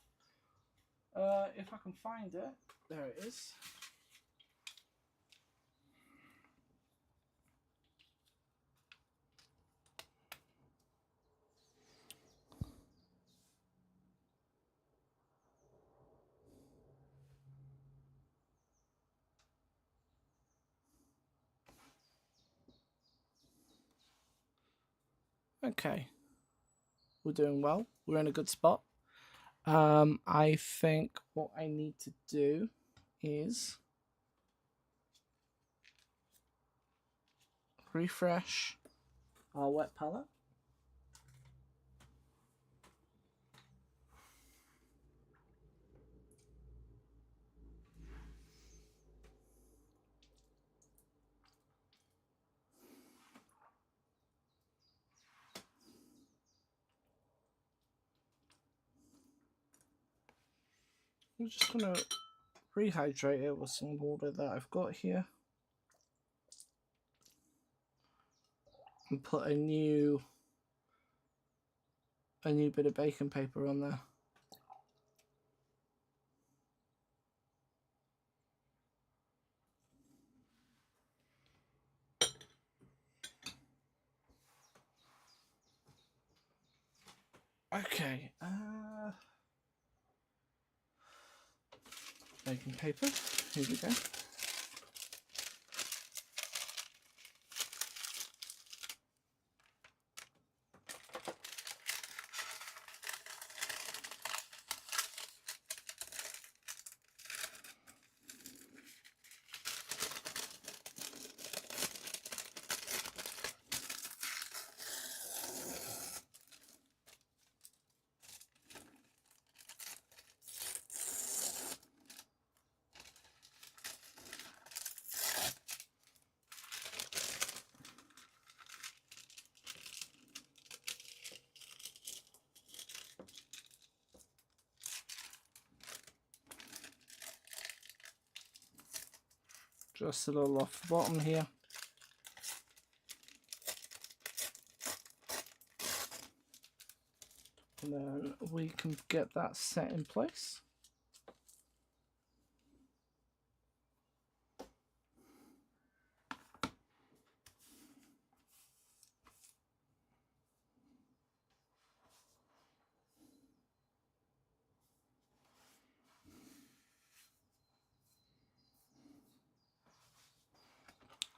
If I can find it, there it is. Okay, we're doing well. We're in a good spot. I think what I need to do is refresh our wet palette. I'm just going to rehydrate it with some water that I've got here. And put a new bit of baking paper on there. Okay. Baking paper. Here we go. Just a little off the bottom here. And then we can get that set in place.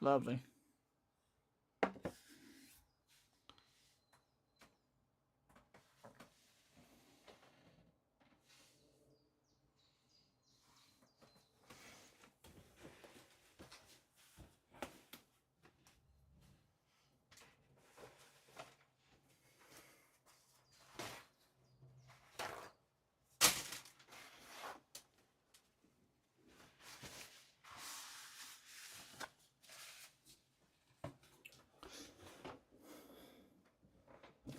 Lovely.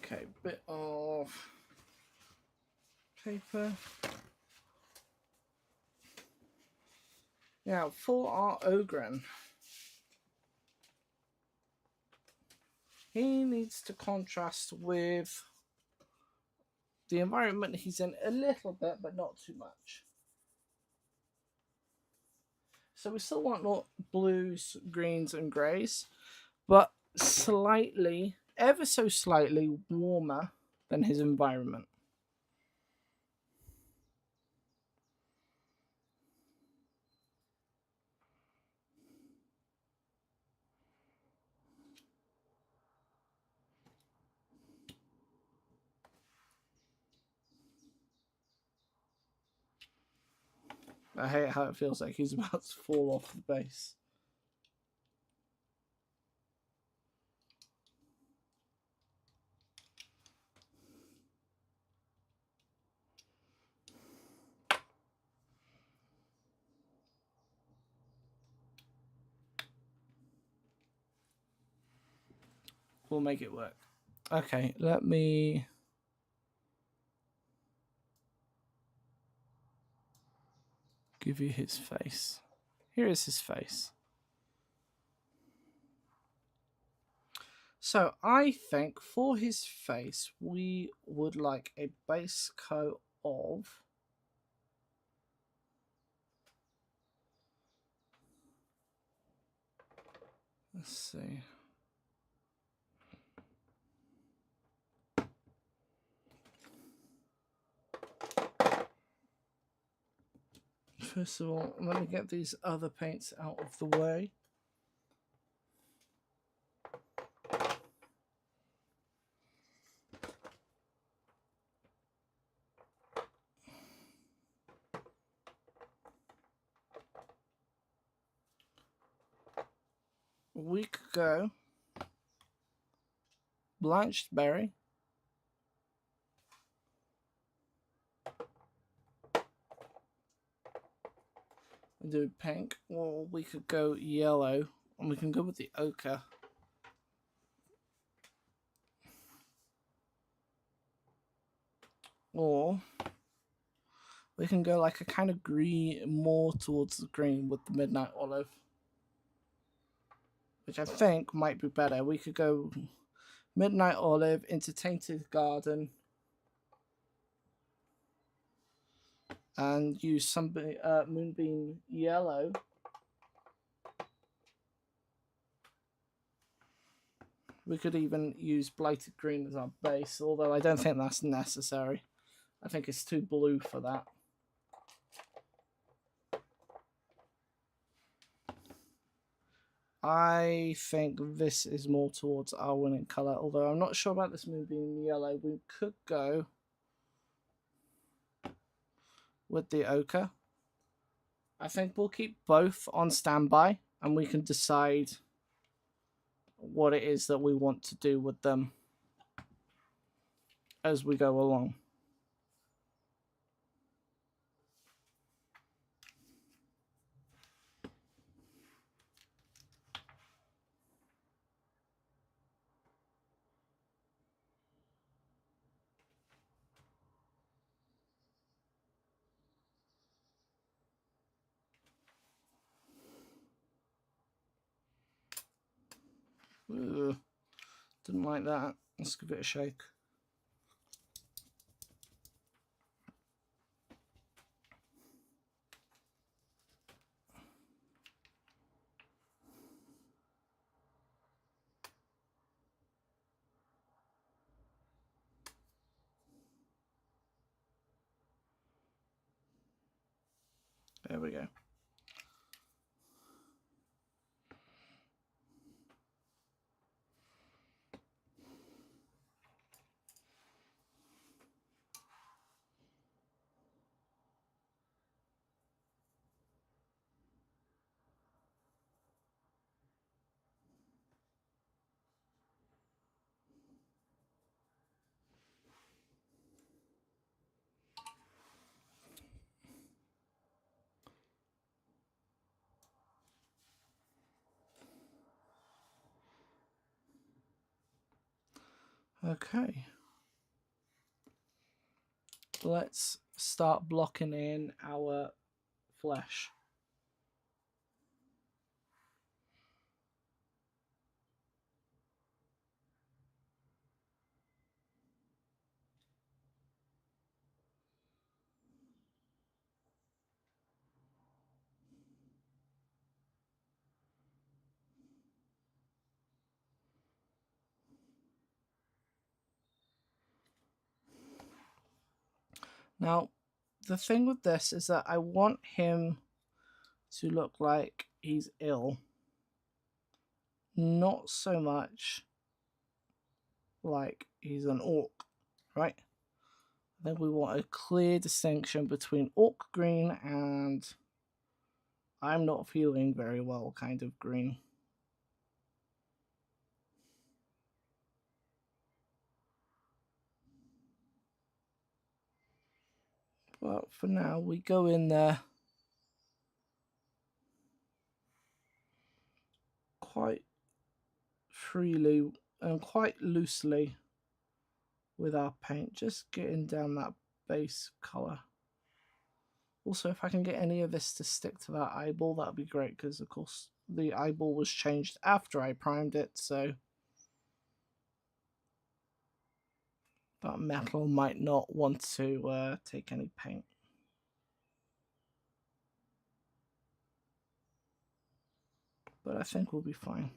Okay, bit of paper. Now, for our Ogryn, he needs to contrast with the environment he's in a little bit, but not too much. So we still want not blues, greens, and greys, but slightly, ever so slightly warmer than his environment. I hate how it feels like he's about to fall off the base. We'll make it work. Okay, let me... give you his face. Here is his face. So I think for his face, we would like a base coat of... let's see. First of all, let me get these other paints out of the way. We could go blanched berry, and do pink, or we could go yellow, and we can go with the ochre. Or we can go like a kind of green, more towards the green with the midnight olive, which I think might be better. We could go midnight olive into tainted garden and use some moonbeam yellow We could even use blighted green as our base, although I don't think that's necessary. I think it's too blue for that. I think this is more towards our winning colour, although I'm not sure about this moon being yellow. We could go with the ochre. I think we'll keep both on standby and we can decide what it is that we want to do with them as we go along. Ugh, didn't like that. Let's give it a shake. There we go. Okay. Let's start blocking in our flesh. Now, the thing with this is that I want him to look like he's ill. Not so much like he's an orc, right? I think we want a clear distinction between orc green and I'm not feeling very well kind of green. But for now, we go in there quite freely and quite loosely with our paint, just getting down that base color. Also, if I can get any of this to stick to that eyeball, that would be great, because of course the eyeball was changed after I primed it, so that metal might not want to take any paint. But I think we'll be fine.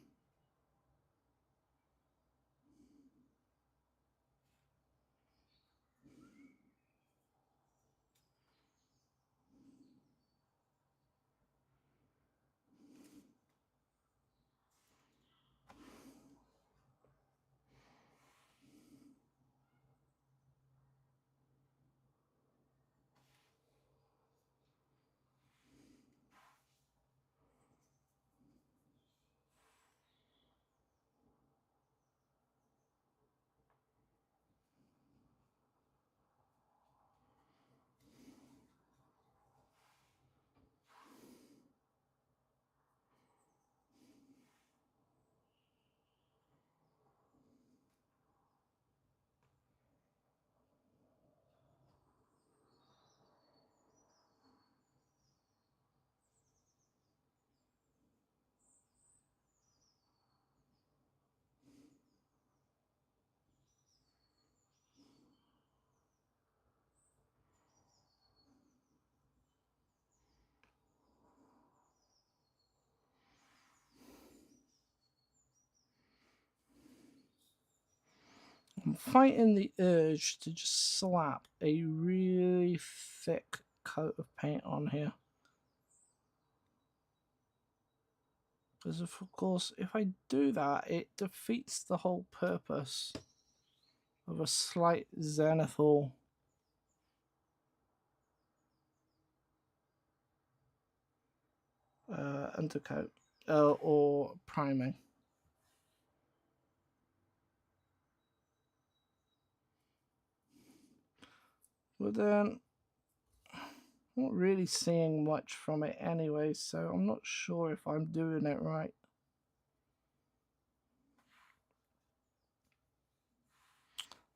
I'm fighting the urge to just slap a really thick coat of paint on here. Because of course, if I do that, it defeats the whole purpose of a slight zenithal undercoat or priming. But then, I'm not really seeing much from it anyway, so I'm not sure if I'm doing it right.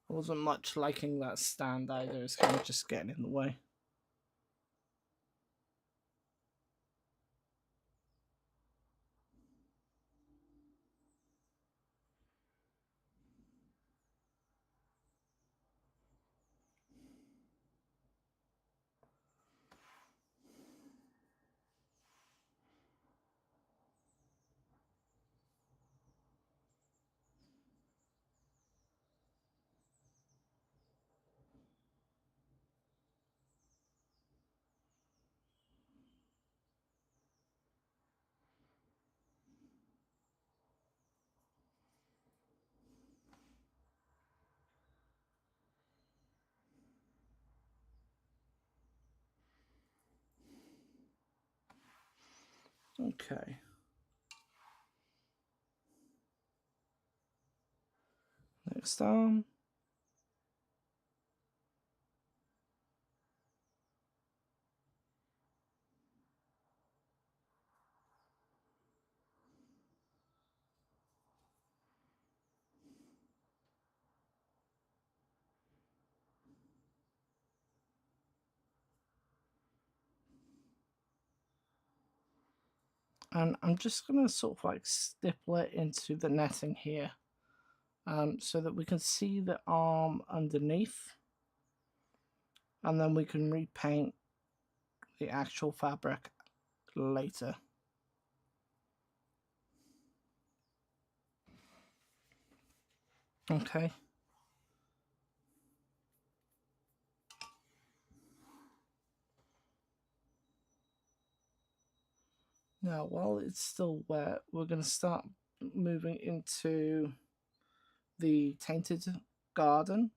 I wasn't much liking that stand either, it's kind of just getting in the way. Okay. Next arm. And I'm just going to sort of like stipple it into the netting here so that we can see the arm underneath, and then we can repaint the actual fabric later. Okay. Now, while it's still wet, we're going to start moving into the tainted garden.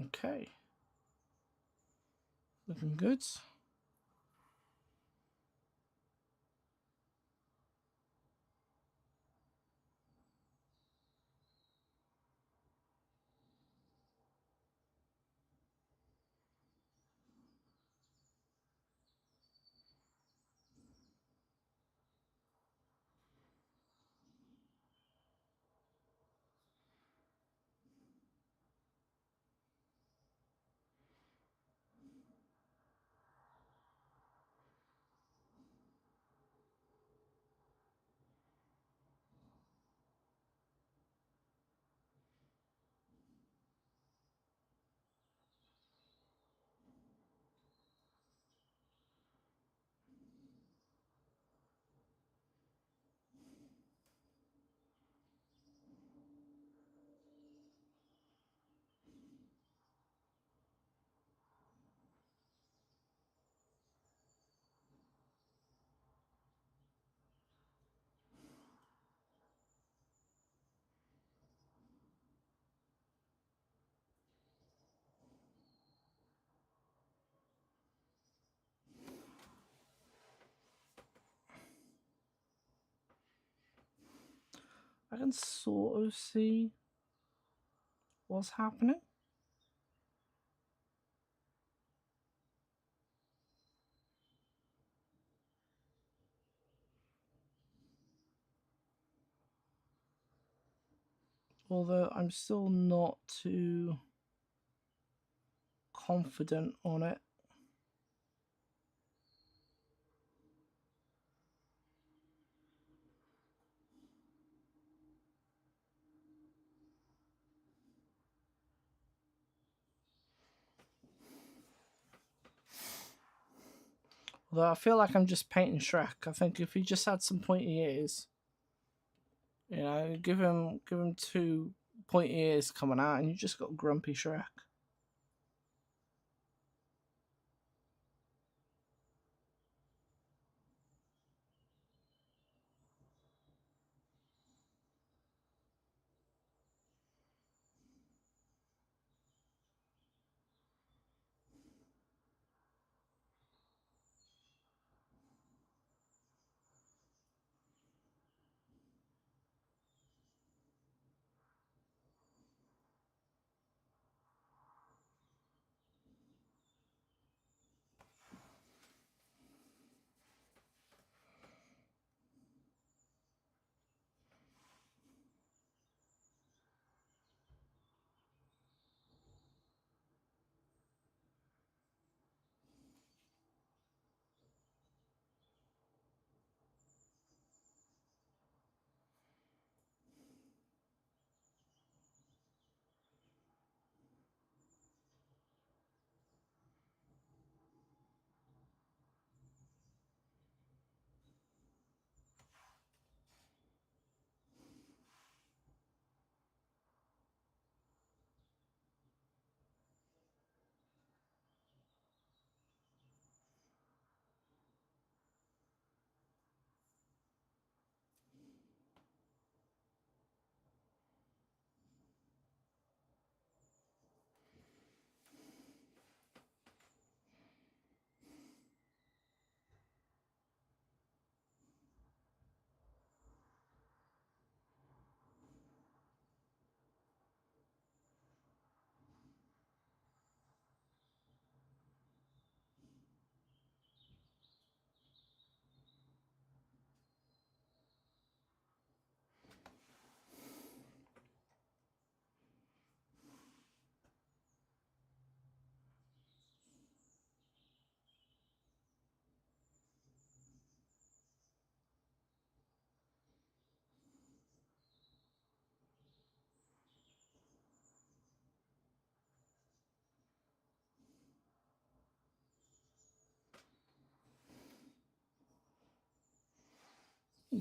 Okay. Looking good. I can sort of see what's happening. Although I'm still not too confident on it. Although I feel like I'm just painting Shrek. I think if he just had some pointy ears, you know, give him 2 pointy ears coming out, and you just got grumpy Shrek.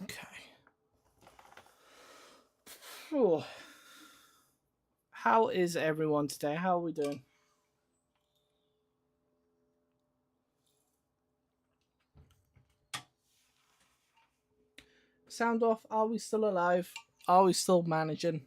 Okay. Whew. How is everyone today? How are we doing? Sound off. Are we still alive? Are we still managing?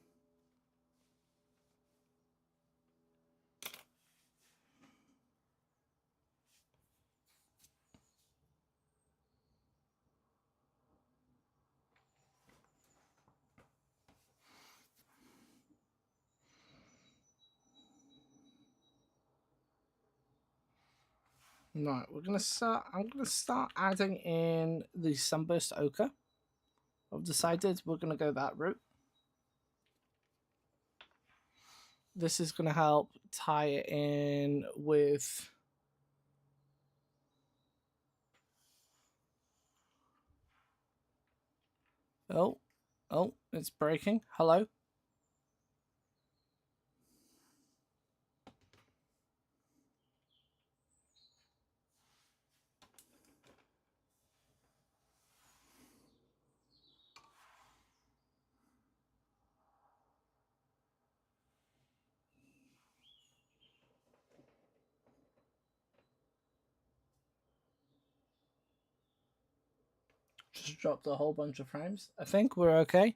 Right, we're gonna start. I'm gonna start adding in the sunburst ochre. I've decided we're gonna go that route. This is gonna help tie it in with. Oh, it's breaking. Hello. Just dropped a whole bunch of frames. I think we're okay.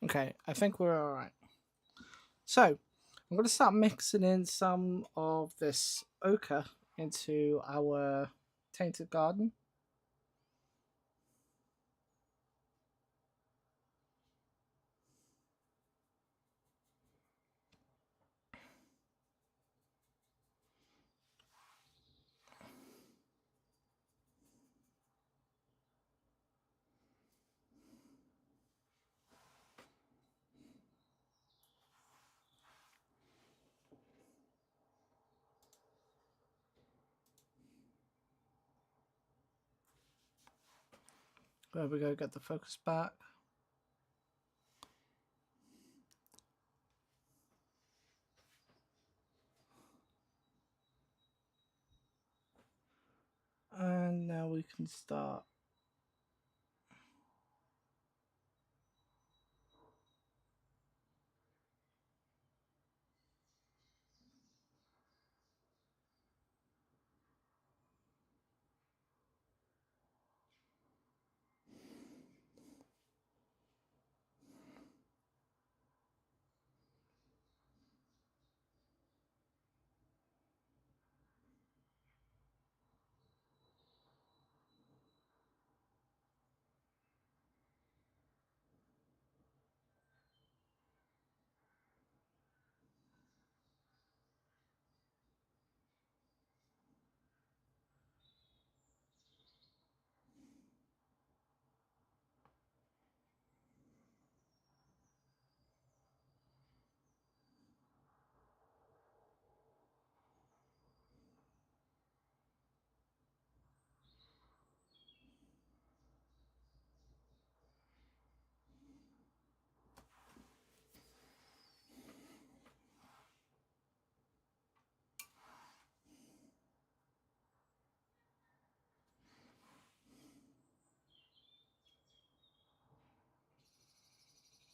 Okay, I think we're alright. So, I'm going to start mixing in some of this ochre into our tainted garden. There we go, get the focus back. And now we can start.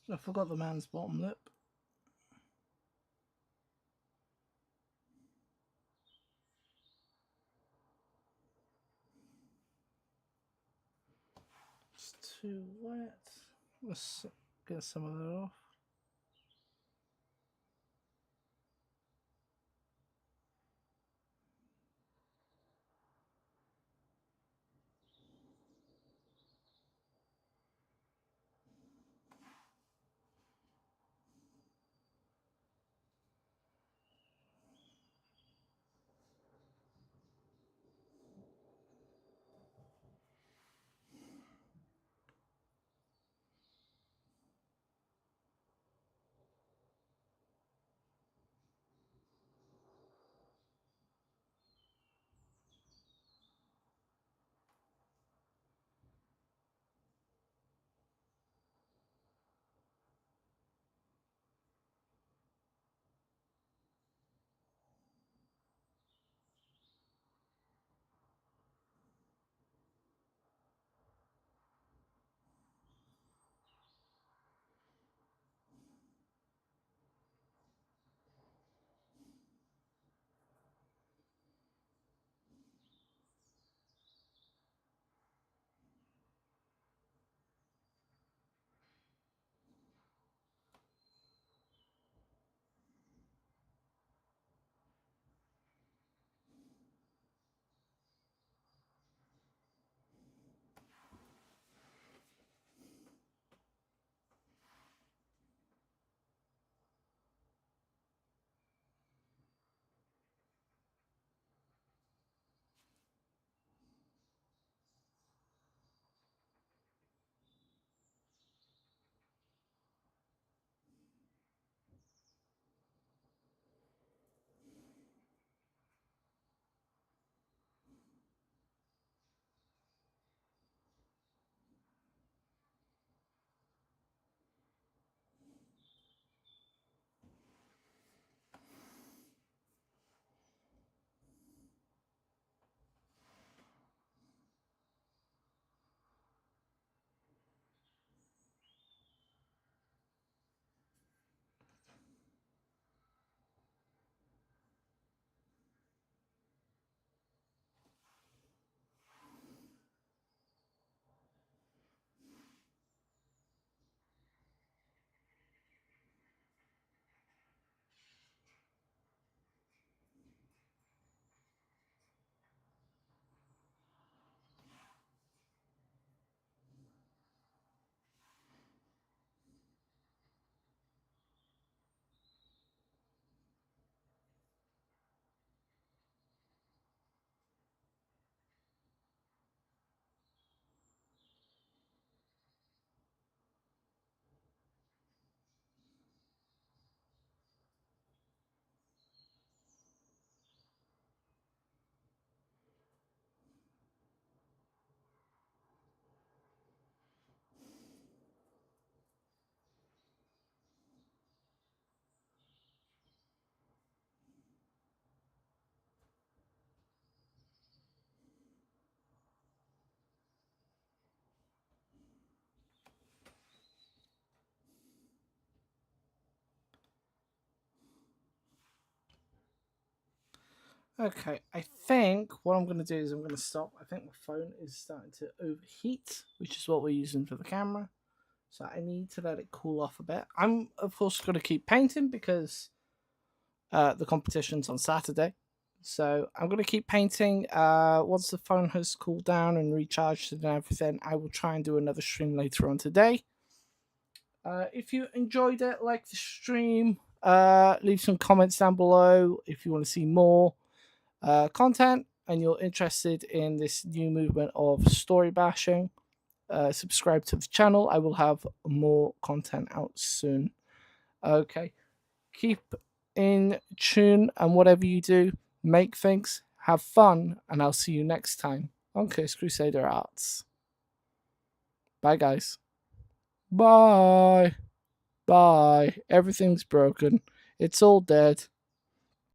I forgot the man's bottom lip. It's too wet. Let's get some of that off. Okay, I think what I'm going to do is I'm going to stop. I think my phone is starting to overheat, which is what we're using for the camera. So I need to let it cool off a bit. I'm, of course, going to keep painting because the competition's on Saturday. So I'm going to keep painting. Once the phone has cooled down and recharged and everything, I will try and do another stream later on today. If you enjoyed it, like the stream, leave some comments down below if you want to see more content and you're interested in this new movement of story bashing. Subscribe to the channel. I will have more content out soon. Okay. Keep in tune, and whatever you do, make things, have fun, and I'll see you next time on Curse Crusader Arts. Bye, guys. Bye. Bye. Everything's broken. It's all dead.